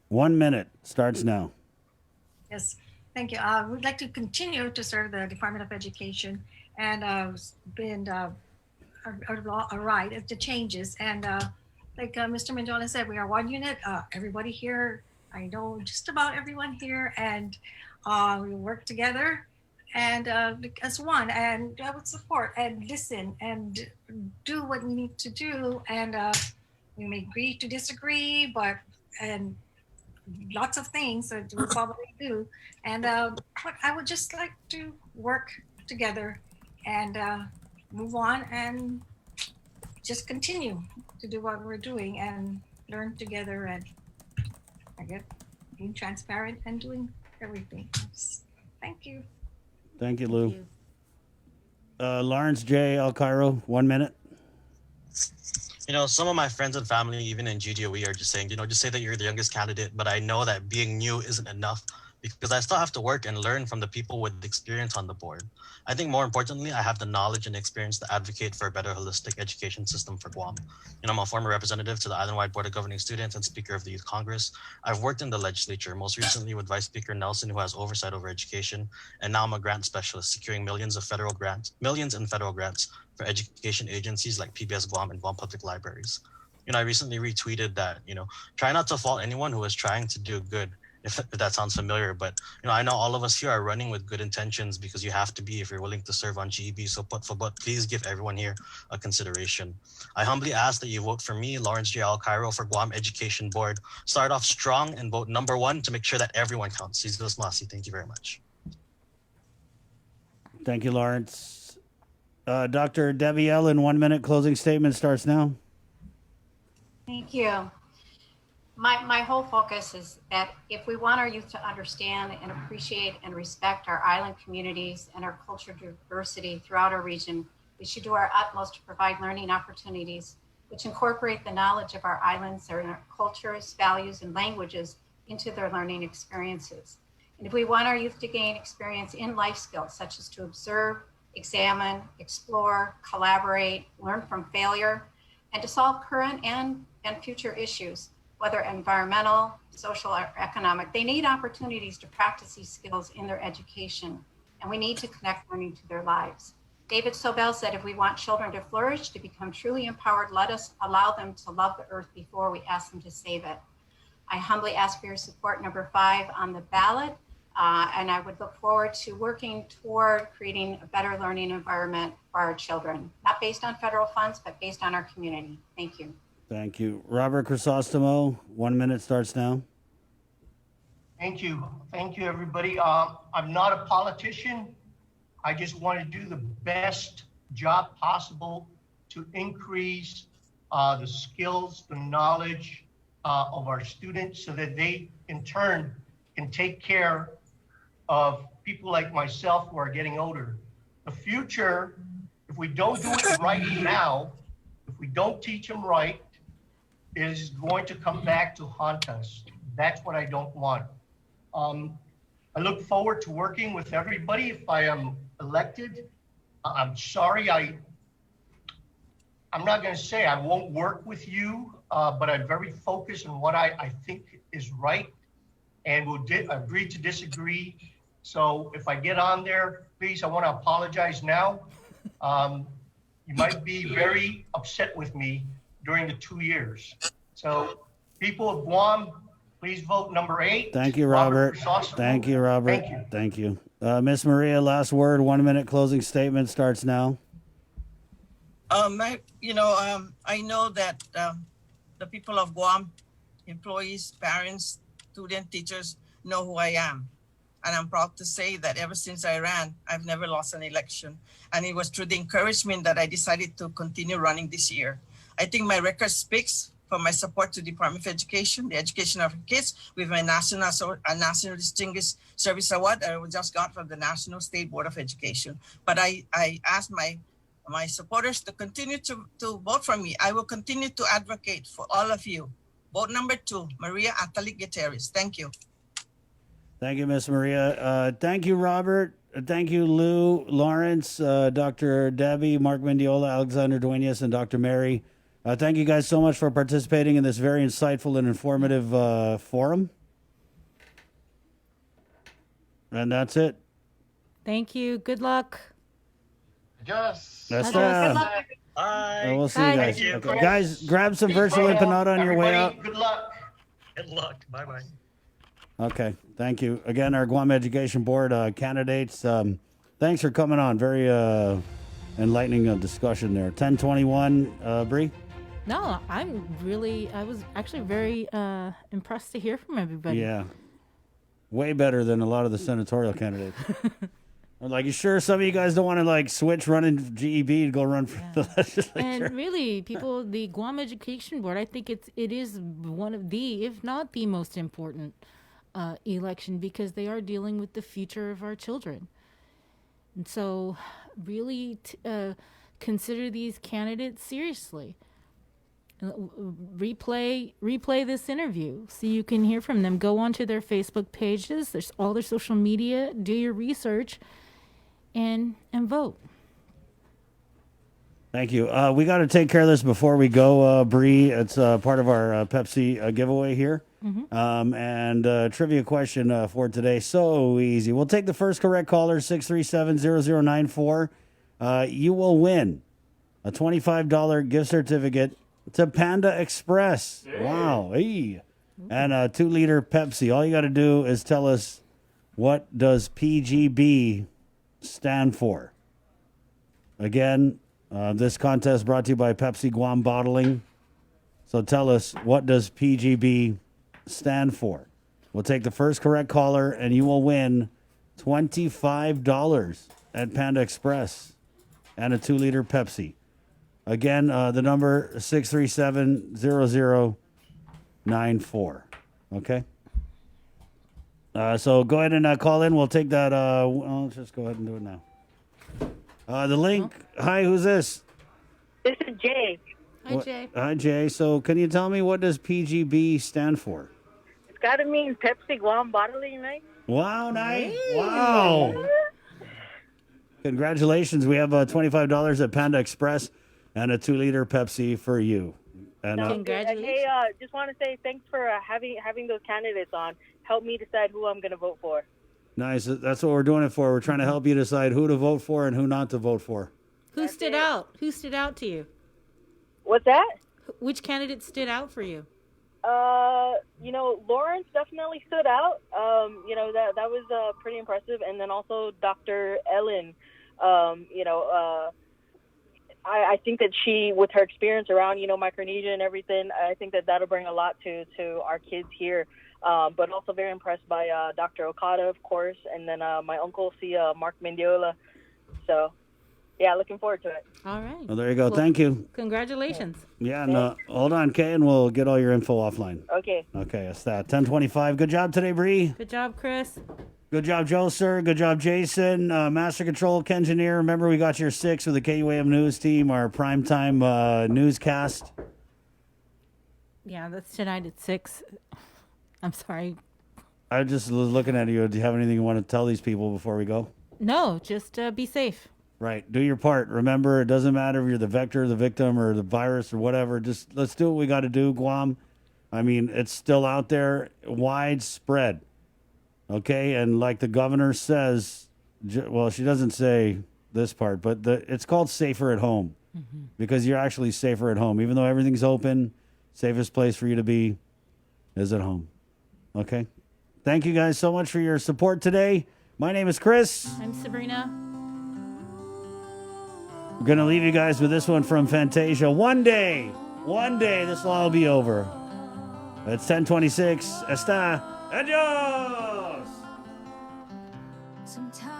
1 minute starts now. Yes, thank you. We'd like to continue to serve the Department of Education, and been a ride at the changes. And like Mr. Mendola said, we are one unit. Everybody here, I know just about everyone here, and we work together and as one, and I would support and listen and do what we need to do. And we may agree to disagree, and lots of things that we probably do. And but I would just like to work together and move on and just continue to do what we're doing and learn together, and I guess being transparent and doing everything. Thank you. Thank you, Lou. Lawrence J. El Cairo, 1 minute. Some of my friends and family, even in GDOE, are just saying, just say that you're the youngest candidate. But I know that being new isn't enough because I still have to work and learn from the people with experience on the board. I think more importantly, I have the knowledge and experience to advocate for a better holistic education system for Guam. I'm a former representative to the Island-wide Board of Governing Students and Speaker of the Youth Congress. I've worked in the legislature, most recently with Vice Speaker Nelson, who has oversight over education. And now I'm a grant specialist, securing millions in federal grants for education agencies like PBS Guam and Guam Public Libraries. I recently retweeted that, try not to fault anyone who is trying to do good, if that sounds familiar. But, I know all of us here are running with good intentions because you have to be if you're willing to serve on GEB. So please give everyone here a consideration. I humbly ask that you vote for me, Lawrence J. El Cairo, for Guam Education Board. Start off strong and vote number 1 to make sure that everyone counts. Thank you very much. Thank you, Lawrence. Dr. Debbie Ellen, 1 minute closing statement starts now. Thank you. My whole focus is that if we want our youth to understand and appreciate and respect our island communities and our cultural diversity throughout our region, we should do our utmost to provide learning opportunities which incorporate the knowledge of our islands, our cultures, values, and languages into their learning experiences. And if we want our youth to gain experience in life skills, such as to observe, examine, explore, collaborate, learn from failure, and to solve current and future issues, whether environmental, social, or economic, they need opportunities to practice these skills in their education, and we need to connect learning to their lives. David Sobel said, if we want children to flourish, to become truly empowered, let us allow them to love the earth before we ask them to save it. I humbly ask for your support, number 5 on the ballot, and I would look forward to working toward creating a better learning environment for our children, not based on federal funds, but based on our community. Thank you. Thank you. Robert Crisostomo, 1 minute starts now. Thank you. Thank you, everybody. I'm not a politician. I just want to do the best job possible to increase the skills, the knowledge of our students so that they, in turn, can take care of people like myself who are getting older. The future, if we don't do it right now, if we don't teach them right, is going to come back to haunt us. That's what I don't want. I look forward to working with everybody if I am elected. I'm sorry, I'm not gonna say I won't work with you, but I'm very focused on what I think is right, and we'll agree to disagree. So if I get on there, please, I wanna apologize now. You might be very upset with me during the 2 years. So people of Guam, please vote number 8. Thank you, Robert. Thank you, Robert. Thank you. Thank you. Miss Maria, last word, 1 minute closing statement starts now. I know that the people of Guam, employees, parents, students, teachers know who I am. And I'm proud to say that ever since I ran, I've never lost an election. And it was through the encouragement that I decided to continue running this year. I think my record speaks for my support to the Department of Education, the education of kids, with my National Distinguished Service Award that I just got from the National State Board of Education. But I asked my supporters to continue to vote for me. I will continue to advocate for all of you. Vote number 2, Maria Atalik Gutierrez. Thank you. Thank you, Miss Maria. Thank you, Robert. Thank you, Lou, Lawrence, Dr. Debbie, Mark Mendiola, Alexander Duenas, and Dr. Mary. Thank you guys so much for participating in this very insightful and informative forum. And that's it. Thank you. Good luck. Yes. That's Good luck. Bye. We'll see you guys. Thank you. Okay. Guys, grab some virtual empanada on your way out. Good luck. Good luck. Bye-bye. Okay, thank you. Again, our Guam Education Board candidates, thanks for coming on. Very enlightening discussion there. 1021, Bree? No, I was actually very impressed to hear from everybody. Yeah. Way better than a lot of the senatorial candidates. I'm like, you sure some of you guys don't want to like switch running GEB to go run for the legislature? And really, the Guam Education Board, I think it is one of the, if not the most important election, because they are dealing with the future of our children. And so really consider these candidates seriously. Replay this interview so you can hear from them. Go onto their Facebook pages. There's all their social media. Do your research and vote. Thank you. We got to take care of this before we go, Bree. It's part of our Pepsi giveaway here. Mm-hmm. And trivia question for today. So easy. We'll take the first correct caller, 637-0094. You will win a $25 gift certificate to Panda Express. Wow. Hey. And a 2-liter Pepsi. All you got to do is tell us, what does PGB stand for? Again, this contest brought to you by Pepsi Guam Bottling. So tell us, what does PGB stand for? We'll take the first correct caller, and you will win $25 at Panda Express and a 2-liter Pepsi. Again, the number 637-0094. Okay? So go ahead and call in. We'll take that. Let's just go ahead and do it now. The link. Hi, who's this? This is Jay. Hi, Jay. Hi, Jay. So can you tell me, what does PGB stand for? It's got to mean Pepsi Guam Bottling, right? Wow, nice. Wow. Congratulations. We have $25 at Panda Express and a 2-liter Pepsi for you. And congratulations. Hey, just want to say thanks for having those candidates on. Help me decide who I'm going to vote for. nice. That's what we're doing it for. We're trying to help you decide who to vote for and who not to vote for. Who stood out? Who stood out to you? What's that? Which candidate stood out for you? Lawrence definitely stood out. That was pretty impressive. And then also Dr. Ellen, I think that she, with her experience around, Micronesia and everything, I think that that'll bring a lot to our kids here. But also very impressed by Dr. Okada, of course, and then my uncle, Mark Mendiola. So, yeah, looking forward to it. All right. Well, there you go. Thank you. Congratulations. Yeah, and hold on, Kay, and we'll get all your info offline. Okay. Okay, that's that. 1025. Good job today, Bree. Good job, Chris. Good job, Joe, sir. Good job, Jason. Master Control, Kengineer. Remember, we got your 6 with the KUAM News team, our primetime newscast. Yeah, that's tonight at 6. I'm sorry. I just was looking at you. Do you have anything you want to tell these people before we go? No, just be safe. Right. Do your part. Remember, it doesn't matter if you're the vector, the victim, or the virus or whatever. Just let's do what we got to do, Guam. I mean, it's still out there, widespread. Okay? And like the governor says, well, she doesn't say this part, but it's called safer at home. Mm-hmm. Because you're actually safer at home. Even though everything's open, safest place for you to be is at home. Okay? Thank you guys so much for your support today. My name is Chris. I'm Sabrina. We're going to leave you guys with this one from Fantasia. One day, this will all be over. It's 10:26. Está. Adios! Sometimes